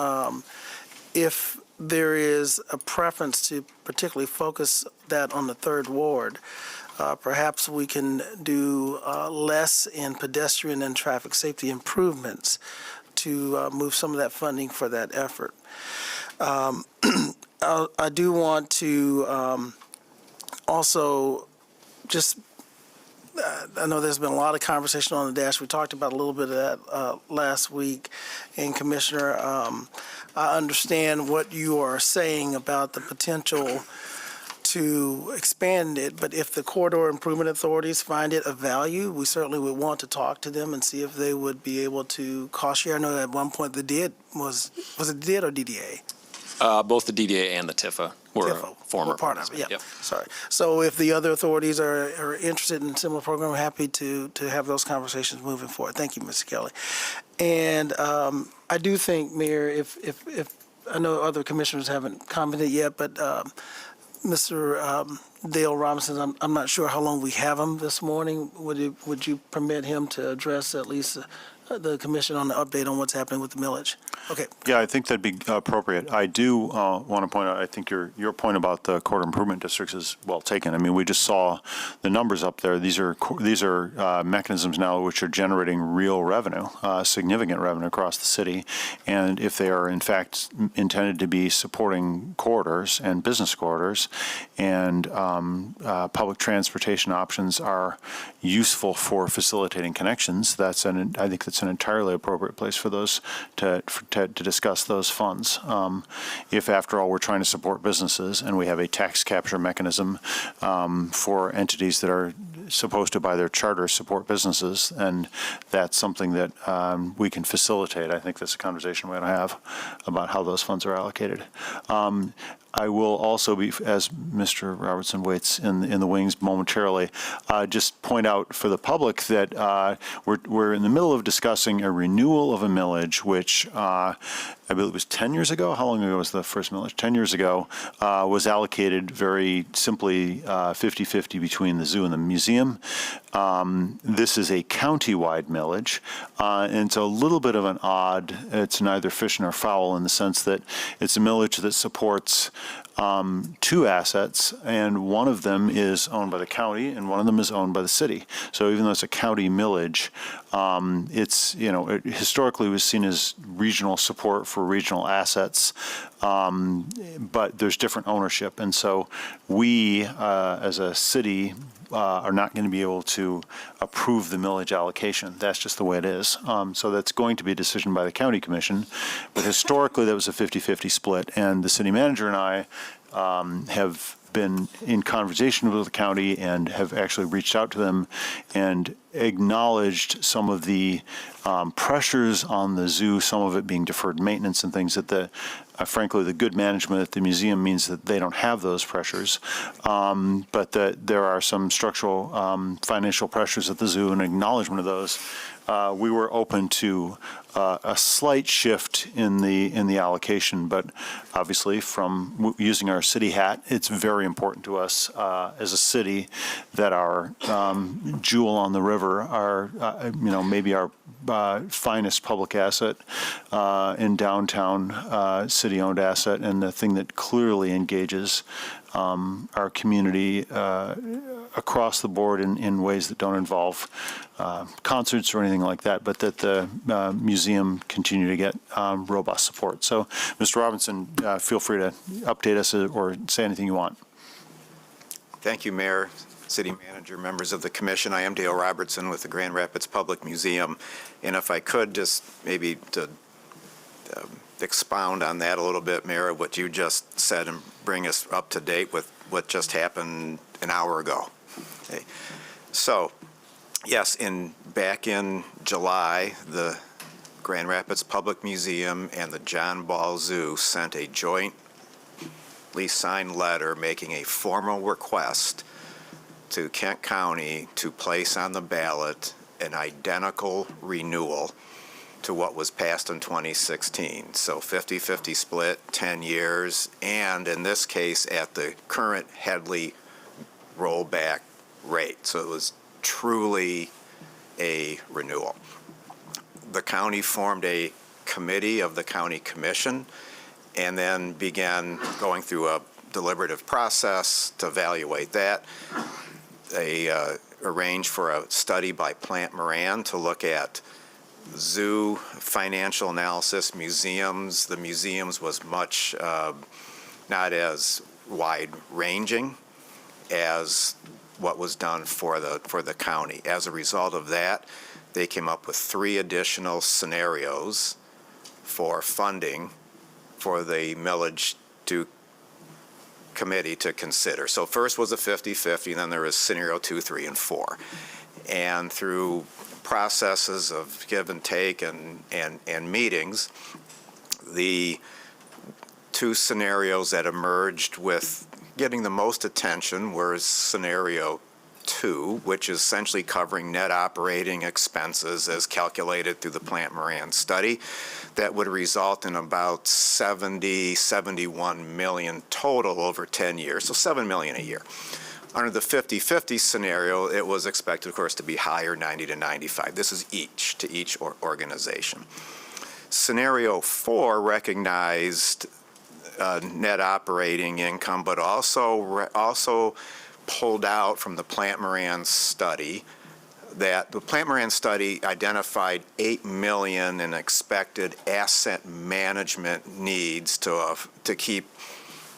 if there is a preference to particularly focus that on the Third Ward, perhaps we can do less in pedestrian and traffic safety improvements to move some of that funding for that effort. I do want to also just, I know there's been a lot of conversation on the dash. We talked about a little bit of that last week. And Commissioner, I understand what you are saying about the potential to expand it, but if the corridor improvement authorities find it of value, we certainly would want to talk to them and see if they would be able to cost share. I know at one point the DID was it DID or DDA? Both the DDA and the TIFA were former part of it. Yeah. Yep. Sorry. So if the other authorities are interested in a similar program, we're happy to have those conversations moving forward. Thank you, Mr. Kelly. And I do think, Mayor, if I know other commissioners haven't commented yet, but Mr. Dale Robinson, I'm not sure how long we have him this morning. Would you permit him to address at least the commission on the update on what's happening with the millage? Okay. Yeah, I think that'd be appropriate. I do want to point out, I think your point about the corridor improvement districts is well taken. I mean, we just saw the numbers up there. These are mechanisms now which are generating real revenue, significant revenue across the city. And if they are in fact intended to be supporting corridors and business corridors, and public transportation options are useful for facilitating connections, I think that's an entirely appropriate place for those to discuss those funds. If, after all, we're trying to support businesses and we have a tax capture mechanism for entities that are supposed to, by their charter, support businesses, and that's something that we can facilitate. I think that's a conversation we ought to have about how those funds are allocated. I will also be, as Mr. Robertson waits in the wings momentarily, just point out for the public that we're in the middle of discussing a renewal of a millage, which I believe it was 10 years ago. How long ago was the first millage? 10 years ago, was allocated very simply 50-50 between the zoo and the museum. This is a county-wide millage, and it's a little bit of an odd, it's neither fish nor fowl in the sense that it's a millage that supports two assets, and one of them is owned by the county and one of them is owned by the city. So even though it's a county millage, it's, it historically was seen as regional support for regional assets, but there's different ownership. And so we, as a city, are not going to be able to approve the millage allocation. That's just the way it is. So that's going to be a decision by the county commission. But historically, that was a 50-50 split. And the city manager and I have been in conversation with the county and have actually reached out to them and acknowledged some of the pressures on the zoo, some of it being deferred maintenance and things that frankly, the good management at the museum means that they don't have those pressures, but that there are some structural financial pressures at the zoo and acknowledgement of those. We were open to a slight shift in the allocation, but obviously from using our city hat, it's very important to us as a city that our jewel on the river, our maybe our finest public asset in downtown, city-owned asset, and the thing that clearly engages our community across the board in ways that don't involve concerts or anything like that, but that the museum continue to get robust support. So, Mr. Robinson, feel free to update us or say anything you want. Thank you, Mayor, City Manager, members of the Commission. I am Dale Robertson with the Grand Rapids Public Museum, and if I could just maybe to expound on that a little bit, Mayor, what you just said, and bring us up to date with what just happened an hour ago. Okay. So, yes, back in July, the Grand Rapids Public Museum and the John Ball Zoo sent a jointly signed letter making a formal request to Kent County to place on the ballot an identical renewal to what was passed in 2016. So 50-50 split, 10 years, and in this case at the current Headley rollback rate. So it was truly a renewal. The county formed a committee of the county commission and then began going through a deliberative process to evaluate that. They arranged for a study by Plant Moran to look at zoo financial analysis, museums. The museums was much not as wide-ranging as what was done for the county. As a result of that, they came up with 3 additional scenarios for funding for the millage committee to consider. So first was a 50-50, then there was scenario 2, 3, and 4. And through processes of give and take and meetings, the 2 scenarios that emerged with getting the most attention were scenario 2, which is essentially covering net operating expenses as calculated through the Plant Moran study. That would result in about 71 million total over 10 years, so $7 million a year. Under the 50-50 scenario, it was expected, of course, to be higher, 90 to 95. This is to each organization. Scenario 4 recognized net operating income, but also pulled out from the Plant Moran study that the Plant Moran study identified $8 million in expected asset management needs to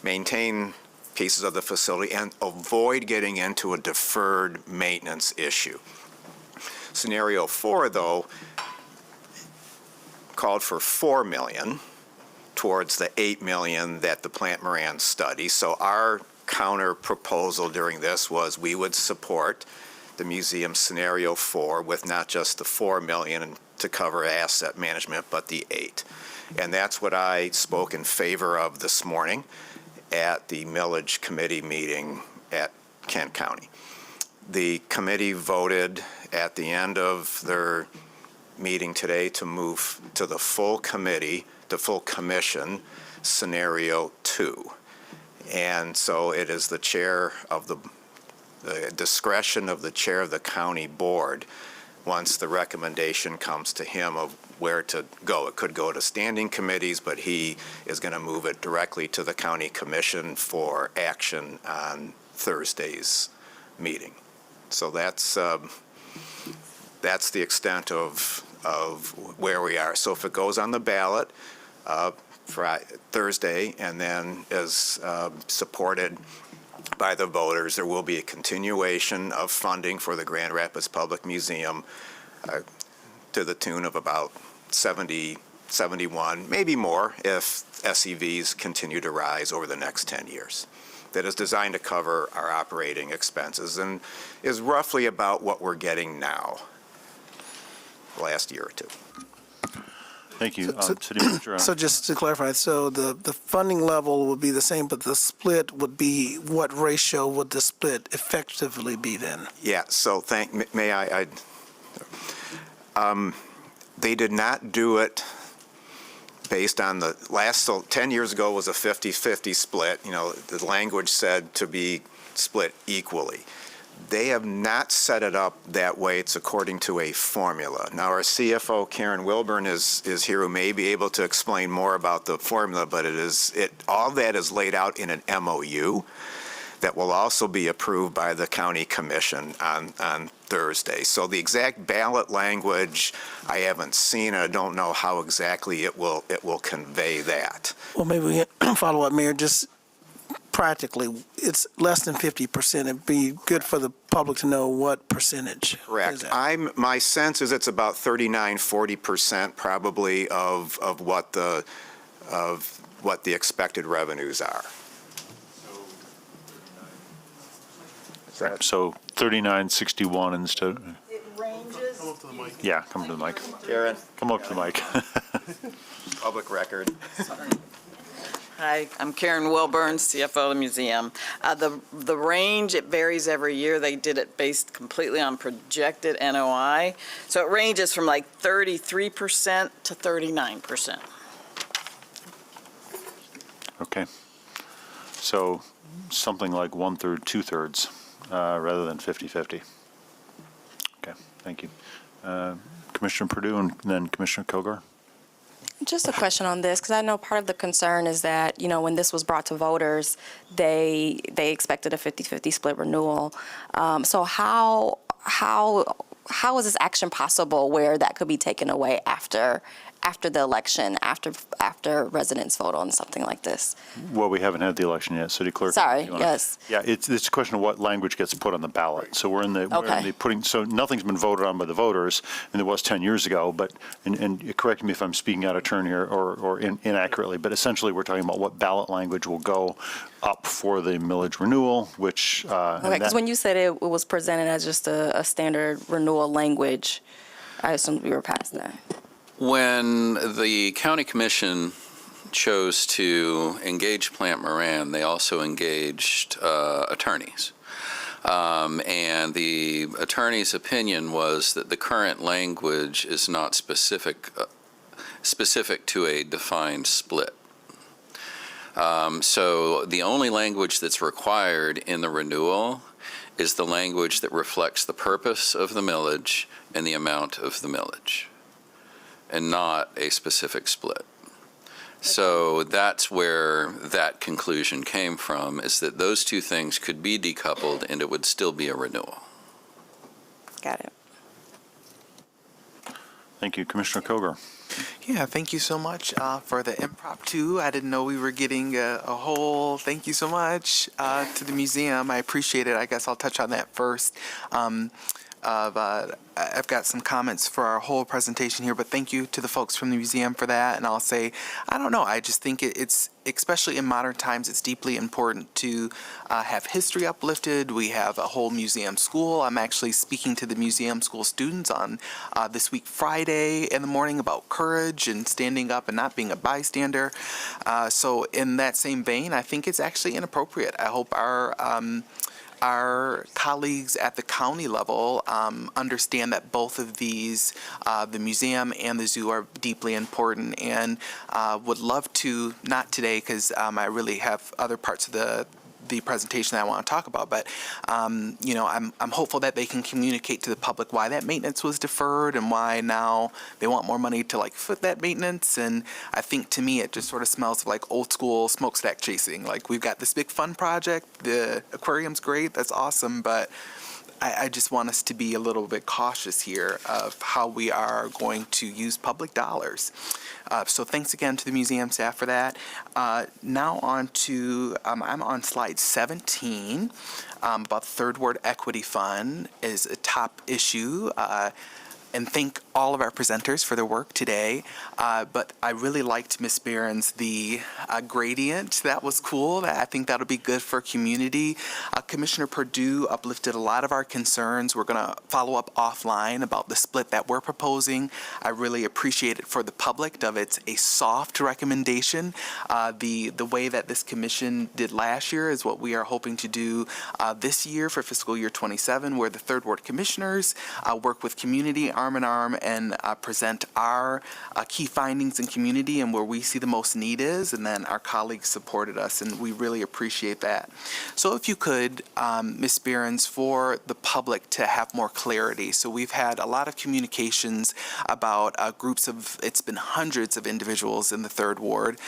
maintain pieces of the facility and avoid getting into a deferred maintenance issue. Scenario 4, though, called for $4 million towards the $8 million that the Plant Moran study. So our counter proposal during this was we would support the museum scenario 4 with not just the $4 million to cover asset management, but the 8. And that's what I spoke in favor of this morning at the millage committee meeting at Kent County. The committee voted at the end of their meeting today to move to the full committee, the full commission, scenario 2. And so it is the chair of the discretion of the chair of the county board once the recommendation comes to him of where to go. It could go to standing committees, but he is going to move it directly to the county commission for action on Thursday's meeting. So that's the extent of where we are. So if it goes on the ballot Thursday and then is supported by the voters, there will be a continuation of funding for the Grand Rapids Public Museum to the tune of about 70, 71, maybe more if SEVs continue to rise over the next 10 years. That is designed to cover our operating expenses and is roughly about what we're getting now, last year or 2. Thank you. City Manager. So just to clarify, so the funding level would be the same, but the split would be, what ratio would the split effectively be then? Yeah, so they did not do it based on the last, so 10 years ago was a 50-50 split. You know, the language said to be split equally. They have not set it up that way. It's according to a formula. Now, our CFO, Karen Wilburn, is here, who may be able to explain more about the formula, but all that is laid out in an MOU that will also be approved by the county commission on Thursday. So the exact ballot language, I haven't seen. I don't know how exactly it will convey that. Well, maybe we can follow up, Mayor, just practically, it's less than 50%. It'd be good for the public to know what percentage. Correct. My sense is it's about 39-40% probably of what the expected revenues are. So 3961 instead. It ranges. Come up to the mic. Yeah, come to the mic. Karen. Come up to the mic. Public record. Hi, I'm Karen Wilburn, CFO of the museum. The range, it varies every year. They did it based completely on projected NOI. So it ranges from like 33% to 39%. Okay. So something like 1/3, 2/3, rather than 50-50. Okay, thank you. Commissioner Perdue and then Commissioner Kilgore. Just a question on this, because I know part of the concern is that, when this was brought to voters, they expected a 50-50 split renewal. So how is this action possible where that could be taken away after after the election, after residents vote on something like this. Well, we haven't had the election yet, City Clerk. Sorry, you wanna- yes. Yeah, it's a question of what language gets put on the ballot. So we're in the putting, so nothing's been voted on by the voters, and it was 10 years ago, but, and correct me if I'm speaking out of turn here or inaccurately, but essentially we're talking about what ballot language will go up for the millage renewal, which. Okay, because when you said it was presented as just a standard renewal language, I assumed we were past that. When the county commission chose to engage Plant Moran, they also engaged attorneys. And the attorney's opinion was that the current language is not specific to a defined split. So the only language that's required in the renewal is the language that reflects the purpose of the millage and the amount of the millage, and not a specific split. So that's where that conclusion came from, is that those two things could be decoupled and it would still be a renewal. Got it. Thank you, Commissioner Koger. Yeah, thank you so much for the impromptu. I didn't know we were getting a whole thank you so much to the museum. I appreciate it. I guess I'll touch on that first. I've got some comments for our whole presentation here, but thank you to the folks from the museum for that. And I'll say, I don't know, I just think it's, especially in modern times, it's deeply important to have history uplifted. We have a whole museum school. I'm actually speaking to the museum school students on this week, Friday in the morning, about courage and standing up and not being a bystander. So in that same vein, I think it's actually inappropriate. I hope our colleagues at the county level understand that both of these, the museum and the zoo, are deeply important, and would love to, not today because I really have other parts of the presentation that I want to talk about, but you know, I'm hopeful that they can communicate to the public why that maintenance was deferred and why now they want more money to like foot that maintenance. And I think to me it just sort of smells like old school smokestack chasing. Like, we've got this big fun project, the aquarium's great, that's awesome, but I just want us to be a little bit cautious here of how we are going to use public dollars. So thanks again to the museum staff for that. Now on to, I'm on slide 17, about the Third Ward Equity Fund is a top issue. And thank all of our presenters for their work today. But I really liked Ms. Barron's, the gradient. That was cool. I think that'll be good for community. Commissioner Perdue uplifted a lot of our concerns. We're going to follow up offline about the split that we're proposing. I really appreciate it for the public that it's a soft recommendation. The way that this commission did last year is what we are hoping to do this year for fiscal year 27, where the Third Ward commissioners work with community arm in arm and present our key findings in community and where we see the most need is, and then our colleagues supported us, and we really appreciate that. So if you could, Ms. Behrens, for the public to have more clarity. So we've had a lot of communications about groups of, it's been hundreds of individuals in the Third Ward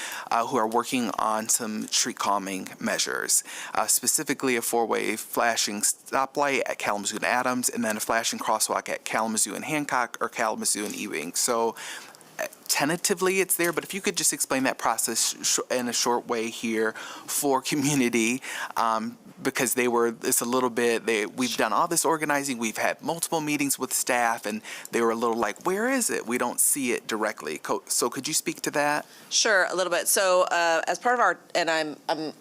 who are working on some street calming measures, specifically a four-way flashing stoplight at Kalamazoo and Adams, and then a flashing crosswalk at Kalamazoo and Hancock or Kalamazoo and Ewing. So tentatively it's there, but if you could just explain that process in a short way here for community, because it's a little bit, we've done all this organizing, we've had multiple meetings with staff, and they were a little like, where is it? We don't see it directly. So could you speak to that? Sure, a little bit. So as part of our, and I'm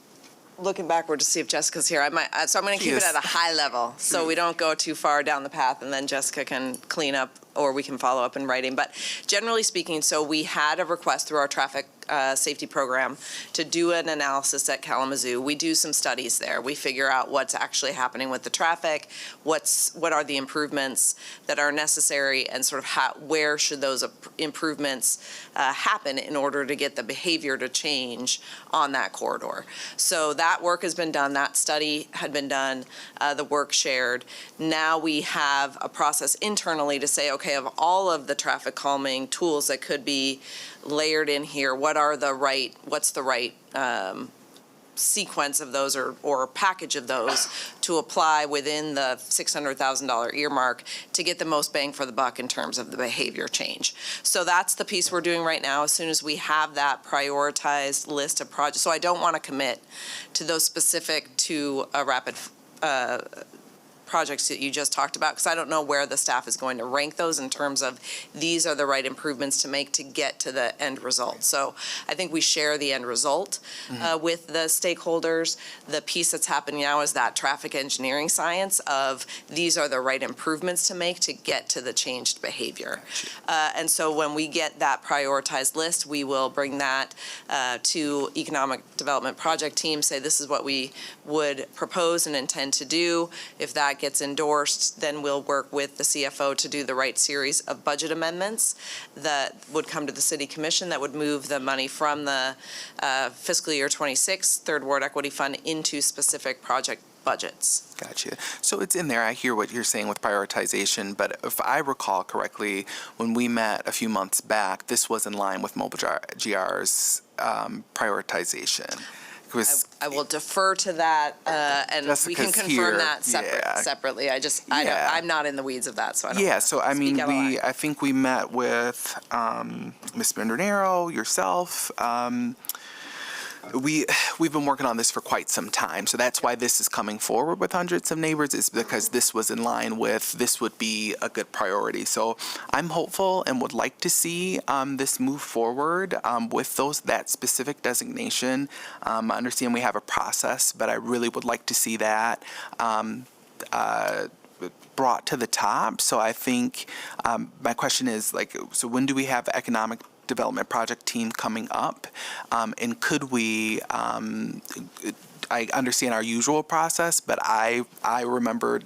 looking backward to see if Jessica's here. I'm going to keep it at a high level so we don't go too far down the path, and then Jessica can clean up or we can follow up in writing. But generally speaking, so we had a request through our traffic safety program to do an analysis at Kalamazoo. We do some studies there. We figure out what's actually happening with the traffic, what are the improvements that are necessary, and sort of where should those improvements happen in order to get the behavior to change on that corridor. So that work has been done. That study had been done, the work shared. Now we have a process internally to say, okay, of all of the traffic calming tools that could be layered in here, what's the right sequence of those or package of those to apply within the $600,000 earmark to get the most bang for the buck in terms of the behavior change. So that's the piece we're doing right now. As soon as we have that prioritized list of projects, so I don't want to commit to those specific to a rapid projects that you just talked about, because I don't know where the staff is going to rank those in terms of these are the right improvements to make to get to the end result. So I think we share the end result with the stakeholders. The piece that's happening now is that traffic engineering science of these are the right improvements to make to get to the changed behavior. And so when we get that prioritized list, we will bring that to Economic Development Project Team, say this is what we would propose and intend to do. If that gets endorsed, then we'll work with the CFO to do the right series of budget amendments that would come to the City Commission that would move the money from the fiscal year 26 Third Ward Equity Fund into specific project budgets. Gotcha. So it's in there. I hear what you're saying with prioritization, but if I recall correctly, when we met a few months back, this was in line with Mobile GR's prioritization. I will defer to that, and we can Jessica's confirm here. that separately. I'm not in the weeds of that, so I don't. Yeah, so I mean, speak out of line. I think we met with Ms. Bernardinero, yourself. We've been working on this for quite some time, so that's why this is coming forward with Hundreds of Neighbors, is because this was in line with, this would be a good priority. So I'm hopeful and would like to see this move forward with that specific designation. I understand we have a process, but I really would like to see that brought to the top. So I think my question is, so when do we have Economic Development Project Team coming up, and could we, I understand our usual process, but I remembered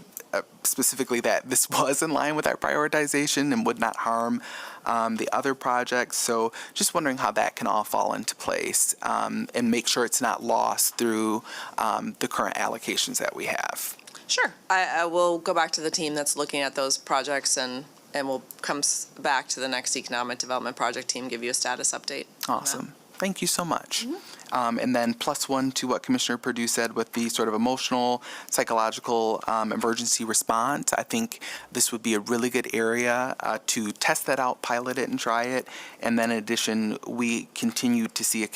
specifically that this was in line with our prioritization and would not harm the other projects. So just wondering how that can all fall into place and make sure it's not lost through the current allocations that we have. Sure. I will go back to the team that's looking at those projects and we'll come back to the next Economic Development Project Team, give you a status update. Awesome. Thank you so much. And then +1 to what Commissioner Perdue said with the sort of emotional, psychological emergency response. I think this would be a really good area to test that out, pilot it, and try it. And then in addition, we continue to see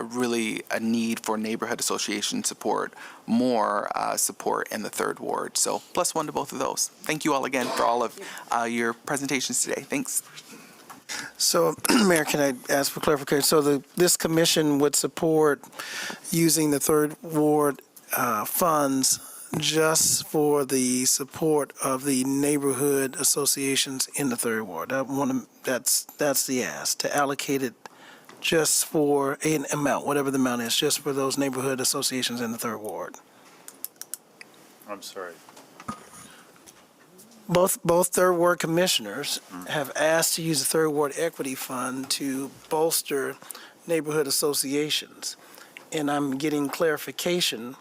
really a need for neighborhood association support, more support in the Third Ward. So +1 to both of those. Thank you all again for all of your presentations today. Thanks. So, Mayor, can I ask for clarification? So this commission would support using the Third Ward funds just for the support of the neighborhood associations in the Third Ward. That's the ask, to allocate it just for an amount, whatever the amount is, just for those neighborhood associations in the Third Ward. I'm sorry. Both Third Ward commissioners have asked to use the Third Ward Equity Fund to bolster neighborhood associations. And I'm getting clarification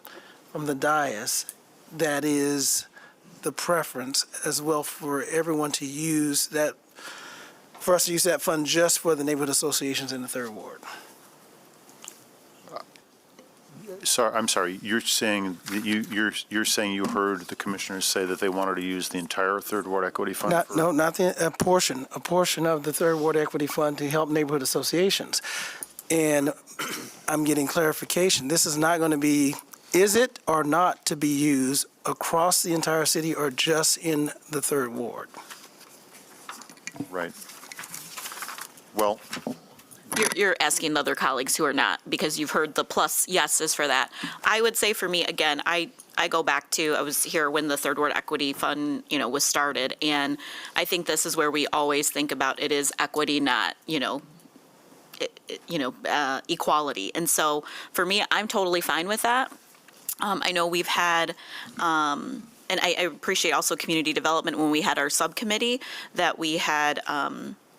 from the dais that is the preference as well for everyone to use that, for us to use that fund just for the neighborhood associations in the Third Ward. I'm sorry. You're saying that you're saying you heard the commissioners say that they wanted to use the entire Third Ward Equity Fund? Not a portion of the Third Ward Equity Fund to help neighborhood associations. And I'm getting clarification. This is not going to be, is it or not to be used across the entire city or just in the Third Ward? Right. Well, You're asking other colleagues who are not, because you've heard the plus yeses for that. I would say for me, again, I go back to, I was here when the Third Ward Equity Fund, was started, and I think this is where we always think about it is equity, not, equality. And so for me, I'm totally fine with that. I know we've had, and I appreciate also community development when we had our subcommittee, that we had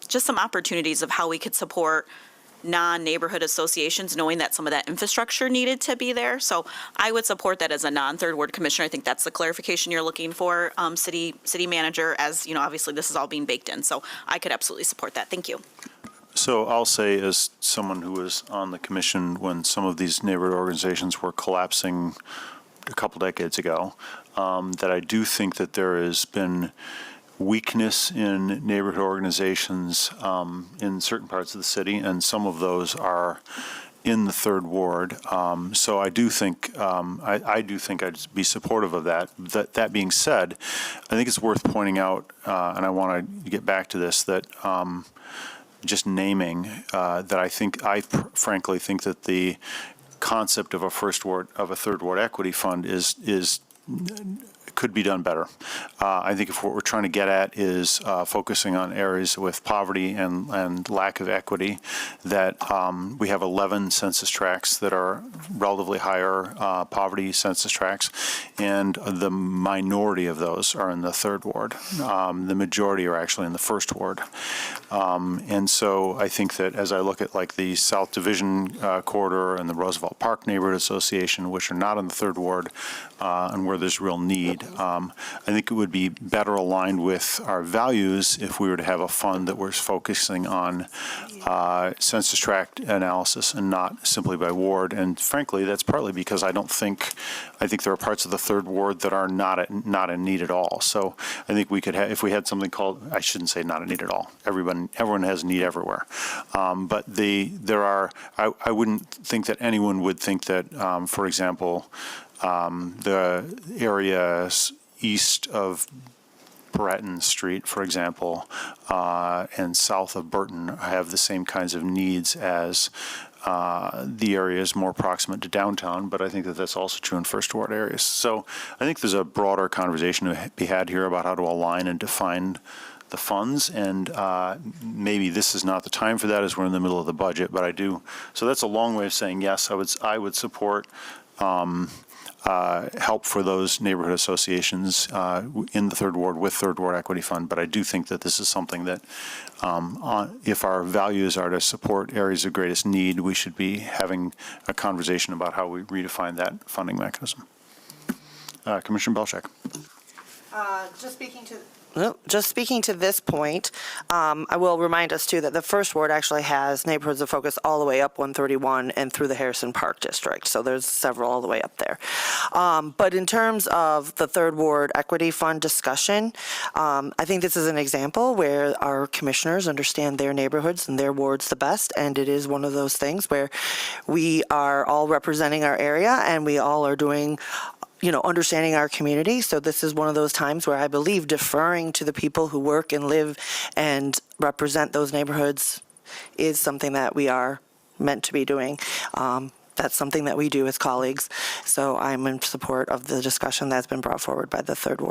just some opportunities of how we could support non-neighborhood associations, knowing that some of that infrastructure needed to be there. So I would support that as a non-Third Ward commissioner. I think that's the clarification you're looking for, city manager, as, obviously this is all being baked in. So I could absolutely support that. Thank you. So I'll say, as someone who was on the commission when some of these neighborhood organizations were collapsing a couple decades ago, that I do think that there has been weakness in neighborhood organizations in certain parts of the city, and some of those are in the third ward. So I do think I do think I'd be supportive of that. That being said, I think it's worth pointing out, and I want to get back to this, that just naming that I frankly think that the concept of a third ward equity fund is could be done better. I think if what we're trying to get at is focusing on areas with poverty and lack of equity, that we have 11 census tracts that are relatively higher poverty census tracts, and the minority of those are in the third ward. The majority are actually in the first ward. And so I think that as I look at like the South Division corridor and the Roosevelt Park Neighborhood Association, which are not in the third ward, and where there's real need, I think it would be better aligned with our values if we were to have a fund that was focusing on census tract analysis and not simply by ward. And frankly, that's partly because I think there are parts of the third ward that are not in need at all. So I think we could have, if we had something called, I shouldn't say not in need at all. Everyone has need everywhere. But I wouldn't think that anyone would think that, for example, the areas east of Breton Street, for example, and south of Burton have the same kinds of needs as the areas more proximate to downtown, but I think that that's also true in first ward areas. So I think there's a broader conversation to be had here about how to align and define the funds, and maybe this is not the time for that as we're in the middle of the budget, but I do. So that's a long way of saying yes, I would support help for those neighborhood associations in the third ward with third ward equity fund. But I do think that this is something that if our values are to support areas of greatest need, we should be having a conversation about how we redefine that funding mechanism. Commissioner Belcheck. Just speaking to this point, I will remind us too that the first ward actually has neighborhoods of focus all the way up 131 and through the Harrison Park district. So there's several all the way up there. But in terms of the third ward equity fund discussion, I think this is an example where our commissioners understand their neighborhoods and their wards the best. And it is one of those things where we are all representing our area and we all are doing understanding our community. So this is one of those times where I believe deferring to the people who work and live and represent those neighborhoods is something that we are meant to be doing. That's something that we do as colleagues. So I'm in support of the discussion that's been brought forward by the third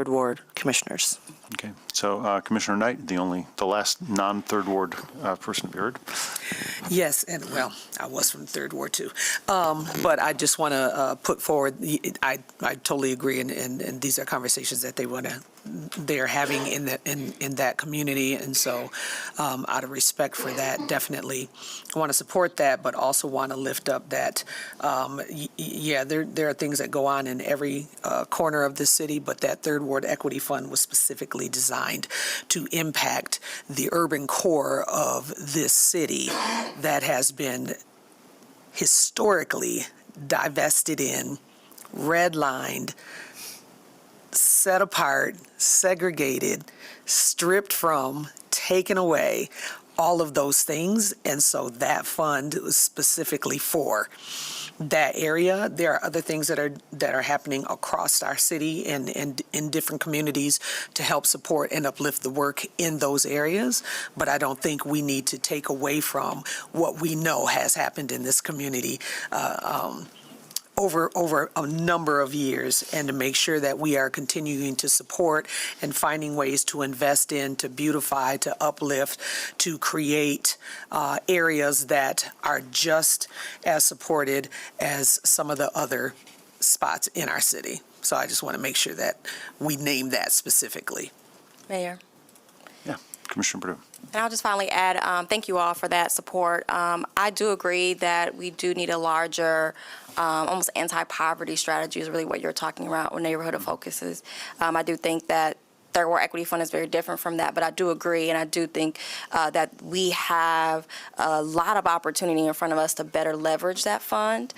ward commissioners. Okay, so Commissioner Knight, the last non-third ward person to be heard. Yes, and well, I was from the third ward too. But I just want to put forward, I totally agree, and these are conversations that they're having in that community, and so out of respect for that, definitely want to support that, but also want to lift up that, there are things that go on in every corner of the city, but that third ward equity fund was specifically designed to impact the urban core of this city that has been historically divested in, redlined, set apart, segregated, stripped from, taken away, all of those things. And so that fund was specifically for that area. There are other things that are happening across our city and in different communities to help support and uplift the work in those areas. But I don't think we need to take away from what we know has happened in this community over a number of years, and to make sure that we are continuing to support and finding ways to invest in, to beautify, to uplift, to create areas that are just as supported as some of the other spots in our city. So I just want to make sure that we name that specifically. Mayor. Yeah, Commissioner Perdue. And I'll just finally add, thank you all for that support. I do agree that we do need a larger, almost anti-poverty strategy is really what you're talking about with neighborhood of focuses. I do think that Third Ward Equity Fund is very different from that, but I do agree, and I do think that we have a lot of opportunity in front of us to better leverage that fund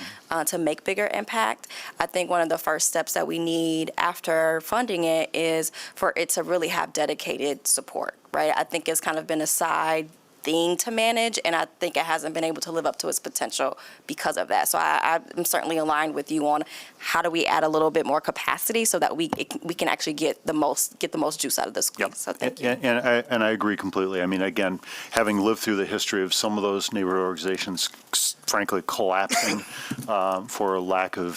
to make bigger impact. I think one of the first steps that we need after funding it is for it to really have dedicated support, right? I think it's kind of been a side thing to manage, and I think it hasn't been able to live up to its potential because of that. So I'm certainly aligned with you on how do we add a little bit more capacity so that we can actually get the most juice out of this squeeze. Yep. So thank you. And I agree completely. I mean, again, having lived through the history of some of those neighborhood organizations, frankly, collapsing for a lack of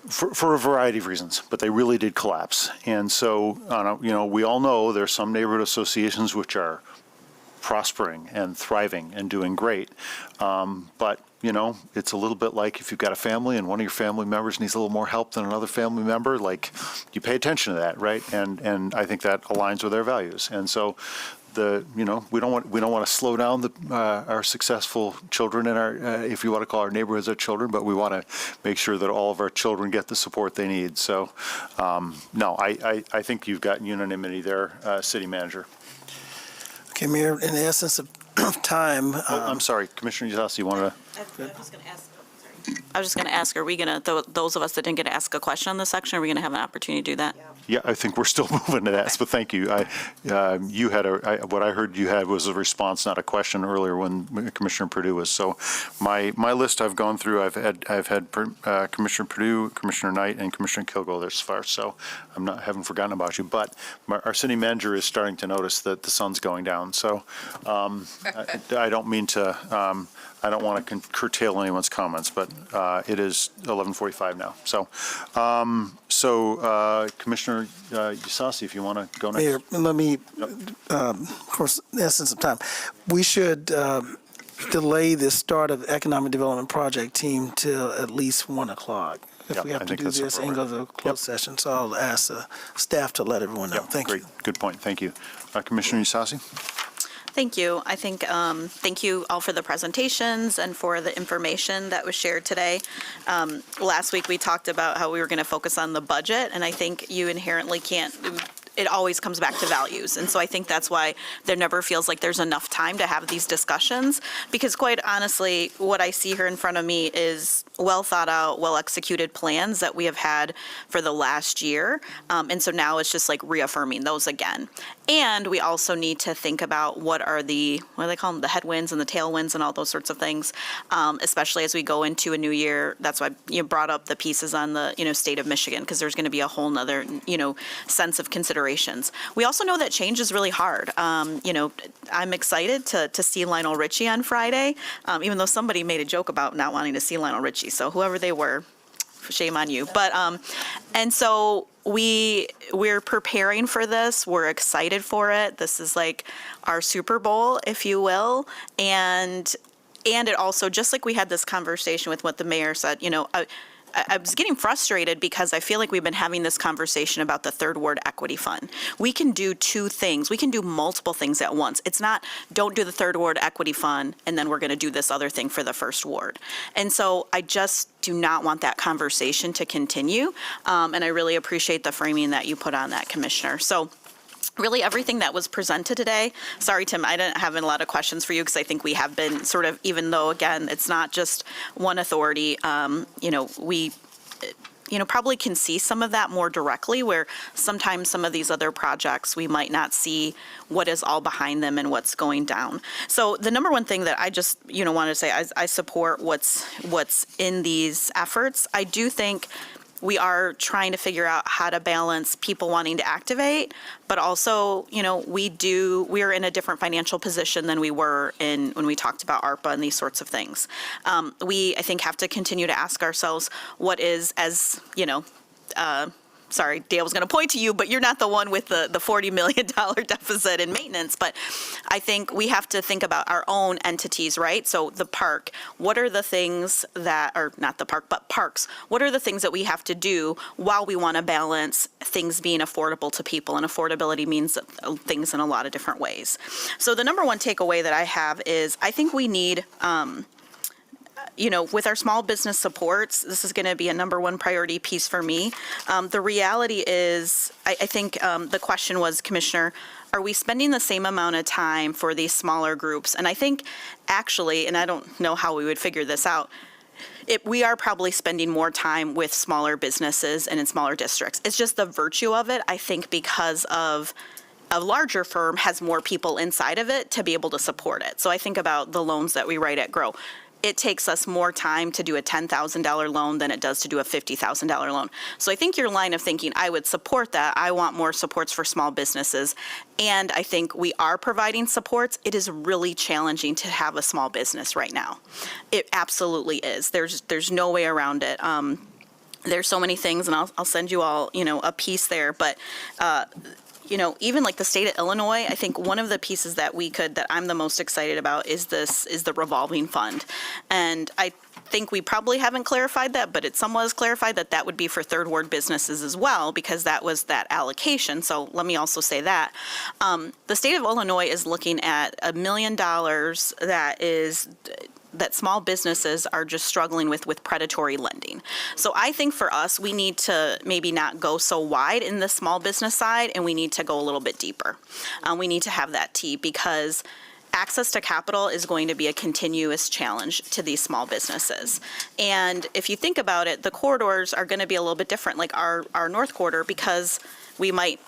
for a variety of reasons, but they really did collapse. And so, we all know there's some neighborhood associations which are prospering and thriving and doing great. But, it's a little bit like if you've got a family and one of your family members needs a little more help than another family member, like you pay attention to that, right? And I think that aligns with our values. And so we don't want to slow down our successful children in our, if you want to call our neighborhoods our children, but we want to make sure that all of our children get the support they need. So, no, I think you've got unanimity there, City Manager. Okay, Mayor, in the essence of time. I'm sorry, Commissioner Yasasi, you want to? I was just going to ask, are we going to, those of us that didn't get to ask a question on this section, are we going to have an opportunity to do that? Yeah, I think we're still moving to that, but thank you. You had what I heard you had was a response, not a question earlier when Commissioner Perdue was. So my list I've gone through, I've had Commissioner Perdue, Commissioner Knight, and Commissioner Kilgore this far, so haven't forgotten about you. But our city manager is starting to notice that the sun's going down. So I don't mean to, I don't want to curtail anyone's comments, but it is 11:45 now. So, Commissioner Yasasi, if you want to go next. Mayor, let me, of course, in the essence of time, we should delay the start of the Economic Development Project Team till at least 1 o'clock. If we have to do this and go to a closed session, so I'll ask the staff to let everyone know. Thank you. Good point. Thank you. Commissioner Yasasi? Thank you. I think, thank you all for the presentations and for the information that was shared today. Last week, we talked about how we were going to focus on the budget, and I think you inherently can't, it always comes back to values. And so I think that's why there never feels like there's enough time to have these discussions, because quite honestly, what I see here in front of me is well thought out, well executed plans that we have had for the last year. And so now it's just like reaffirming those again. And we also need to think about what are the, what do they call them, the headwinds and the tailwinds and all those sorts of things, especially as we go into a new year. That's why you brought up the pieces on the, state of Michigan, because there's going to be a whole nother, sense of considerations. We also know that change is really hard. I'm excited to see Lionel Richie on Friday, even though somebody made a joke about not wanting to see Lionel Richie. So whoever they were, shame on you. But, and so we're preparing for this. We're excited for it. This is like our Super Bowl, if you will. And it also, just like we had this conversation with what the mayor said, I was getting frustrated because I feel like we've been having this conversation about the Third Ward Equity Fund. We can do two things. We can do multiple things at once. It's not, don't do the Third Ward Equity Fund, and then we're going to do this other thing for the First Ward. And so I just do not want that conversation to continue. And I really appreciate the framing that you put on that, Commissioner. So really everything that was presented today. Sorry, Tim, I didn't have a lot of questions for you because I think we have been sort of, even though, again, it's not just one authority, we probably can see some of that more directly, where sometimes some of these other projects, we might not see what is all behind them and what's going down. So the number one thing that I just, wanted to say, I support what's in these efforts. I do think we are trying to figure out how to balance people wanting to activate, but also, we are in a different financial position than we were in when we talked about ARPA and these sorts of things. We, I think, have to continue to ask ourselves what is, as, sorry, Dale was going to point to you, but you're not the one with the $40 million deficit in maintenance. But I think we have to think about our own entities, right? So the park, what are the things that, or not the park, but parks, what are the things that we have to do while we want to balance things being affordable to people? And affordability means things in a lot of different ways. So the number one takeaway that I have is I think we need, with our small business supports, this is going to be a number one priority piece for me. The reality is, I think the question was, Commissioner, are we spending the same amount of time for these smaller groups? And I think actually, and I don't know how we would figure this out, we are probably spending more time with smaller businesses and in smaller districts. It's just the virtue of it, I think, because of a larger firm has more people inside of it to be able to support it. So I think about the loans that we write at Grow. It takes us more time to do a $10,000 loan than it does to do a $50,000 loan. So I think your line of thinking, I would support that. I want more supports for small businesses. And I think we are providing supports. It is really challenging to have a small business right now. It absolutely is. There's no way around it. There's so many things, and I'll send you all, a piece there. But even like the state of Illinois, I think one of the pieces that I'm the most excited about is the revolving fund. And I think we probably haven't clarified that, but it somewhat is clarified that would be for third ward businesses as well, because that was that allocation. So let me also say that. The state of Illinois is looking at $1 million that small businesses are just struggling with predatory lending. So I think for us, we need to maybe not go so wide in the small business side, and we need to go a little bit deeper. We need to have that T, because access to capital is going to be a continuous challenge to these small businesses. And if you think about it, the corridors are going to be a little bit different, like our North Corridor, because we might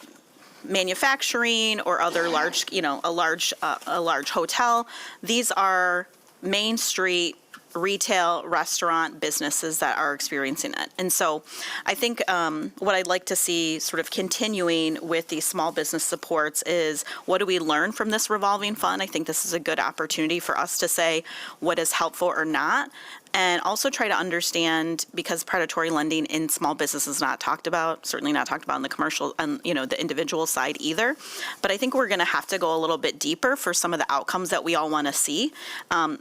manufacturing or other large, a large hotel. These are Main Street retail restaurant businesses that are experiencing it. And so I think what I'd like to see sort of continuing with these small business supports is, what do we learn from this revolving fund? I think this is a good opportunity for us to say what is helpful or not. And also try to understand, because predatory lending in small business is not talked about, certainly not talked about in the commercial and, the individual side either. But I think we're going to have to go a little bit deeper for some of the outcomes that we all want to see.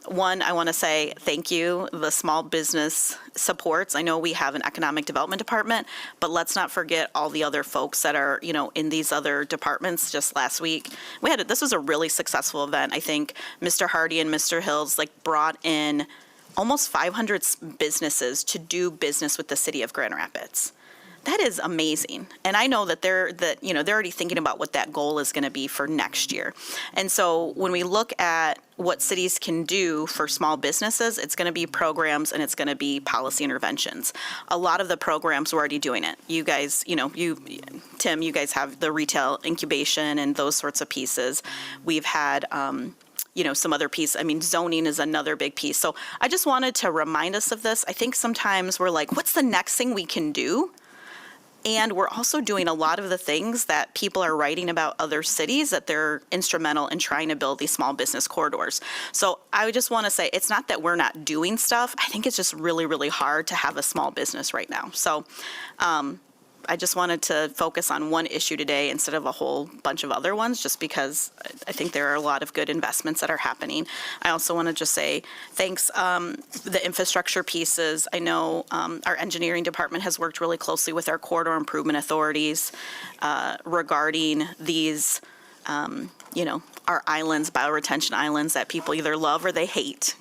One, I want to say thank you, the small business supports. I know we have an economic development department, but let's not forget all the other folks that are, in these other departments. Just last week, this was a really successful event. I think Mr. Hardy and Mr. Hills brought in almost 500 businesses to do business with the city of Grand Rapids. That is amazing. And I know that they're already thinking about what that goal is going to be for next year. And so when we look at what cities can do for small businesses, it's going to be programs and it's going to be policy interventions. A lot of the programs, we're already doing it. You guys, Tim, you guys have the retail incubation and those sorts of pieces. We've had, some other piece. Zoning is another big piece. So I just wanted to remind us of this. I think sometimes we're like, what's the next thing we can do? And we're also doing a lot of the things that people are writing about other cities that they're instrumental in trying to build these small business corridors. So I would just want to say, it's not that we're not doing stuff. I think it's just really, really hard to have a small business right now. So I just wanted to focus on one issue today instead of a whole bunch of other ones, just because I think there are a lot of good investments that are happening. I also want to just say thanks, the infrastructure pieces. I know our engineering department has worked really closely with our corridor improvement authorities regarding these, our islands, bioretention islands that people either love or they hate.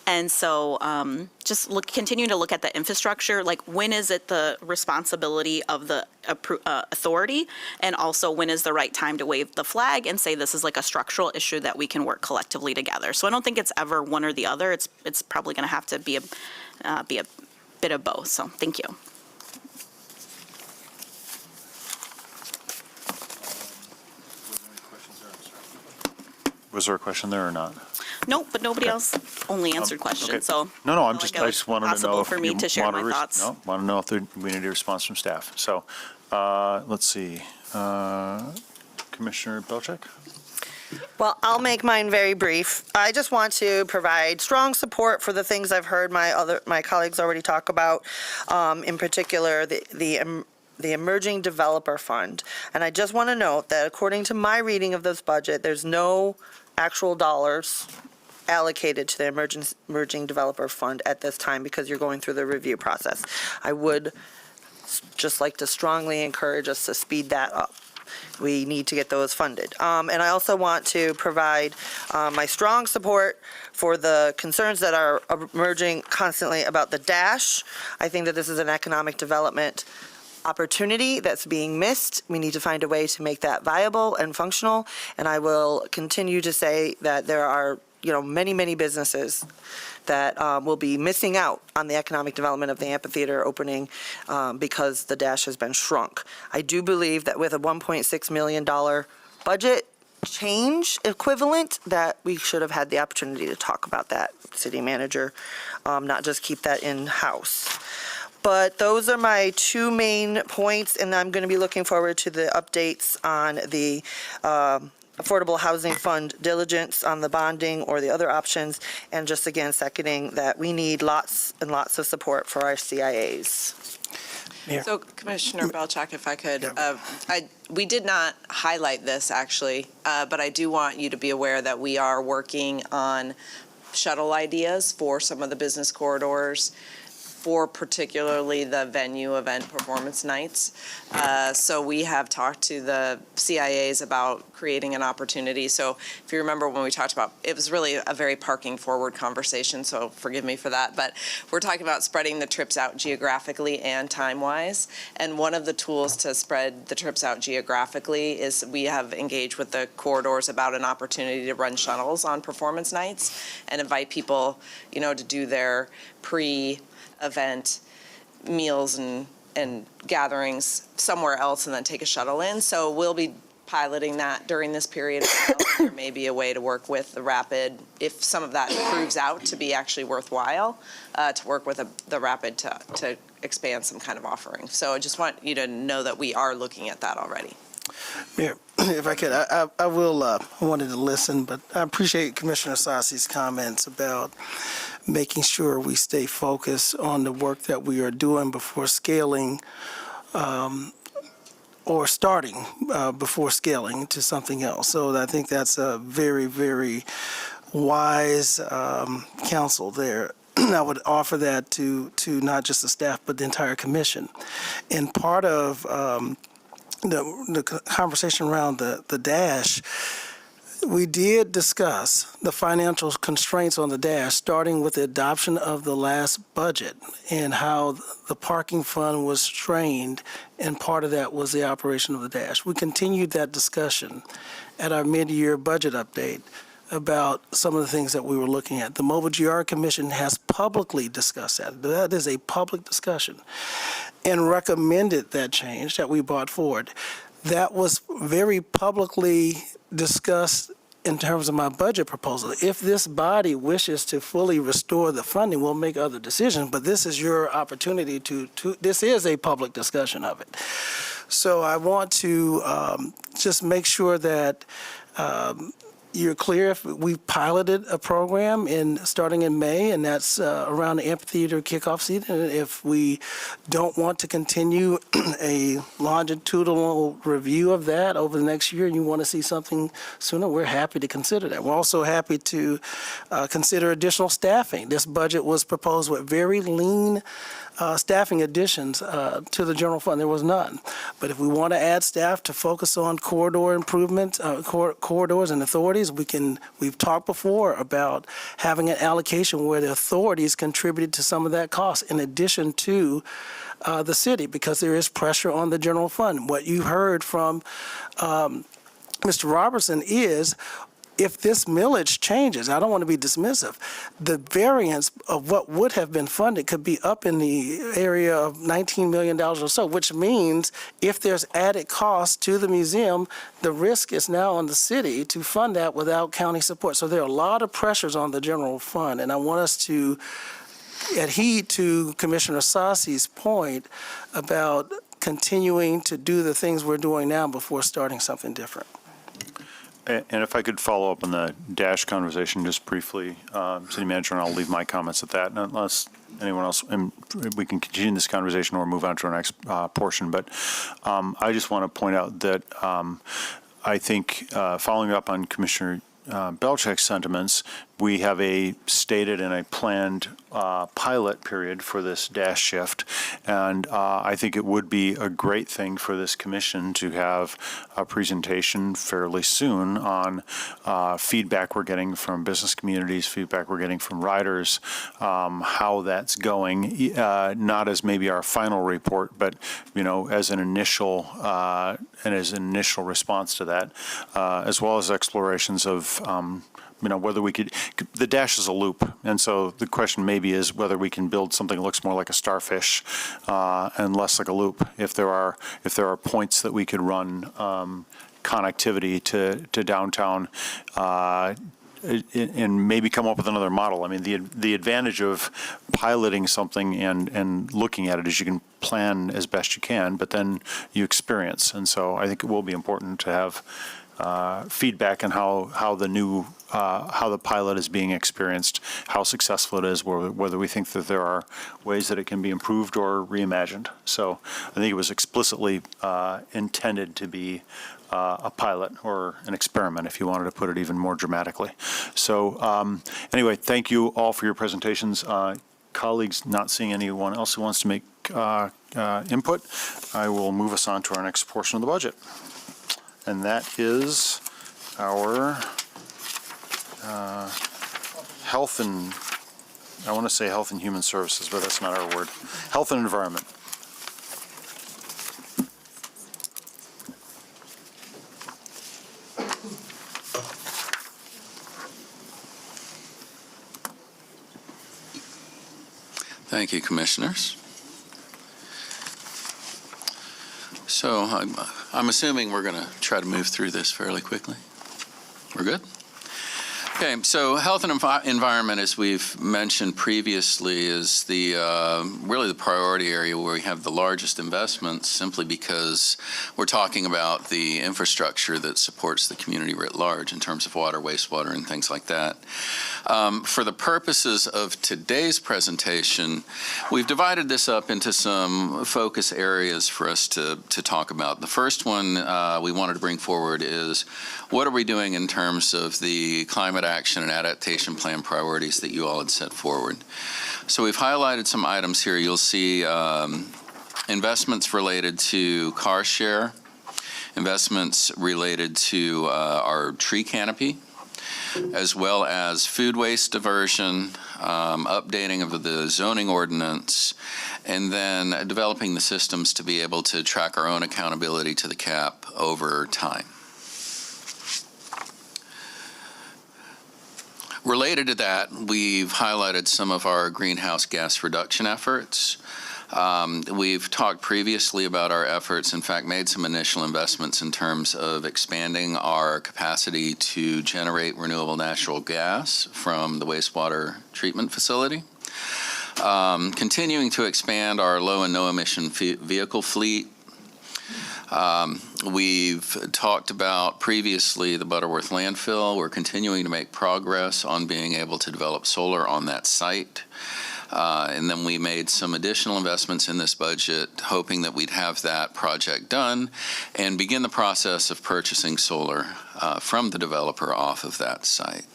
And so just continue to look at the infrastructure, like when is it the responsibility of the authority, and also when is the right time to wave the flag and say this is like a structural issue that we can work collectively together. So I don't think it's ever one or the other. It's probably going to have to be a bit of both. So thank you. Was there a question there or not? Nope, but nobody else only answered questions. Okay. So No, I I just wanted to know possible if for me you to share want my thoughts. No, want to know if we need a response from staff. So, let's see. Commissioner Belcheck? Well, I'll make mine very brief. I just want to provide strong support for the things I've heard my colleagues already talk about, in particular the Emerging Developer Fund. And I just want to note that according to my reading of this budget, there's no actual dollars allocated to the Emerging Developer Fund at this time, because you're going through the review process. I would just like to strongly encourage us to speed that up. we need to get those funded. And I also want to provide my strong support for the concerns that are emerging constantly about the DASH. I think that this is an economic development opportunity that's being missed. We need to find a way to make that viable and functional. And I will continue to say that there are, many, many businesses that will be missing out on the economic development of the amphitheater opening because the DASH has been shrunk. I do believe that with a $1.6 million budget change equivalent, that we should have had the opportunity to talk about that, city manager, not just keep that in-house. But those are my two main points, and I'm going to be looking forward to the updates on the Affordable Housing Fund diligence on the bonding or the other options, and just again seconding that we need lots and lots of support for our CIAs. So Commissioner Belchak, if I could, we did not highlight this actually, but I do want you to be aware that we are working on shuttle ideas for some of the business corridors, for particularly the venue event performance nights. So we have talked to the CIAs about creating an opportunity. So if you remember when we talked about, it was really a very parking forward conversation, so forgive me for that, but we're talking about spreading the trips out geographically and time-wise. And one of the tools to spread the trips out geographically is we have engaged with the corridors about an opportunity to run shuttles on performance nights and invite people, to do their pre-event meals and gatherings somewhere else and then take a shuttle in. So we'll be piloting that during this period. There may be a way to work with the Rapid, if some of that proves out to be actually worthwhile, to work with the Rapid to expand some kind of offering. So I just want you to know that we are looking at that already. Mayor, if I could, I wanted to listen, but I appreciate Commissioner Sassi's comments about making sure we stay focused on the work that we are doing before scaling or starting before scaling to something else. So I think that's a very, very wise counsel there. I would offer that to not just the staff, but the entire commission. And part of the conversation around the DASH, we did discuss the financial constraints on the DASH, starting with the adoption of the last budget and how the parking fund was strained, and part of that was the operation of the DASH. We continued that discussion at our mid-year budget update about some of the things that we were looking at. The Mobile GR Commission has publicly discussed that. That is a public discussion, and recommended that change that we brought forward. That was very publicly discussed in terms of my budget proposal. If this body wishes to fully restore the funding, we'll make other decisions, but this is your opportunity this is a public discussion of it. So I want to just make sure that you're clear. If we piloted a program starting in May, and that's around the amphitheater kickoff season. And if we don't want to continue a longitudinal review of that over the next year, and you want to see something sooner, we're happy to consider that. We're also happy to consider additional staffing. This budget was proposed with very lean staffing additions to the general fund. There was none. But if we want to add staff to focus on corridor improvements, corridors and authorities, we've talked before about having an allocation where the authorities contributed to some of that cost in addition to the city, because there is pressure on the general fund. What you heard from Mr. Robertson is, if this millage changes, I don't want to be dismissive, the variance of what would have been funded could be up in the area of $19 million or so, which means if there's added cost to the museum, the risk is now on the city to fund that without county support. So there are a lot of pressures on the general fund, and I want us to adhere to Commissioner Sassi's point about continuing to do the things we're doing now before starting something different. And if I could follow up on the DASH conversation just briefly, City Manager, and I'll leave my comments at that, unless anyone else, and we can continue this conversation or move on to our next portion. But I just want to point out that I think, following up on Commissioner Belchak's sentiments, we have a stated and a planned pilot period for this dash shift. And I think it would be a great thing for this commission to have a presentation fairly soon on feedback we're getting from business communities, feedback we're getting from riders, how that's going, not as maybe our final report, but, as an initial response to that, as well as explorations of whether we could, the dash is a loop, and so the question maybe is whether we can build something that looks more like a starfish and less like a loop. If there are points that we could run connectivity to downtown and maybe come up with another model. I mean, the advantage of piloting something and looking at it is you can plan as best you can, but then you experience, and so I think it will be important to have feedback on how the pilot is being experienced, how successful it is, whether we think that there are ways that it can be improved or reimagined. So I think it was explicitly intended to be a pilot or an experiment, if you wanted to put it even more dramatically. So anyway, thank you all for your presentations. Colleagues, not seeing anyone else who wants to make input, I will move us on to our next portion of the budget. And that is our health and, I want to say health and human services, but that's not our word. Health and environment. Thank you, Commissioners. So I'm assuming we're going to try to move through this fairly quickly. We're good? Okay, so health and environment, as we've mentioned previously, is the really the priority area where we have the largest investments, simply because we're talking about the infrastructure that supports the community writ large in terms of water, wastewater, and things like that. For the purposes of today's presentation, we've divided this up into some focus areas for us to talk about. The first one we wanted to bring forward is, what are we doing in terms of the climate action and adaptation plan priorities that you all had set forward? So we've highlighted some items here. You'll see investments related to car share, investments related to our tree canopy, as well as food waste diversion, updating of the zoning ordinance, and then developing the systems to be able to track our own accountability to the CAP over time. Related to that, we've highlighted some of our greenhouse gas reduction efforts. We've talked previously about our efforts, in fact, made some initial investments in terms of expanding our capacity to generate renewable natural gas from the wastewater treatment facility. Continuing to expand our low and no emission vehicle fleet. We've talked about previously the Butterworth landfill. We're continuing to make progress on being able to develop solar on that site. And then we made some additional investments in this budget, hoping that we'd have that project done and begin the process of purchasing solar from the developer off of that site.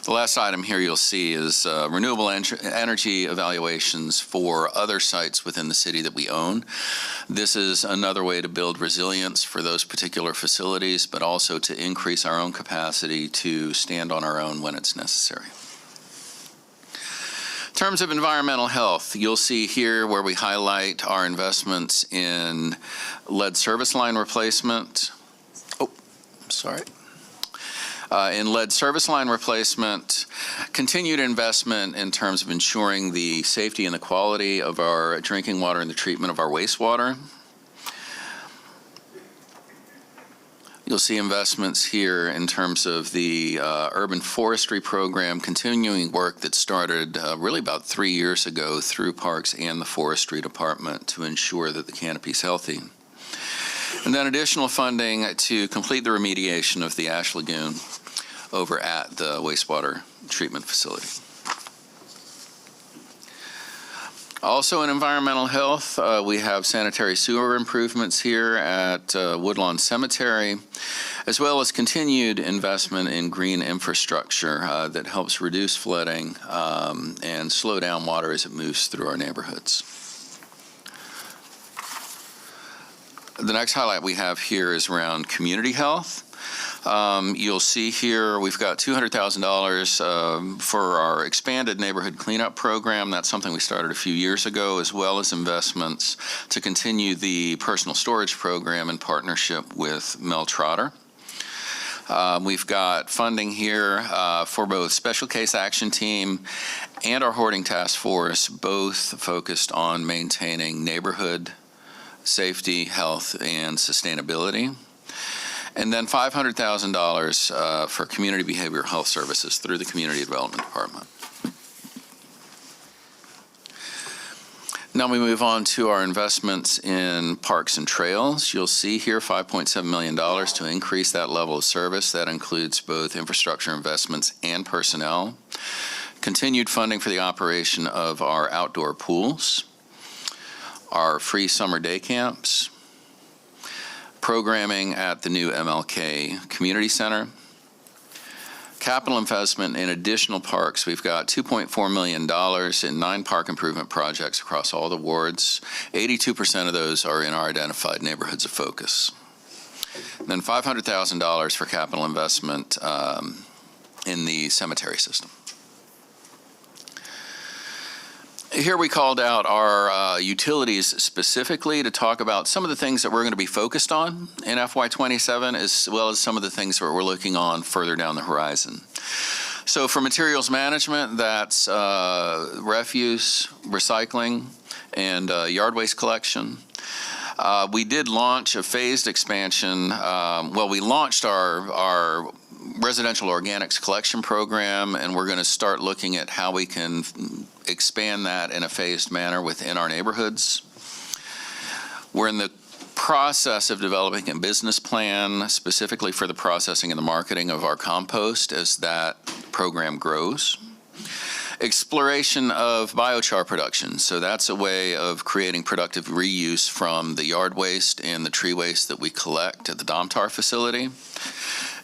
The last item here you'll see is renewable energy evaluations for other sites within the city that we own. This is another way to build resilience for those particular facilities, but also to increase our own capacity to stand on our own when it's necessary. In terms of environmental health, you'll see here where we highlight our investments in lead service line replacement. Oh, sorry. In lead service line replacement, continued investment in terms of ensuring the safety and the quality of our drinking water and the treatment of our wastewater. You'll see investments here in terms of the urban forestry program, continuing work that started really about 3 years ago through Parks and the Forestry Department to ensure that the canopy is healthy. And then additional funding to complete the remediation of the ash lagoon over at the wastewater treatment facility. Also in environmental health, we have sanitary sewer improvements here at Woodlawn Cemetery, as well as continued investment in green infrastructure that helps reduce flooding and slow down water as it moves through our neighborhoods. The next highlight we have here is around community health. You'll see here we've got $200,000 for our expanded neighborhood cleanup program. That's something we started a few years ago, as well as investments to continue the personal storage program in partnership with Mel Trotter. We've got funding here for both Special Case Action Team and our Hoarding Task Force, both focused on maintaining neighborhood safety, health, and sustainability. And then $500,000 for community behavioral health services through the Community Development Department. Now we move on to our investments in parks and trails. You'll see here $5.7 million to increase that level of service. That includes both infrastructure investments and personnel. Continued funding for the operation of our outdoor pools, our free summer day camps, programming at the new MLK Community Center, capital investment in additional parks. We've got $2.4 million in 9 park improvement projects across all the wards. 82% of those are in our identified neighborhoods of focus. And then $500,000 for capital investment in the cemetery system. Here we called out our utilities specifically to talk about some of the things that we're going to be focused on in FY27, as well as some of the things that we're looking on further down the horizon. So for materials management, that's refuse, recycling, and yard waste collection. We did launch a phased expansion. We launched our residential organics collection program, and we're going to start looking at how we can expand that in a phased manner within our neighborhoods. We're in the process of developing a business plan specifically for the processing and the marketing of our compost as that program grows. Exploration of biochar production. So that's a way of creating productive reuse from the yard waste and the tree waste that we collect at the Domtar facility.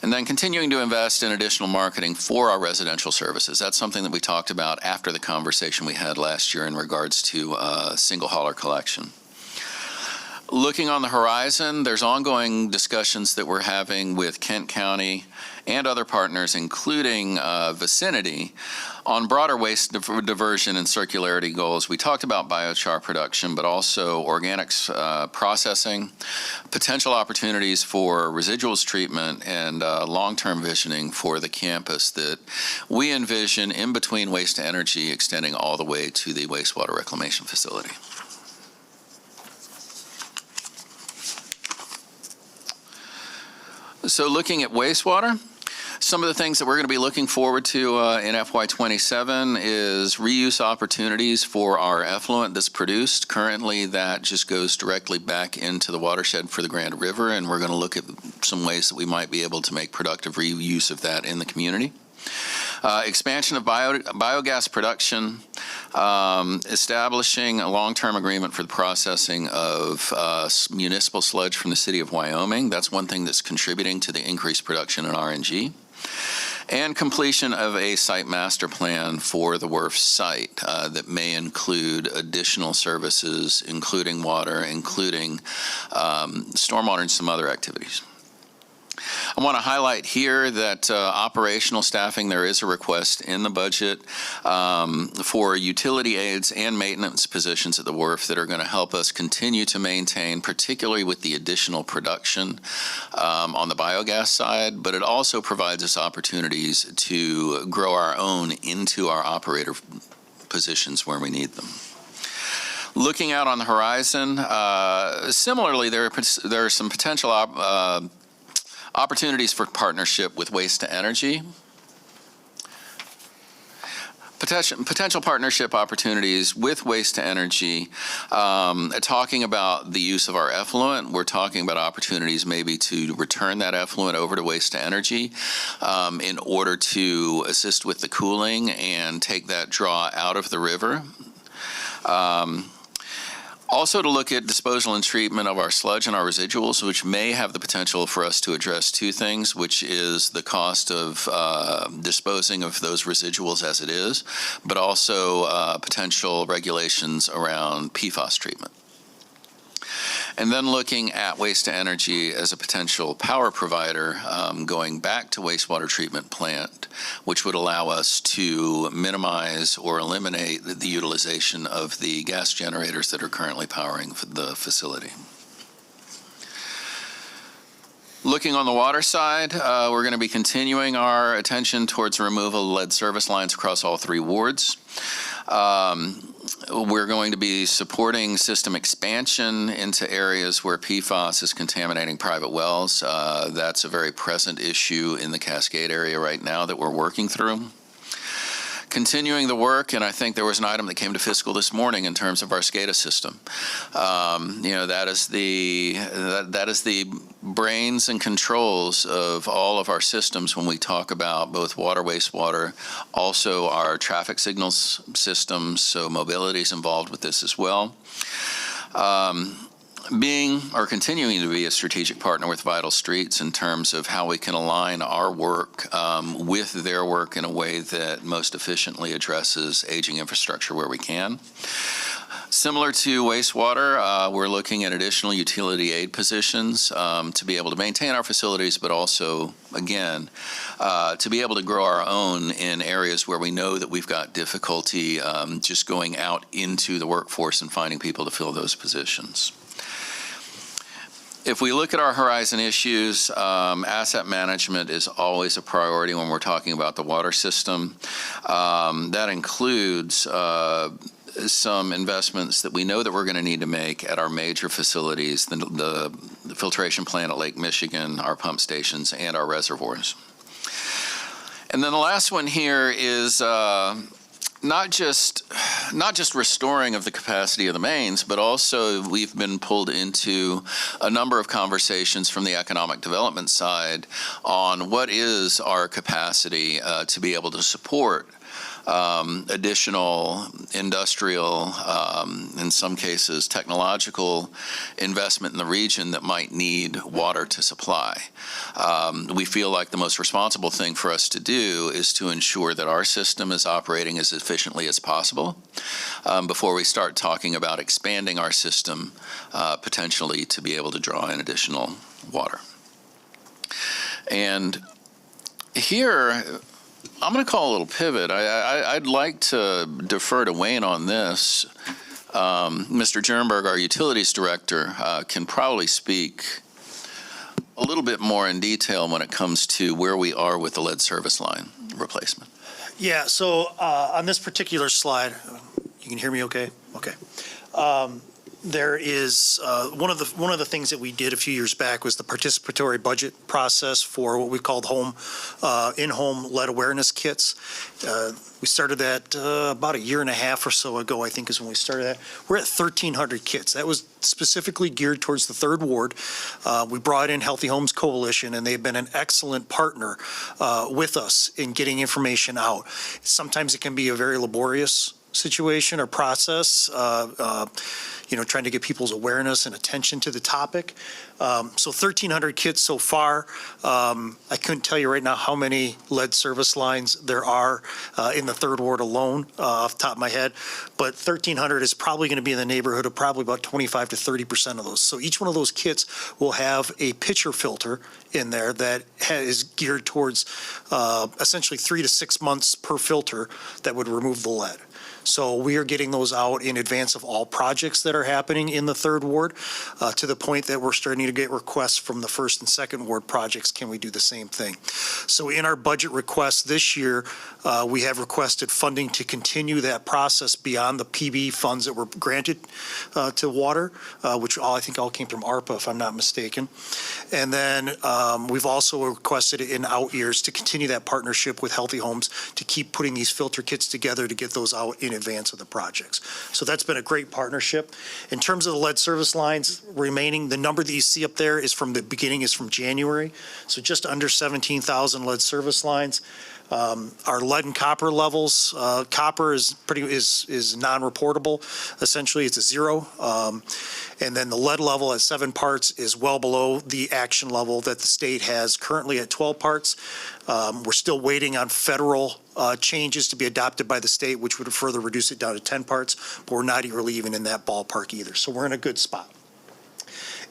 And then continuing to invest in additional marketing for our residential services. That's something that we talked about after the conversation we had last year in regards to single hauler collection. Looking on the horizon, there's ongoing discussions that we're having with Kent County and other partners, including Vicinity, on broader waste diversion and circularity goals. We talked about biochar production, but also organics processing, potential opportunities for residuals treatment, and long-term visioning for the campus that we envision in between waste to energy, extending all the way to the wastewater reclamation facility. So looking at wastewater, some of the things that we're going to be looking forward to in FY27 is reuse opportunities for our effluent that's produced. Currently, that just goes directly back into the watershed for the Grand River, and we're going to look at some ways that we might be able to make productive reuse of that in the community. Expansion of biogas production, establishing a long-term agreement for the processing of municipal sludge from the city of Wyoming. That's one thing that's contributing to the increased production in RNG. And completion of a site master plan for the WRF site that may include additional services, including water, including stormwater and some other activities. I want to highlight here that operational staffing, there is a request in the budget for utility aids and maintenance positions at the WRF that are going to help us continue to maintain, particularly with the additional production on the biogas side, but it also provides us opportunities to grow our own into our operator positions where we need them. Looking out on the horizon, similarly, there are some potential opportunities for partnership with waste to energy. Potential partnership opportunities with waste to energy, talking about the use of our effluent. We're talking about opportunities maybe to return that effluent over to waste to energy in order to assist with the cooling and take that draw out of the river. Also to look at disposal and treatment of our sludge and our residuals, which may have the potential for us to address two things, which is the cost of disposing of those residuals as it is, but also potential regulations around PFAS treatment. And then looking at waste to energy as a potential power provider, going back to wastewater treatment plant, which would allow us to minimize or eliminate the utilization of the gas generators that are currently powering the facility. Looking on the water side, we're going to be continuing our attention towards removal of lead service lines across all 3 wards. We're going to be supporting system expansion into areas where PFAS is contaminating private wells. That's a very present issue in the Cascade area right now that we're working through. Continuing the work, and I think there was an item that came to fiscal this morning in terms of our SCADA system. That is the brains and controls of all of our systems when we talk about both water, wastewater, also our traffic signals systems, so mobility is involved with this as well. Being or continuing to be a strategic partner with Vital Streets in terms of how we can align our work with their work in a way that most efficiently addresses aging infrastructure where we can. Similar to wastewater, we're looking at additional utility aid positions to be able to maintain our facilities, but also, again, to be able to grow our own in areas where we know that we've got difficulty just going out into the workforce and finding people to fill those positions. If we look at our horizon issues, asset management is always a priority when we're talking about the water system. That includes some investments that we know that we're going to need to make at our major facilities, the filtration plant at Lake Michigan, our pump stations, and our reservoirs. And then the last one here is not just restoring of the capacity of the mains, but also we've been pulled into a number of conversations from the economic development side on what is our capacity to be able to support additional industrial, in some cases technological investment in the region that might need water to supply. We feel like the most responsible thing for us to do is to ensure that our system is operating as efficiently as possible before we start talking about expanding our system potentially to be able to draw in additional water. And here, I'm going to call a little pivot. I'd like to defer to Wayne on this. Mr. Jernberg, our utilities director, can probably speak a little bit more in detail when it comes to where we are with the lead service line replacement. Yeah, so on this particular slide, you can hear me okay? Okay. There is one of the things that we did a few years back was the participatory budget process for what we called in-home lead awareness kits. We started that about 1.5 years or so ago, I think is when we started that. We're at 1,300 kits. That was specifically geared towards the 3rd Ward. We brought in Healthy Homes Coalition, and they've been an excellent partner with us in getting information out. Sometimes it can be a very laborious situation or process, trying to get people's awareness and attention to the topic. So 1,300 kits so far. I couldn't tell you right now how many lead service lines there are in the 3rd Ward alone off the top of my head, but 1,300 is probably going to be in the neighborhood of probably about 25 to 30% of those. So each one of those kits will have a pitcher filter in there that is geared towards essentially 3 to 6 months per filter that would remove the lead. So we are getting those out in advance of all projects that are happening in the 3rd Ward, to the point that we're starting to get requests from the 1st and 2nd Ward projects. Can we do the same thing? So in our budget request this year, we have requested funding to continue that process beyond the PB funds that were granted to water, which I think all came from ARPA, if I'm not mistaken. And then we've also requested in out years to continue that partnership with Healthy Homes to keep putting these filter kits together to get those out in advance of the projects. So that's been a great partnership. In terms of the lead service lines remaining, the number that you see up there is from the beginning, is from January. So just under 17,000 lead service lines. Our lead and copper levels, copper is non-reportable. Essentially, it's a 0. And then the lead level at 7 parts is well below the action level that the state has currently at 12 parts. We're still waiting on federal changes to be adopted by the state, which would further reduce it down to 10 parts, but we're not really even in that ballpark either. So we're in a good spot.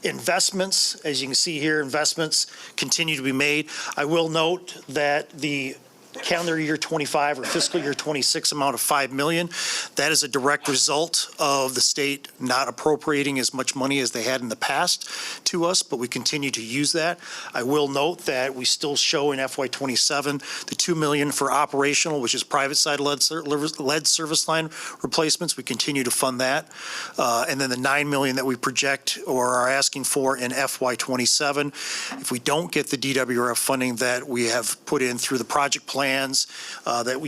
Investments, as you can see here, investments continue to be made. I will note that the calendar year 25 or fiscal year 26 amount of $5 million, that is a direct result of the state not appropriating as much money as they had in the past to us, but we continue to use that. I will note that we still show in FY27 the $2 million for operational, which is private side lead service line replacements. We continue to fund that. And then the $9 million that we project or are asking for in FY27, if we don't get the DWRF funding that we have put in through the project plans that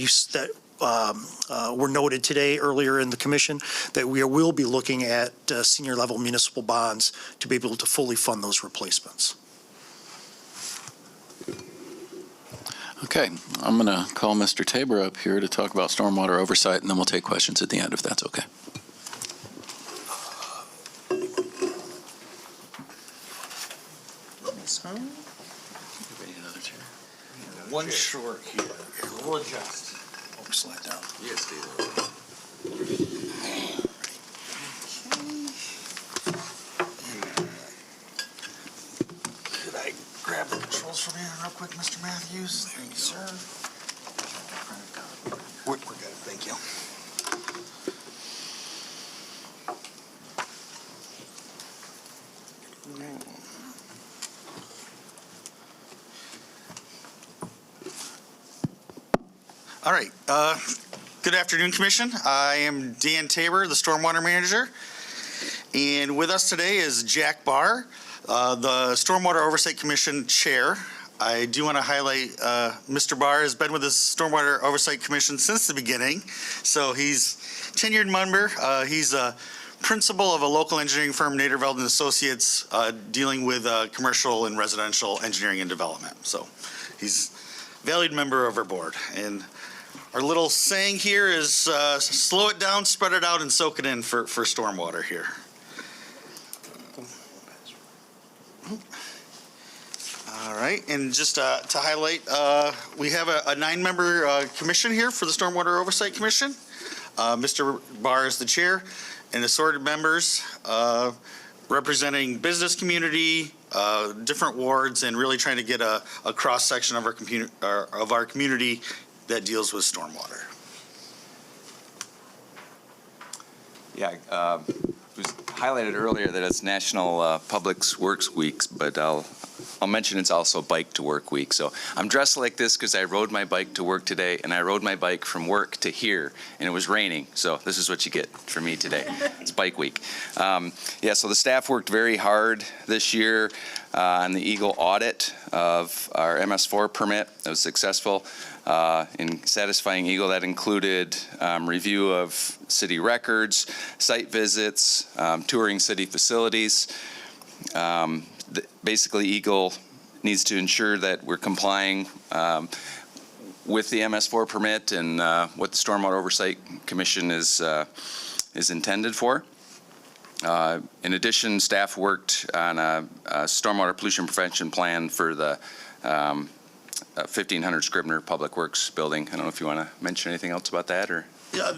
were noted today earlier in the commission, that we will be looking at senior level municipal bonds to be able to fully fund those replacements. Okay, I'm going to call Mr. Tabor up here to talk about stormwater oversight, and then we'll take questions at the end if that's okay. One short here. We'll adjust. Oh, slide down. Yes, Steve. Could I grab the controls from you real quick, Mr. Matthews? Thank you, sir. We're good. Thank you. All right. Good afternoon, Commission. I am Dan Tabor, the Stormwater Manager. And with us today is Jack Barr, the Stormwater Oversight Commission Chair. I do want to highlight Mr. Barr has been with the Stormwater Oversight Commission since the beginning. So he's a tenured member. He's a principal of a local engineering firm, Nader Veldman Associates, dealing with commercial and residential engineering and development. So he's a valued member of our board. And our little saying here is slow it down, spread it out, and soak it in for stormwater here. All right, and just to highlight, we have a 9-member commission here for the Stormwater Oversight Commission. Mr. Barr is the chair, and assorted members representing business community, different wards, and really trying to get a cross-section of our community that deals with stormwater. Yeah, it was highlighted earlier that it's National Public Works Week, but I'll mention it's also Bike to Work Week. So I'm dressed like this because I rode my bike to work today, and I rode my bike from work to here, and it was raining. So this is what you get for me today. It's Bike Week. Yeah, so the staff worked very hard this year on the Eagle audit of our MS4 permit. It was successful. In satisfying Eagle, that included review of city records, site visits, touring city facilities. Basically, Eagle needs to ensure that we're complying with the MS4 permit and what the Stormwater Oversight Commission is intended for. In addition, staff worked on a stormwater pollution prevention plan for the 1500 Scribner Public Works building. I don't know if you want to mention anything else about that, or? Yeah,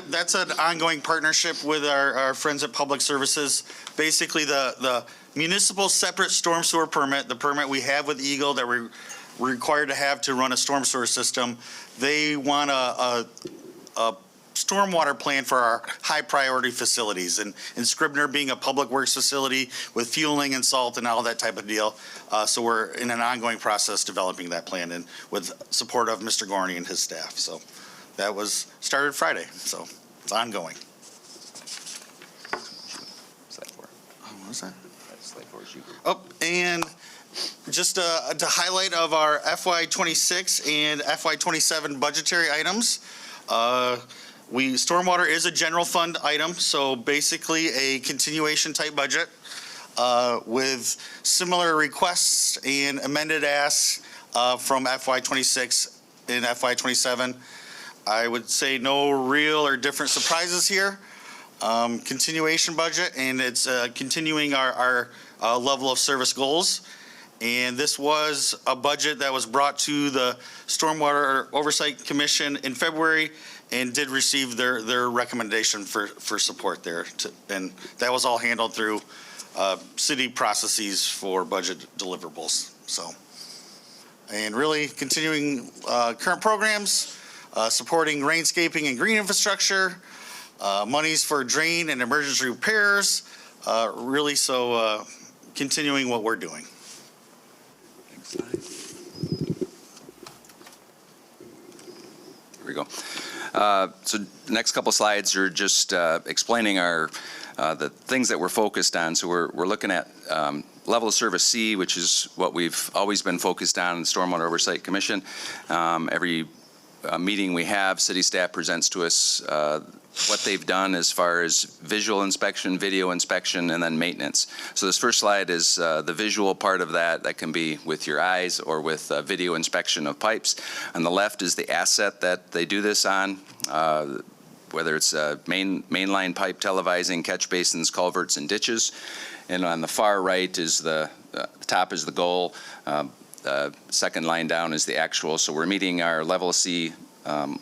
that's an ongoing partnership with our friends at Public Services. Basically, the municipal separate storm sewer permit, the permit we have with Eagle that we're required to have to run a storm sewer system, they want a stormwater plan for our high priority facilities, and Scribner being a public works facility with fueling and salt and all that type of deal. So we're in an ongoing process developing that plan, and with support of Mr. Gorney and his staff. So that was started Friday, so it's ongoing. Slide 4. What was that? That's slide 4. Oh, and just to highlight of our FY26 and FY27 budgetary items, stormwater is a general fund item, so basically a continuation type budget with similar requests and amended asks from FY26 in FY27. I would say no real or different surprises here. Continuation budget, and it's continuing our level of service goals. And this was a budget that was brought to the Stormwater Oversight Commission in February and did receive their recommendation for support there. And that was all handled through city processes for budget deliverables. So, and really continuing current programs, supporting rainscaping and green infrastructure, monies for drain and emergency repairs, really so continuing what we're doing. Here we go. So the next couple slides are just explaining our the things that we're focused on. So we're looking at level of service C, which is what we've always been focused on in the Stormwater Oversight Commission. Every meeting we have, city staff presents to us what they've done as far as visual inspection, video inspection, and then maintenance. So this first slide is the visual part of that. That can be with your eyes or with video inspection of pipes. On the left is the asset that they do this on, whether it's mainline pipe televising, catch basins, culverts, and ditches. And on the far right is the top is the goal. Second line down is the actual. So we're meeting our level C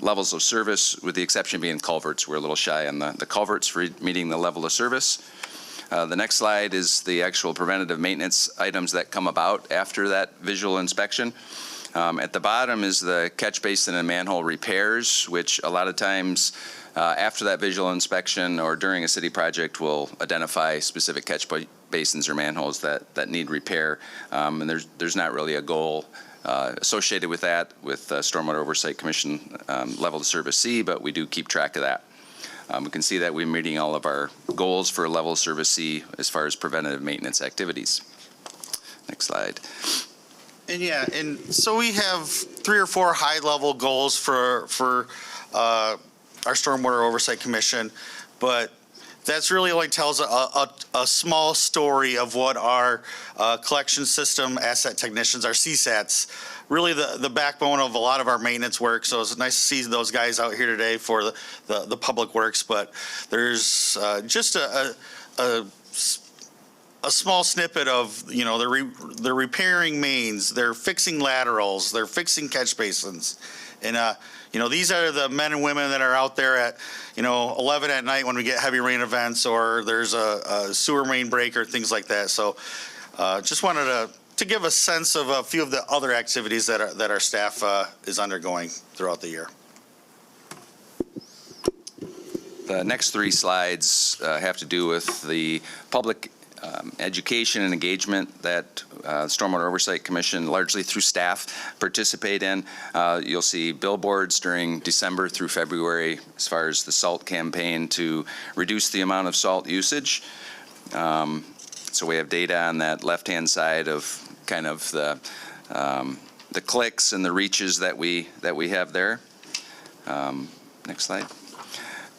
levels of service, with the exception being culverts. We're a little shy on the culverts for meeting the level of service. The next slide is the actual preventative maintenance items that come about after that visual inspection. At the bottom is the catch basin and manhole repairs, which a lot of times after that visual inspection or during a city project will identify specific catch basins or manholes that need repair. And there's not really a goal associated with that with Stormwater Oversight Commission level of service C, but we do keep track of that. We can see that we're meeting all of our goals for level of service C as far as preventative maintenance activities. Next slide. And yeah, and so we have 3 or 4 high-level goals for our Stormwater Oversight Commission, but that's really only tells a small story of what our collection system asset technicians, our CSATs, really the backbone of a lot of our maintenance work. So it's nice to see those guys out here today for the public works. But there's just a small snippet of, you know, they're repairing mains, they're fixing laterals, they're fixing catch basins. And, you know, these are the men and women that are out there at, 11 at night when we get heavy rain events or there's a sewer main break or things like that. So just wanted to give a sense of a few of the other activities that our staff is undergoing throughout the year. The next 3 slides have to do with the public education and engagement that Stormwater Oversight Commission, largely through staff, participate in. You'll see billboards during December through February as far as the SALT campaign to reduce the amount of salt usage. So we have data on that left-hand side of kind of the clicks and the reaches that we have there. Next slide.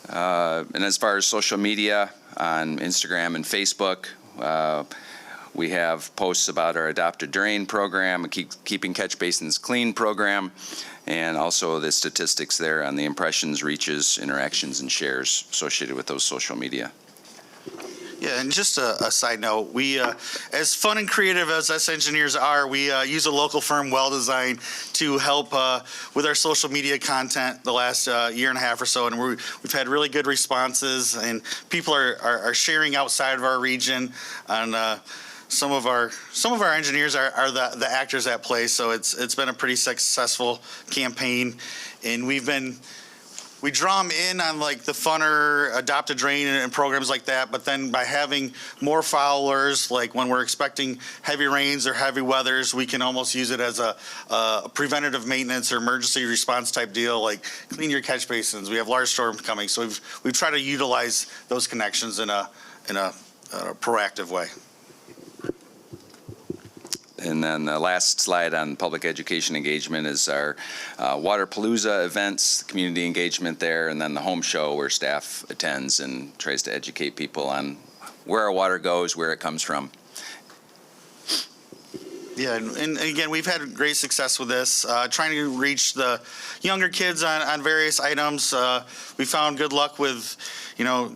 And as far as social media on Instagram and Facebook, we have posts about our Adopt a Drain program, Keeping Catch Basins Clean program, and also the statistics there on the impressions, reaches, interactions, and shares associated with those social media. Yeah, and just a side note, we, as fun and creative as us engineers are, we use a local firm, Well Design, to help with our social media content the last year and a half or so, and we've had really good responses, and people are sharing outside of our region, and some of our engineers are the actors at play, so it's been a pretty successful campaign, and we draw them in on like the funner Adopt a Drain and programs like that, but then by having more followers, like when we're expecting heavy rains or heavy weathers, we can almost use it as a preventative maintenance or emergency response type deal, like clean your catch basins. We have large storms coming, so we've tried to utilize those connections in a proactive way. And then the last slide on public education engagement is our Waterpalooza events, community engagement there, and then the home show where staff attends and tries to educate people on where our water goes, where it comes from. Yeah, and again, we've had great success with this, trying to reach the younger kids on various items. We found good luck with,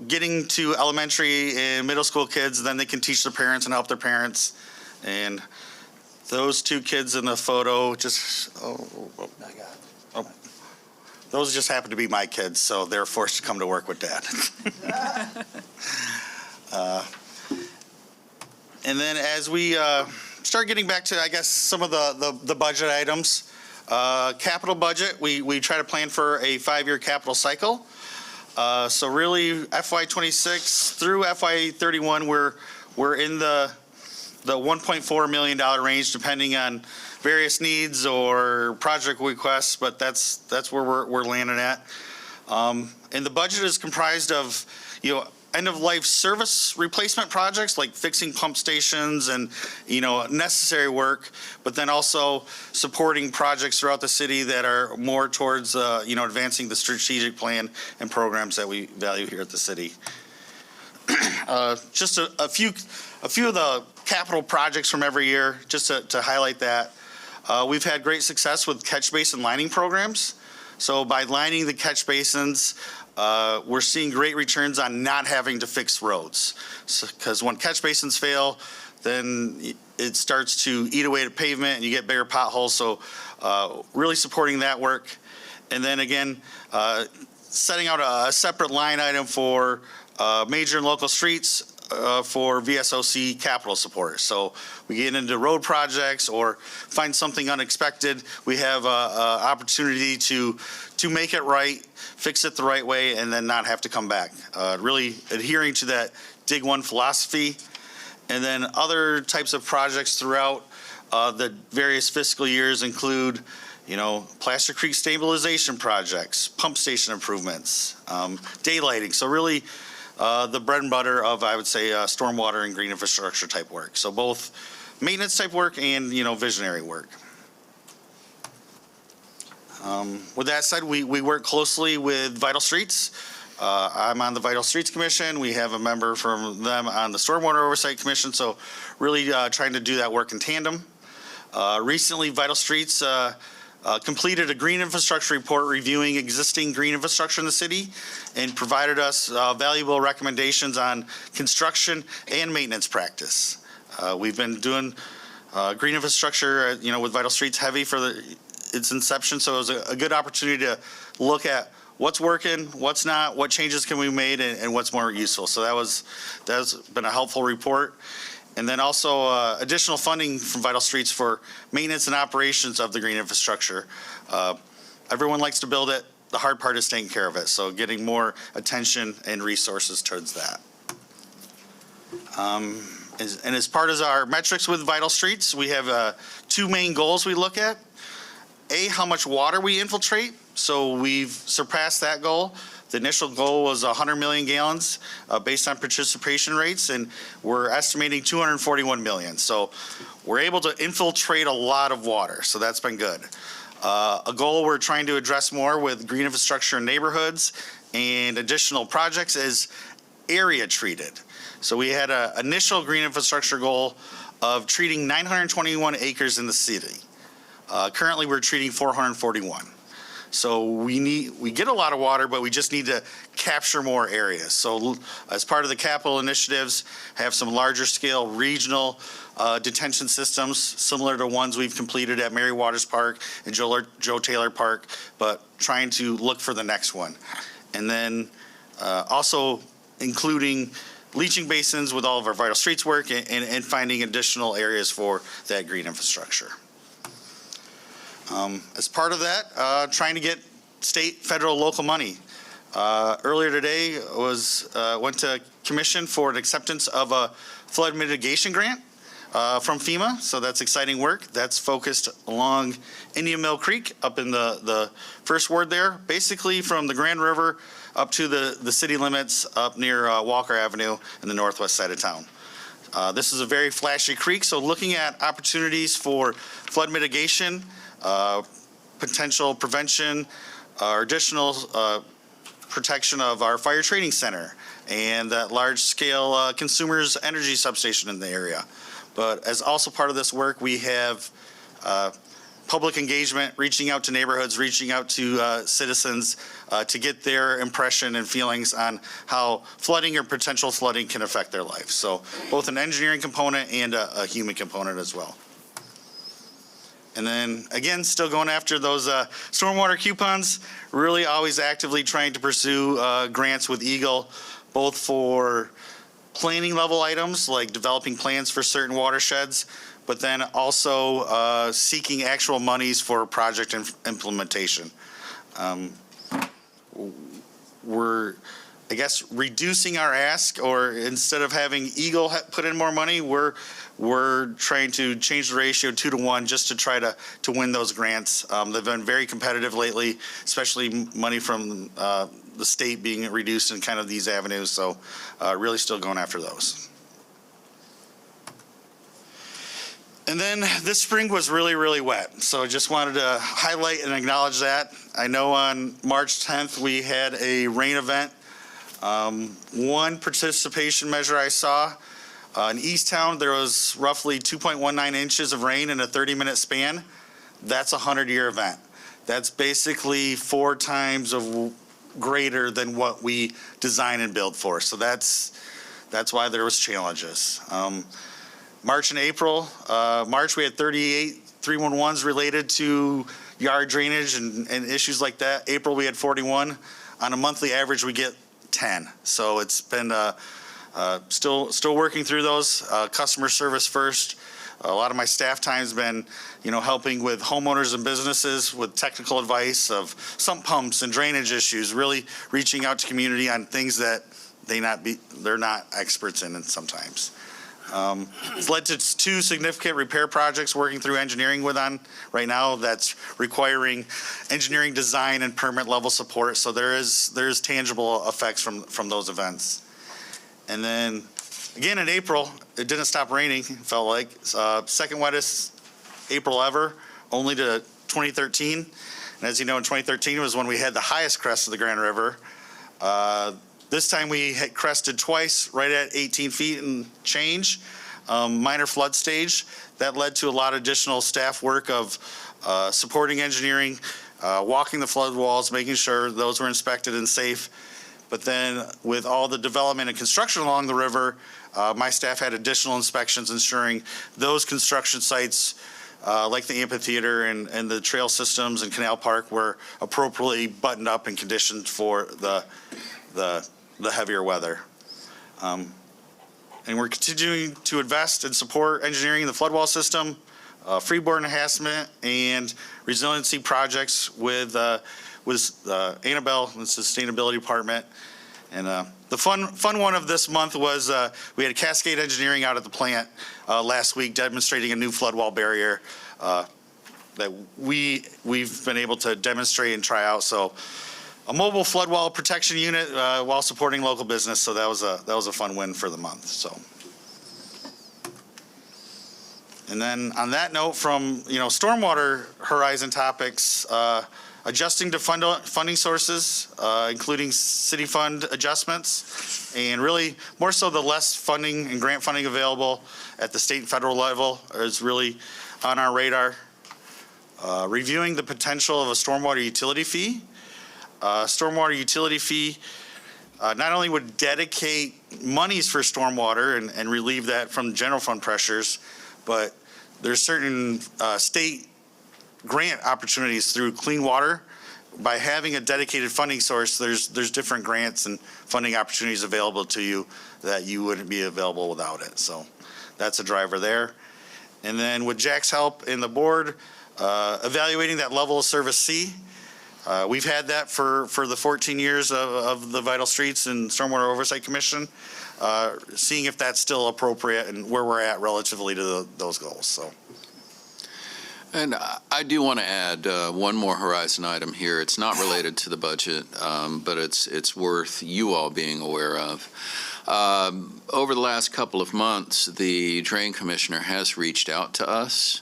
getting to elementary and middle school kids, then they can teach their parents and help their parents. And those two kids in the photo those just happen to be my kids, so they're forced to come to work with Dad. And then as we start getting back to, I guess, some of the budget items, capital budget, we try to plan for a 5-year capital cycle. So really, FY26 through FY31, we're in the $1.4 million range, depending on various needs or project requests, but that's where we're landing at. And the budget is comprised of, end-of-life service replacement projects like fixing pump stations and, necessary work, but then also supporting projects throughout the city that are more towards, advancing the strategic plan and programs that we value here at the city. Just a few of the capital projects from every year, just to highlight that. We've had great success with catch basin lining programs. So by lining the catch basins, we're seeing great returns on not having to fix roads. Because when catch basins fail, then it starts to eat away at pavement and you get bigger potholes. So really supporting that work. And then again, setting out a separate line item for major and local streets for VSOC capital support. So we get into road projects or find something unexpected, we have an opportunity to make it right, fix it the right way, and then not have to come back. Really adhering to that Dig One philosophy. And then other types of projects throughout the various fiscal years include, Plaster Creek stabilization projects, pump station improvements, daylighting. So really, the bread and butter of, I would say, stormwater and green infrastructure type work. So both maintenance type work and, visionary work. With that said, we work closely with Vital Streets. I'm on the Vital Streets Commission. We have a member from them on the Stormwater Oversight Commission. So really trying to do that work in tandem. Recently, Vital Streets completed a green infrastructure report reviewing existing green infrastructure in the city and provided us valuable recommendations on construction and maintenance practice. We've been doing green infrastructure, with Vital Streets heavy for its inception, so it was a good opportunity to look at what's working, what's not, what changes can we make, and what's more useful. So that's been a helpful report. And then also additional funding from Vital Streets for maintenance and operations of the green infrastructure. Everyone likes to build it. The hard part is taking care of it. So getting more attention and resources towards that. And as part of our metrics with Vital Streets, we have 2 main goals we look at. How much water we infiltrate. So we've surpassed that goal. The initial goal was 100 million gallons based on participation rates, and we're estimating 241 million. So we're able to infiltrate a lot of water, so that's been good. A goal we're trying to address more with green infrastructure in neighborhoods and additional projects is area treated. So we had an initial green infrastructure goal of treating 921 acres in the city. Currently, we're treating 441. So we get a lot of water, but we just need to capture more areas. So as part of the capital initiatives, have some larger scale regional detention systems, similar to ones we've completed at Mary Waters Park and Joe Taylor Park, but trying to look for the next one. And then also including leaching basins with all of our Vital Streets work and finding additional areas for that green infrastructure. As part of that, trying to get state, federal, local money. Earlier today went to commission for an acceptance of a flood mitigation grant from FEMA. So that's exciting work. That's focused along Indian Mill Creek up in the first ward there, basically from the Grand River up to the city limits up near Walker Avenue in the northwest side of town. This is a very flashy creek, so looking at opportunities for flood mitigation, potential prevention, or additional protection of our fire training center and that large-scale consumers energy substation in the area. But as also part of this work, we have public engagement, reaching out to neighborhoods, reaching out to citizens to get their impression and feelings on how flooding or potential flooding can affect their life. So both an engineering component and a human component as well. And then, again, still going after those stormwater coupons, really always actively trying to pursue grants with Eagle, both for planning level items like developing plans for certain watersheds, but then also seeking actual monies for project implementation. We're, I guess, reducing our ask, or instead of having Eagle put in more money, we're trying to change the ratio 2 to 1 just to try to win those grants. They've been very competitive lately, especially money from the state being reduced in kind of these avenues. So really still going after those. And then this spring was really, really wet. So I just wanted to highlight and acknowledge that. I know on March 10th, we had a rain event. One participation measure I saw, in Easttown, there was roughly 2.19 inches of rain in a 30-minute span. That's a 100-year event. That's basically 4 times of greater than what we design and build for. So that's why there was challenges. March and April, March we had 38 311s related to yard drainage and issues like that. April we had 41. On a monthly average we get 10. So it's been still working through those. Customer service first. A lot of my staff time's been, helping with homeowners and businesses with technical advice of sump pumps and drainage issues, really reaching out to community on things that they're not experts in sometimes. It's led to 2 significant repair projects working through engineering on right now that's requiring engineering design and permit level support. So there's tangible effects from those events. And then again in April, it didn't stop raining, it felt like. Second wettest April ever, only to 2013. And as you know, in 2013 was when we had the highest crest of the Grand River. This time we had crested twice, right at 18 feet and change, minor flood stage. That led to a lot of additional staff work of supporting engineering, walking the flood walls, making sure those were inspected and safe. But then with all the development and construction along the river, my staff had additional inspections ensuring those construction sites, like the amphitheater and the trail systems and Canal Park, were appropriately buttoned up and conditioned for the heavier weather. And we're continuing to invest and support engineering in the flood wall system, freeboard enhancement, and resiliency projects with Annabelle and Sustainability Department. And the fun one of this month was we had Cascade Engineering out at the plant last week demonstrating a new flood wall barrier that we've been able to demonstrate and try out. So a mobile flood wall protection unit while supporting local business. So that was a fun win for the month. So. And then on that note, from stormwater horizon topics, adjusting to funding sources, including city fund adjustments, and really more so the less funding and grant funding available at the state and federal level is really on our radar. Reviewing the potential of a stormwater utility fee. Stormwater utility fee not only would dedicate monies for stormwater and relieve that from general fund pressures, but there's certain state grant opportunities through clean water. By having a dedicated funding source, there's different grants and funding opportunities available to you that you wouldn't be available without it. So that's a driver there. And then with Jack's help in the board, evaluating that level of service C. We've had that for the 14 years of the Vital Streets and Stormwater Oversight Commission, seeing if that's still appropriate and where we're at relatively to those goals. So. And I do want to add one more horizon item here. It's not related to the budget, but it's worth you all being aware of. Over the last couple of months, the Drain Commissioner has reached out to us,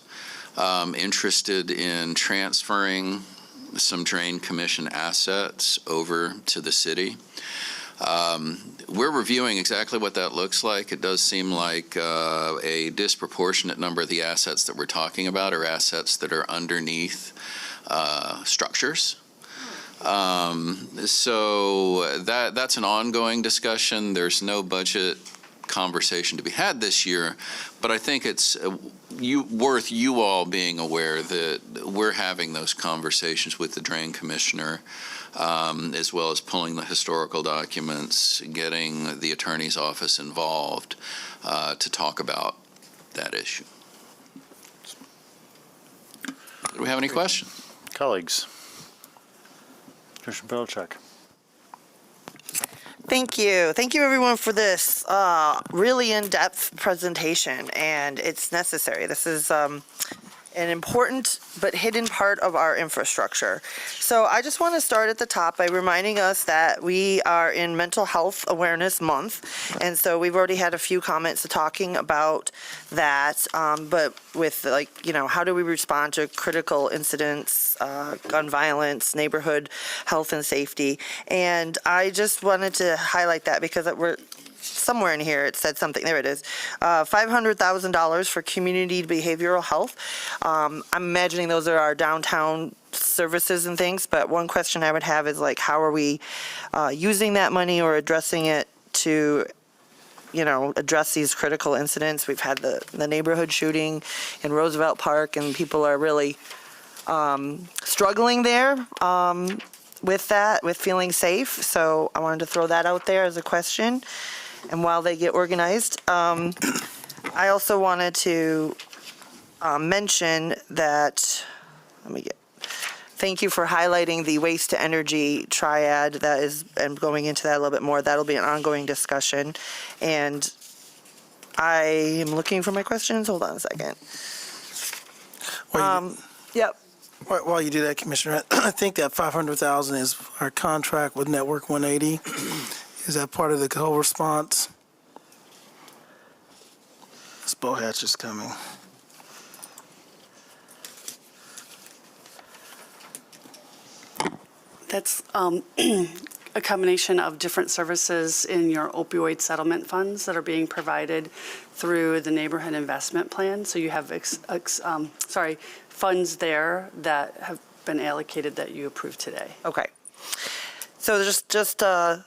interested in transferring some Drain Commission assets over to the city. We're reviewing exactly what that looks like. It does seem like a disproportionate number of the assets that we're talking about are assets that are underneath structures. So that's an ongoing discussion. There's no budget conversation to be had this year, but I think it's worth you all being aware that we're having those conversations with the Drain Commissioner, as well as pulling the historical documents, getting the Attorney's Office involved to talk about that issue. Do we have any questions? Colleagues. Commissioner Belichick. Thank you. Thank you, everyone, for this really in-depth presentation, and it's necessary. This is an important but hidden part of our infrastructure. So I just want to start at the top by reminding us that we are in Mental Health Awareness Month, and so we've already had a few comments talking about that, but with, like, you know, how do we respond to critical incidents, gun violence, neighborhood health and safety, and I just wanted to highlight that because we're somewhere in here it said something. There it is. $500,000 for community behavioral health. I'm imagining those are our downtown services and things, but one question I would have is, like, how are we using that money or addressing it to, you know, address these critical incidents? We've had the neighborhood shooting in Roosevelt Park, and people are really struggling there with that, with feeling safe. So I wanted to throw that out there as a question. And while they get organized, I also wanted to mention that, thank you for highlighting the waste to energy triad that is, and going into that a little bit more. That'll be an ongoing discussion. And I am looking for my questions. Hold on a second. Yep. While you do that, Commissioner, I think that $500,000 is our contract with Network 180. Is that part of the whole response? This Bohatch is coming. That's a combination of different services in your opioid settlement funds that are being provided through the neighborhood investment plan. So you have funds there that have been allocated that you approved today. Okay. So just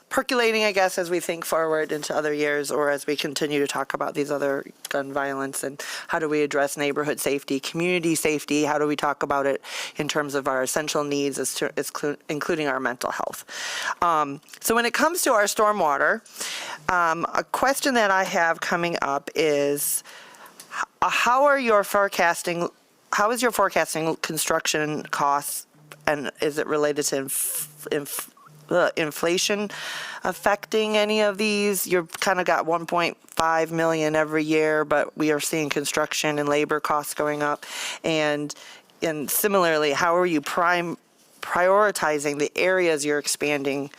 percolating, I guess, as we think forward into other years, or as we continue to talk about these other gun violence and how do we address neighborhood safety, community safety, how do we talk about it in terms of our essential needs, including our mental health. So when it comes to our stormwater, a question that I have coming up is, how is your forecasting construction costs, and is it related to inflation affecting any of these? You've kind of got 1.5 million every year, but we are seeing construction and labor costs going up. And similarly, how are you prioritizing the areas you're expanding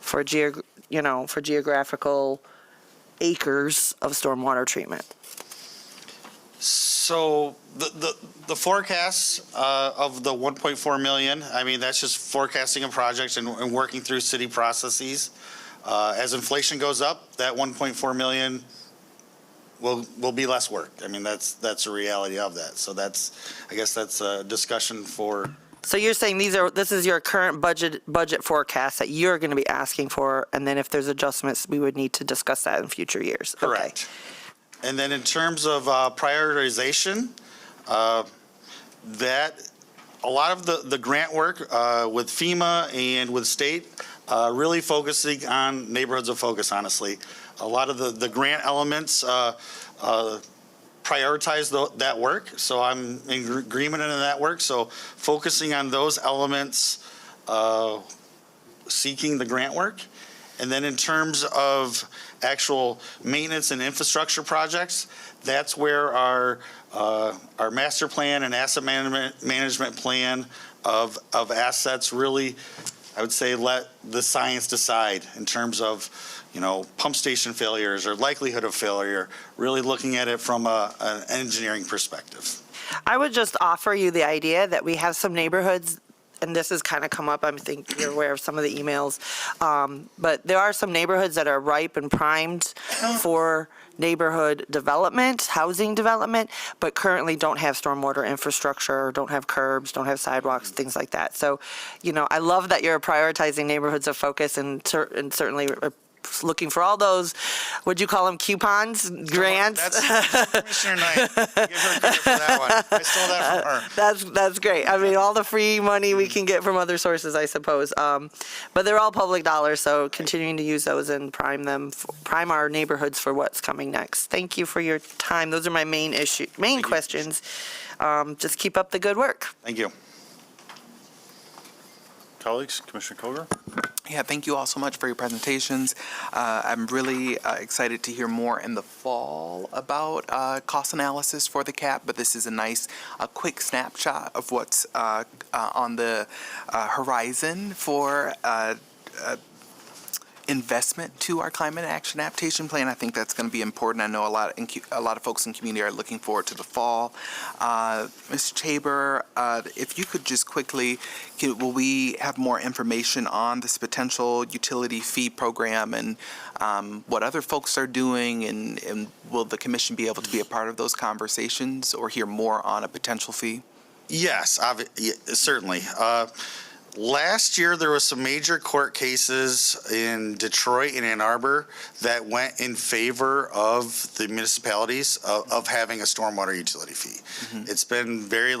for geographical acres of stormwater treatment? So the forecast of the 1.4 million, I mean, that's just forecasting of projects and working through city processes. As inflation goes up, that 1.4 million will be less work. I mean, that's a reality of that. So I guess that's a discussion for. So you're saying this is your current budget forecast that you're going to be asking for, and then if there's adjustments, we would need to discuss that in future years. Correct. Okay. And then in terms of prioritization, that a lot of the grant work with FEMA and with state really focusing on neighborhoods of focus, honestly. A lot of the grant elements prioritize that work, so I'm in agreement in that work. So focusing on those elements, seeking the grant work. And then in terms of actual maintenance and infrastructure projects, that's where our master plan and asset management plan of assets really, I would say, let the science decide in terms of, pump station failures or likelihood of failure, really looking at it from an engineering perspective. I would just offer you the idea that we have some neighborhoods and this has kind of come up, I think you're aware of some of the emails, but there are some neighborhoods that are ripe and primed for neighborhood development, housing development, but currently don't have stormwater infrastructure, don't have curbs, don't have sidewalks, things like that. So, I love that you're prioritizing neighborhoods of focus and certainly looking for all those, what'd you call them, coupons, grants? That's Commissioner Knight. Give her credit for that one. I stole that from her. That's great. I mean, all the free money we can get from other sources, I suppose. But they're all public dollars, so continuing to use those and prime our neighborhoods for what's coming next. Thank you for your time. Those are my main questions. Just keep up the good work. Thank you. Colleagues, Commissioner Koger? Yeah, thank you all so much for your presentations. I'm really excited to hear more in the fall about cost analysis for the CAP, but this is a nice, quick snapshot of what's on the horizon for investment to our climate action adaptation plan. I think that's going to be important. I know a lot of folks in the community are looking forward to the fall. Ms. Tabor, if you could just quickly, will we have more information on this potential utility fee program and what other folks are doing, and will the commission be able to be a part of those conversations or hear more on a potential fee? Yes, certainly. Last year, there was some major court cases in Detroit and Ann Arbor that went in favor of the municipalities of having a stormwater utility fee. Mm-hmm. It's been very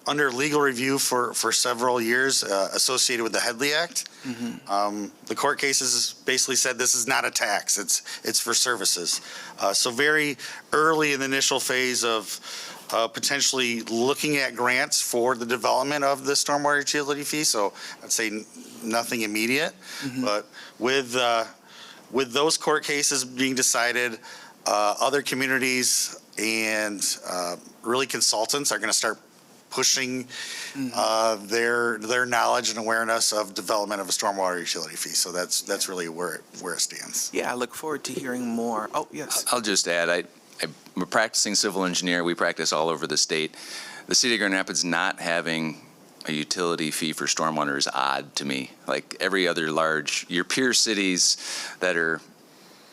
under legal review for several years associated with the Headley Act. Mm-hmm. The court cases basically said this is not a tax, it's for services. So very early in the initial phase of potentially looking at grants for the development of the stormwater utility fee. So I'd say nothing immediate, Mm-hmm. but with those court cases being decided, other communities and really consultants are going to start pushing their knowledge and awareness of development of a stormwater utility fee. So that's really where it stands. Yeah, I look forward to hearing more. Oh, yes. I'll just add, I'm a practicing civil engineer. We practice all over the state. The city of Grand Rapids not having a utility fee for stormwater is odd to me. Like every other your peer cities that are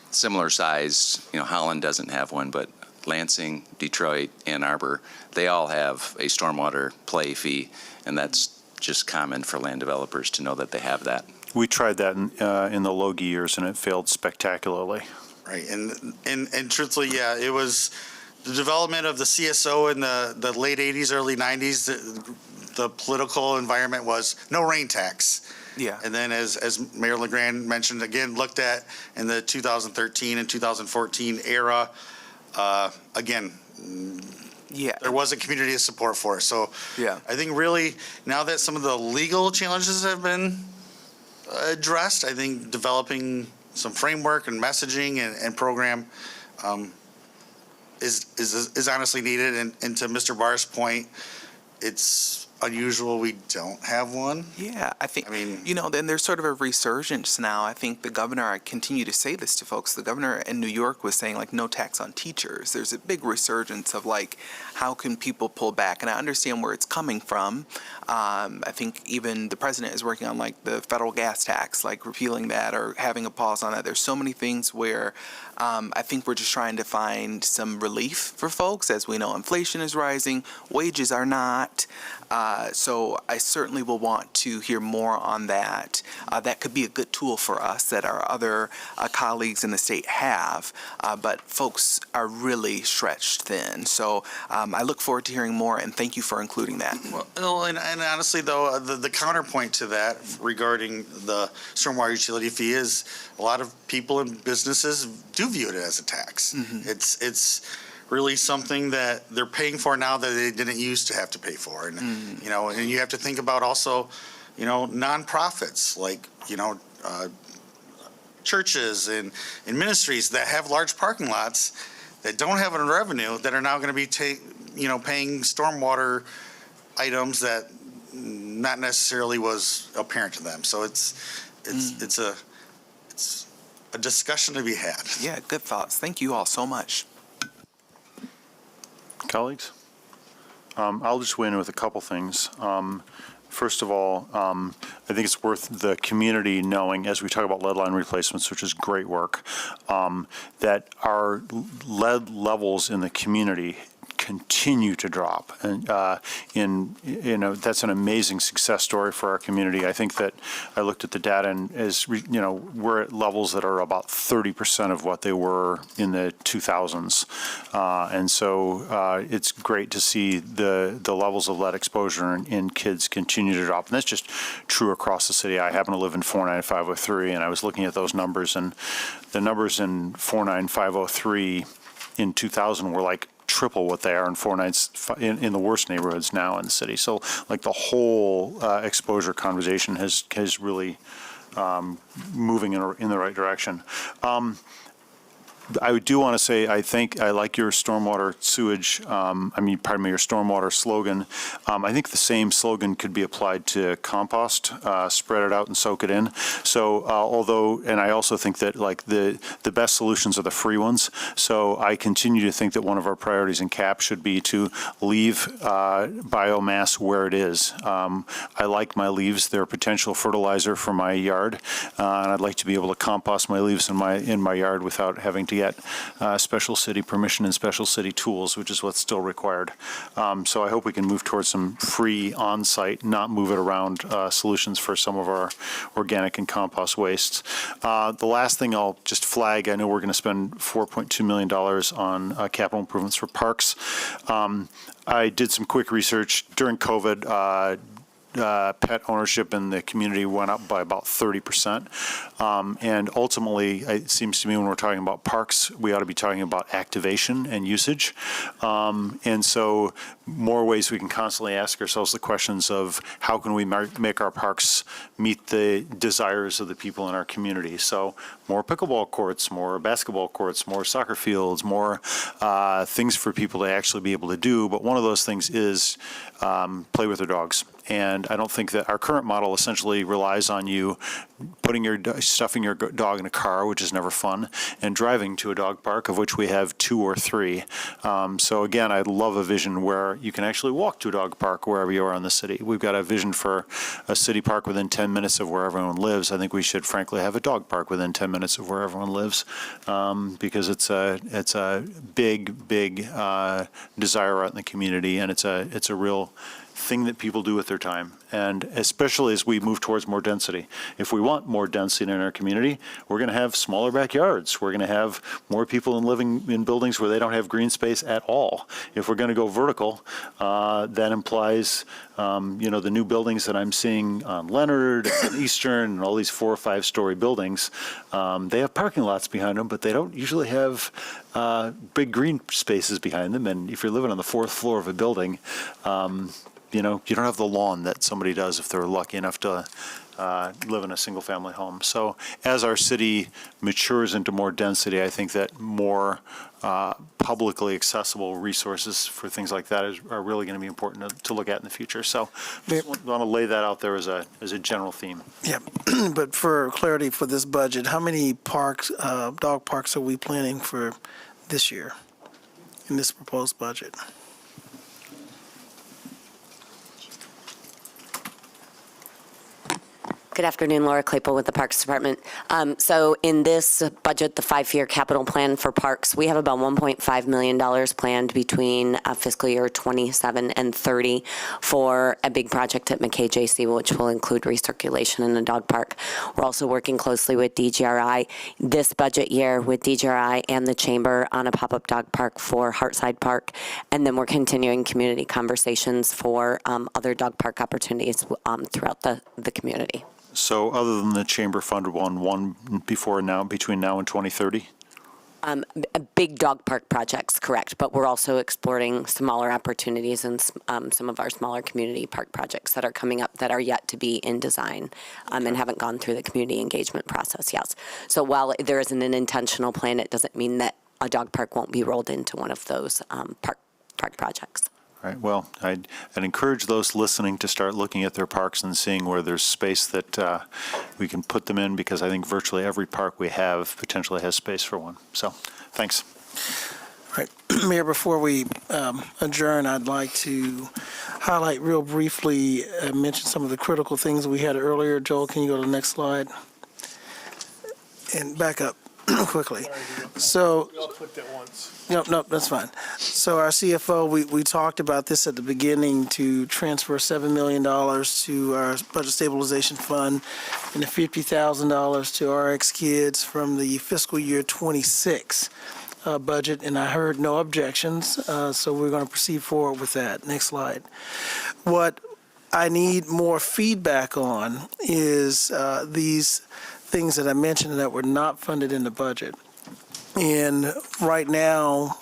similar size, Holland doesn't have one, but Lansing, Detroit, Ann Arbor, they all have a stormwater play fee, and that's just common for land developers to know that they have that. We tried that in the Logie years, and it failed spectacularly. Right, and truthfully, yeah, it was the development of the CSO in the late 80s, early 90s. The political environment was no rain tax. Yeah. And then as Mayor LeGrand mentioned, again, looked at in the 2013 and 2014 era, again, yeah, there wasn't community support for it. So yeah, I think really now that some of the legal challenges have been addressed, I think developing some framework and messaging and program is honestly needed. And to Mr. Barr's point, it's unusual we don't have one. Yeah, I mean, then there's sort of a resurgence now. I think the governor, I continue to say this to folks, the governor in New York was saying no tax on teachers. There's a big resurgence of how can people pull back? And I understand where it's coming from. I think even the president is working on the federal gas tax, repealing that or having a pause on that. There's so many things where I think we're just trying to find some relief for folks. As we know, inflation is rising, wages are not. So I certainly will want to hear more on that. That could be a good tool for us that our other colleagues in the state have, but folks are really stretched thin. So I look forward to hearing more, and thank you for including that. Well, and honestly, though, the counterpoint to that regarding the stormwater utility fee is a lot of people and businesses do view it as a tax. Mm-hmm. It's really something that they're paying for now that they didn't used to have to pay for. And, and you have to think about also, nonprofits churches and ministries that have large parking lots that don't have any revenue that are now going to be paying stormwater items that not necessarily was apparent to them. So it's a discussion to be had. Yeah, good thoughts. Thank you all so much. Colleagues? I'll just weigh in with a couple things. First of all, I think it's worth the community knowing, as we talk about lead line replacements, which is great work, that our lead levels in the community continue to drop. And that's an amazing success story for our community. I think that I looked at the data and we're at levels that are about 30% of what they were in the 2000s. And so it's great to see the levels of lead exposure in kids continue to drop. And that's just true across the city. I happen to live in 49503, and I was looking at those numbers, and the numbers in 49503 in 2000 were like triple what they are in the worst neighborhoods now in the city. So like the whole exposure conversation has really moving in the right direction. I do want to say, I think I like your stormwater sewage, your stormwater slogan. I think the same slogan could be applied to compost, spread it out and soak it in. So and I also think that like the best solutions are the free ones. So I continue to think that one of our priorities in CAP should be to leave biomass where it is. I like my leaves. They're a potential fertilizer for my yard. And I'd like to be able to compost my leaves in my yard without having to get special city permission and special city tools, which is what's still required. So I hope we can move towards some free on-site, not move it around solutions for some of our organic and compost wastes. The last thing I'll just flag, I know we're going to spend $4.2 million on capital improvements for parks. I did some quick research during COVID. Pet ownership in the community went up by about 30%. And ultimately, it seems to me when we're talking about parks, we ought to be talking about activation and usage. And so more ways we can constantly ask ourselves the questions of how can we make our parks meet the desires of the people in our community. So more pickleball courts, more basketball courts, more soccer fields, more things for people to actually be able to do. But one of those things is play with their dogs. And I don't think that our current model essentially relies on you stuffing your dog in a car, which is never fun, and driving to a dog park, of which we have 2 or 3. So again, I'd love a vision where you can actually walk to a dog park wherever you are in the city. We've got a vision for a city park within 10 minutes of where everyone lives. I think we should frankly have a dog park within 10 minutes of where everyone lives, because it's a big desire out in the community, and it's a real thing that people do with their time, and especially as we move towards more density. If we want more density in our community, we're going to have smaller backyards. We're going to have more people living in buildings where they don't have green space at all. If we're going to go vertical, that implies, the new buildings that I'm seeing on Leonard and Eastern and all these 4 or 5 story buildings, they have parking lots behind them, but they don't usually have big green spaces behind them. And if you're living on the 4th floor of a building, you don't have the lawn that somebody does if they're lucky enough to live in a single-family home. So as our city matures into more density, I think that more publicly accessible resources for things like that are really going to be important to look at in the future. So I want to lay that out there as a general theme. Yeah, but for clarity for this budget, how many parks, dog parks, are we planning for this year in this proposed budget? Good afternoon, Laura Claypool with the Parks Department. So in this budget, the 5-year capital plan for parks, we have about $1.5 million planned between fiscal year 27 and 30 for a big project at McKay-JC, which will include recirculation in the dog park. We're also working closely with DGRI this budget year with DGRI and the Chamber on a pop-up dog park for Hartside Park. And then we're continuing community conversations for other dog park opportunities throughout the community. So other than the Chamber funded one between now and 2030? Big dog park projects, correct. But we're also exploring smaller opportunities and some of our smaller community park projects that are coming up that are yet to be in design and haven't gone through the community engagement process yet. So while there isn't an intentional plan, it doesn't mean that a dog park won't be rolled into one of those park projects. All right. Well, I'd encourage those listening to start looking at their parks and seeing where there's space that we can put them in, because I think virtually every park we have potentially has space for one. So, thanks. All Mayor, before we adjourn, I'd like to highlight real briefly, mention some of the critical things we had earlier. Joel, can you go to the next slide? And back up quickly. So, We all clicked at once. no, that's fine. So our CFO, we talked about this at the beginning, to transfer $7 million to our Budget Stabilization Fund and the $50,000 to RX Kids from the fiscal year 26 budget, and I heard no objections, so we're going to proceed forward with that. Next slide. What I need more feedback on is these things that I mentioned that were not funded in the budget. And right now,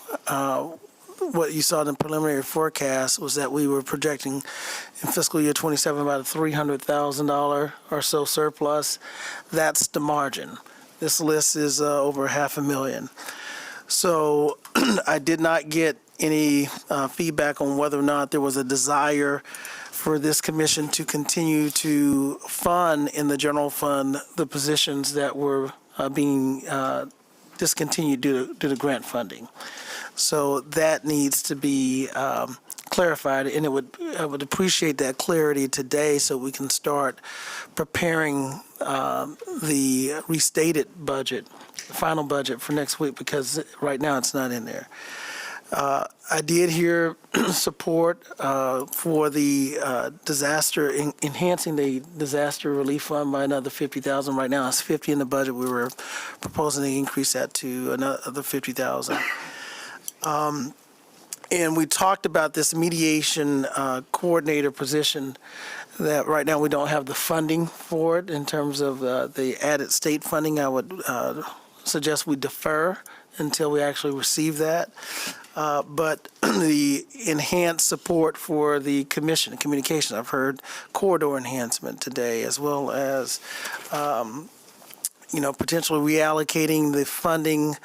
what you saw in the preliminary forecast was that we were projecting in fiscal year 27 about a $300,000 or so surplus. That's the margin. This list is over $500,000. So I did not get any feedback on whether or not there was a desire for this commission to continue to fund in the general fund the positions that were being discontinued due to grant funding. So that needs to be clarified, and I would appreciate that clarity today so we can start preparing the restated budget, the final budget for next week, because right now it's not in there. I did hear support for the enhancing the disaster relief fund by another $50,000. Right now it's $50 in the budget. We were proposing to increase that to another $50,000. And we talked about this mediation coordinator position that right now we don't have the funding for it in terms of the added state funding. I would suggest we defer until we actually receive that. But the enhanced support for the commission and communication, I've heard corridor enhancement today, as well as, potentially reallocating the funding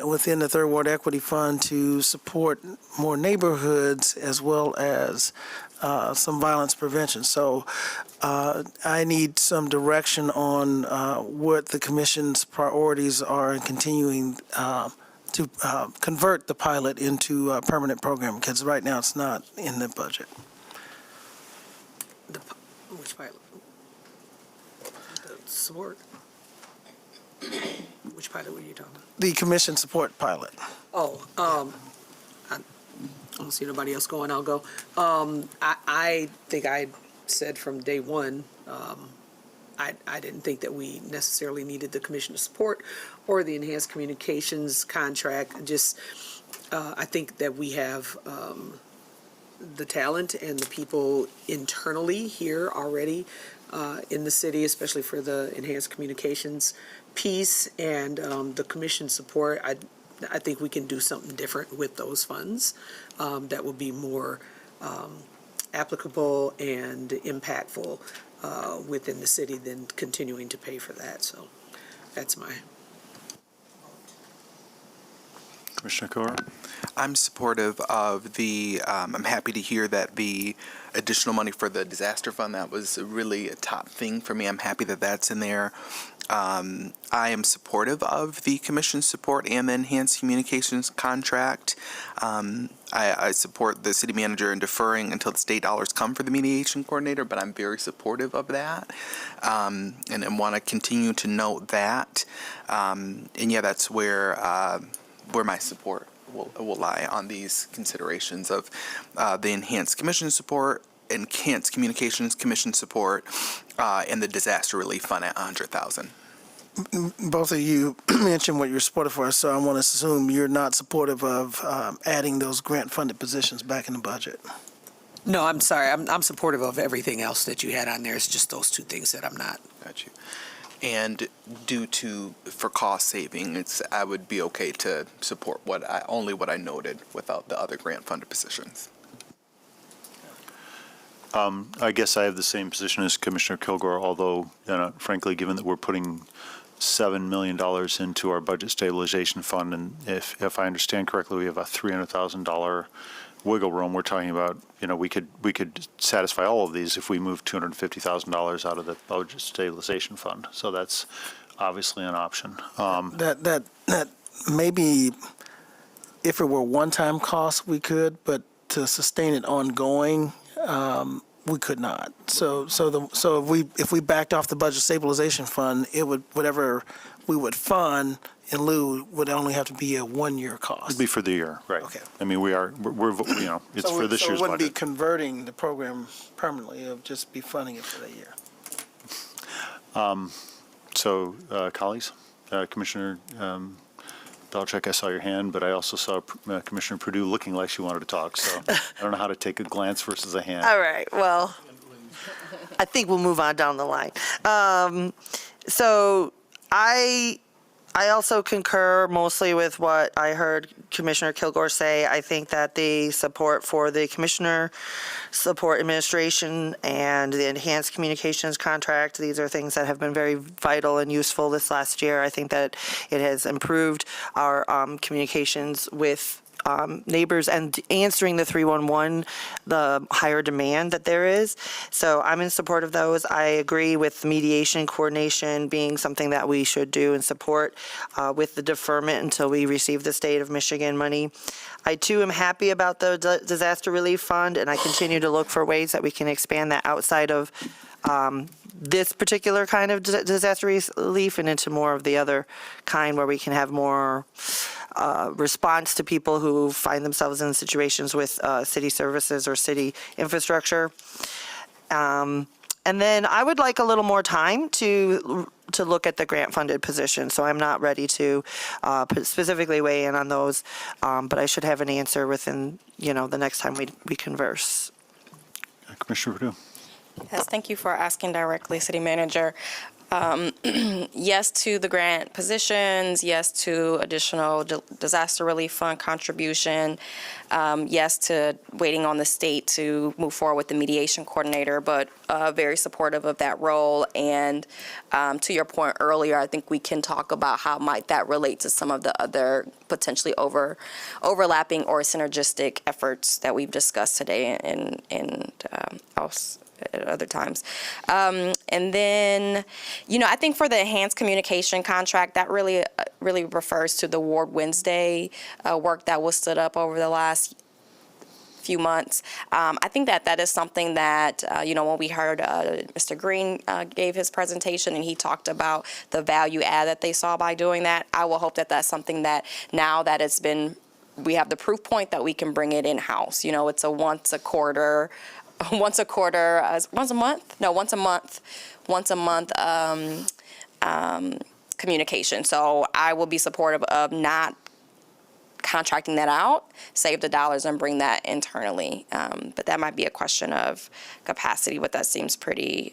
within the Third Ward Equity Fund to support more neighborhoods, as well as some violence prevention. So I need some direction on what the commission's priorities are in continuing to convert the pilot into a permanent program, because right now it's not in the budget. Which pilot? The support? Which pilot were you talking about? The commission support pilot. Oh, I don't see nobody else going, I'll go. I think I said from day one, I didn't think that we necessarily needed the commissioner support or the enhanced communications contract. Just, I think that we have the talent and the people internally here already in the city, especially for the enhanced communications piece and the commission support. I think we can do something different with those funds that will be more applicable and impactful within the city than continuing to pay for that. So that's my. Commissioner Carr? I'm supportive of I'm happy to hear that the additional money for the disaster fund, that was really a top thing for me. I'm happy that that's in there. I am supportive of the commission support and the enhanced communications contract. I support the city manager in deferring until the state dollars come for the mediation coordinator, but I'm very supportive of that and want to continue to note that. And yeah, that's where my support will lie on these considerations of the enhanced commission support, enhanced communications commission support, and the disaster relief fund at $100,000. Both of you mentioned what you're supportive for, so I want to assume you're not supportive of adding those grant-funded positions back in the budget. No, I'm sorry. I'm supportive of everything else that you had on there. It's just those two things that I'm not. Got you. And for cost saving, I would be okay to support only what I noted without the other grant-funded positions. I guess I have the same position as Commissioner Kilgore, although, frankly, given that we're putting $7 million into our budget stabilization fund, and if I understand correctly, we have a $300,000 wiggle room. We're talking about, we could satisfy all of these if we move $250,000 out of the budget stabilization fund. So that's obviously an option. That maybe if it were one-time cost, we could, but to sustain it ongoing, we could not. So if we backed off the budget stabilization fund, it would, whatever we would fund in lieu would only have to be a one-year cost. It'd be for the year, right? Okay. I mean, we're it's for this So year's it wouldn't be budget. converting the program permanently, it would just be funding it for that year. So, colleagues, Commissioner Belichick, I saw your hand, but I also saw Commissioner Purdue looking like she wanted to talk, so I don't know how to take a glance versus a hand. All right, well, I think we'll move on down the line. So I also concur mostly with what I heard Commissioner Kilgore say. I think that the support for the Commissioner Support Administration and the Enhanced Communications Contract, these are things that have been very vital and useful this last year. I think that it has improved our communications with neighbors and answering the 311, the higher demand that there is. So I'm in support of those. I agree with mediation coordination being something that we should do and support with the deferment until we receive the state of Michigan money. I too am happy about the disaster relief fund, and I continue to look for ways that we can expand that outside of this particular kind of disaster relief and into more of the other kind where we can have more response to people who find themselves in situations with city services or city infrastructure. And then I would like a little more time to look at the grant-funded position, so I'm not ready to specifically weigh in on those, but I should have an answer within, the next time we converse. Commissioner Purdue. Yes, thank you for asking directly, City Manager. Yes to the grant positions, yes to additional disaster relief fund contribution, yes to waiting on the state to move forward with the mediation coordinator, but very supportive of that role. And to your point earlier, I think we can talk about how might that relate to some of the other potentially overlapping or synergistic efforts that we've discussed today and else at other times. And then, I think for the enhanced communication contract, that really refers to the Ward Wednesday work that was stood up over the last few months. I think that is something that, when we heard Mr. Green gave his presentation and he talked about the value add that they saw by doing that, I will hope that that's something that now that we have the proof point that we can bring it in-house. It's a once a month communication. So I will be supportive of not contracting that out, save the dollars and bring that internally. But that might be a question of capacity, but that seems pretty,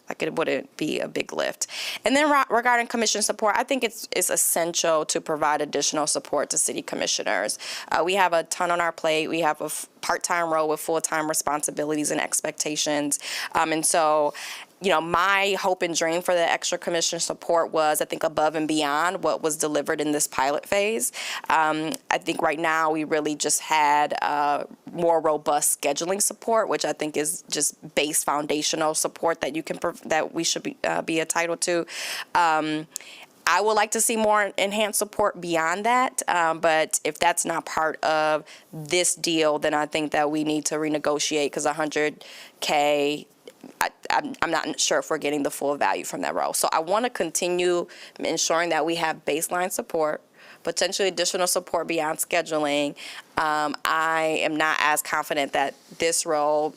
like it wouldn't be a big lift. And then regarding commission support, I think it's essential to provide additional support to city commissioners. We have a ton on our plate. We have a part-time role with full-time responsibilities and expectations. And so, my hope and dream for the extra commission support was, I think, above and beyond what was delivered in this pilot phase. I think right now we really just had more robust scheduling support, which I think is just base foundational support that that we should be entitled to. I would like to see more enhanced support beyond that, but if that's not part of this deal, then I think that we need to renegotiate, because $100K, I'm not sure if we're getting the full value from that role. So I want to continue ensuring that we have baseline support, potentially additional support beyond scheduling. I am not as confident that this role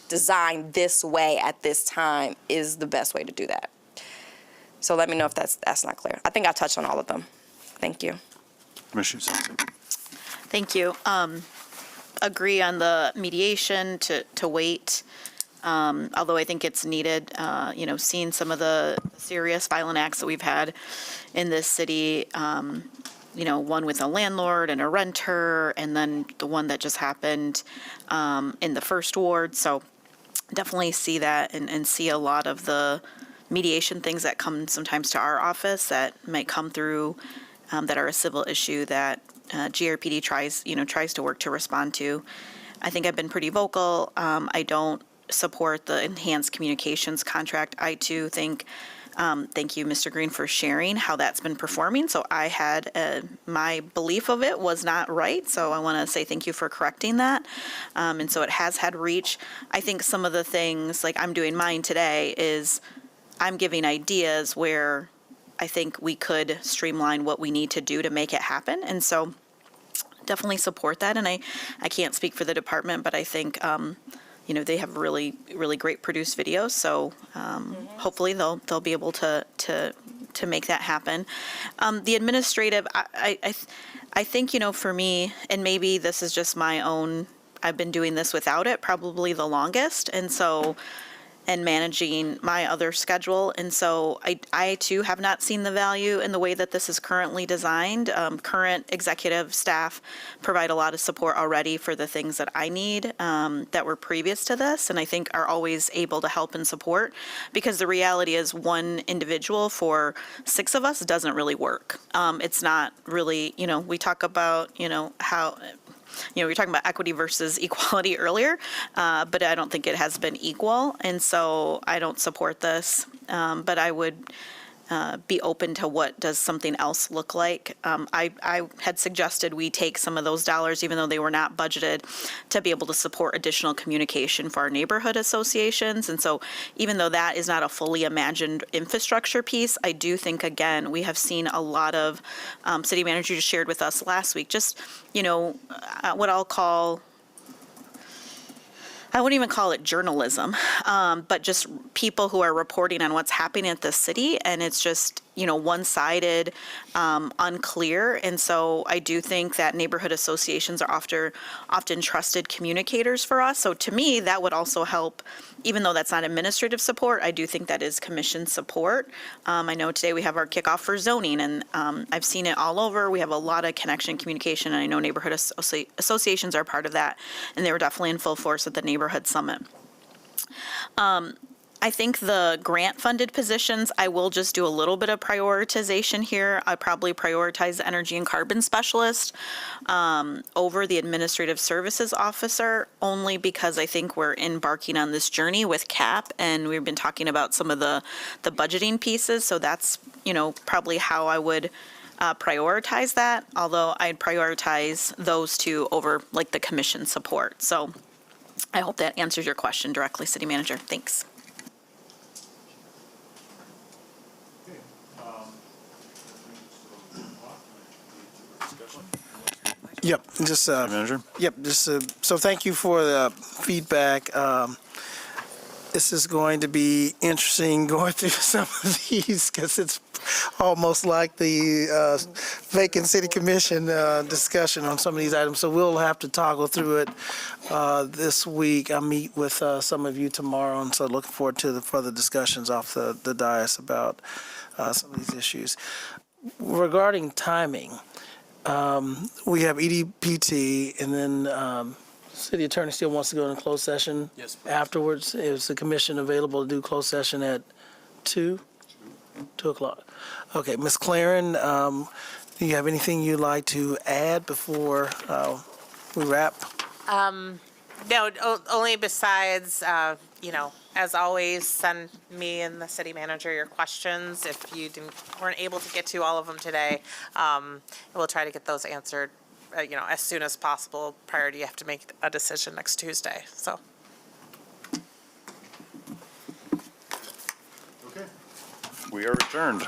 designed this way at this time is the best way to do that. So let me know if that's not clear. I think I touched on all of them. Thank you. Commissioner Thank you. Agree on the mediation to wait. Although I think it's needed, seeing some of the serious violent acts that we've had in this city, one with a landlord and a renter, and then the one that just happened in the first ward. So definitely see that and see a lot of the mediation things that come sometimes to our office that might come through that are a civil issue that GRPD tries to work to respond to. I think I've been pretty vocal. I don't support the enhanced communications contract. I too think Thank you, Mr. Green, for sharing how that's been performing. So I had, my belief of it was not right, so I want to say thank you for correcting that. And so it has had reach. I think some of the things, like I'm doing mine today, is I'm giving ideas where I think we could streamline what we need to do to make it happen. And so definitely support that. And I can't speak for the department, but I think, they have really, really great produced videos. So hopefully they'll be able to make that happen. The administrative, I think, for me, and maybe this is just my own, I've been doing this without it probably the longest. And managing my other schedule. And so I too have not seen the value in the way that this is currently designed. Current executive staff provide a lot of support already for the things that I need that were previous to this, and I think are always able to help and support, because the reality is one individual for 6 of us doesn't really work. It's not really, we talk about, how, we were talking about equity versus equality earlier, but I don't think it has been equal, and so I don't support this. But I would be open to what does something else look like. I had suggested we take some of those dollars, even though they were not budgeted, to be able to support additional communication for our neighborhood associations. And so even though that is not a fully imagined infrastructure piece, I do think, again, we have seen a lot of, city manager just shared with us last week, just, what I'll call, I wouldn't even call it journalism, but just people who are reporting on what's happening at the city, and it's just, one-sided, unclear. And so I do think that neighborhood associations are often trusted communicators for us. So to me, that would also help, even though that's not administrative support, I do think that is commission support. I know today we have our kickoff for zoning, and I've seen it all over. We have a lot of connection communication, and I know neighborhood associations are part of that, and they were definitely in full force at the neighborhood summit. I think the grant-funded positions, I will just do a little bit of prioritization here. I probably prioritize the energy and carbon specialist over the administrative services officer, only because I think we're embarking on this journey with CAP, and we've been talking about some of the budgeting pieces. So that's, probably how I would prioritize that, although I'd prioritize those two over like the commission support. So I hope that answers your question directly, City Manager. Thanks. Yep, just, Manager? Yep, just, so thank you for the feedback. This is going to be interesting going through some of these, because it's almost like the vacant city commission discussion on some of these items. So we'll have to toggle through it this week. I'll meet with some of you tomorrow, and so looking forward to the further discussions off the dais about some of these issues. Regarding timing, we have EDPT, and then city attorney still wants to go in a closed session afterwards. Is the commission available to do closed session at 2 o'clock? Okay, Ms. Claren, do you have anything you'd like to add before we wrap? No, only besides, as always, send me and the city manager your questions. If you weren't able to get to all of them today, we'll try to get those answered, as soon as possible prior to you have to make a decision next Tuesday. So. Okay. We are adjourned.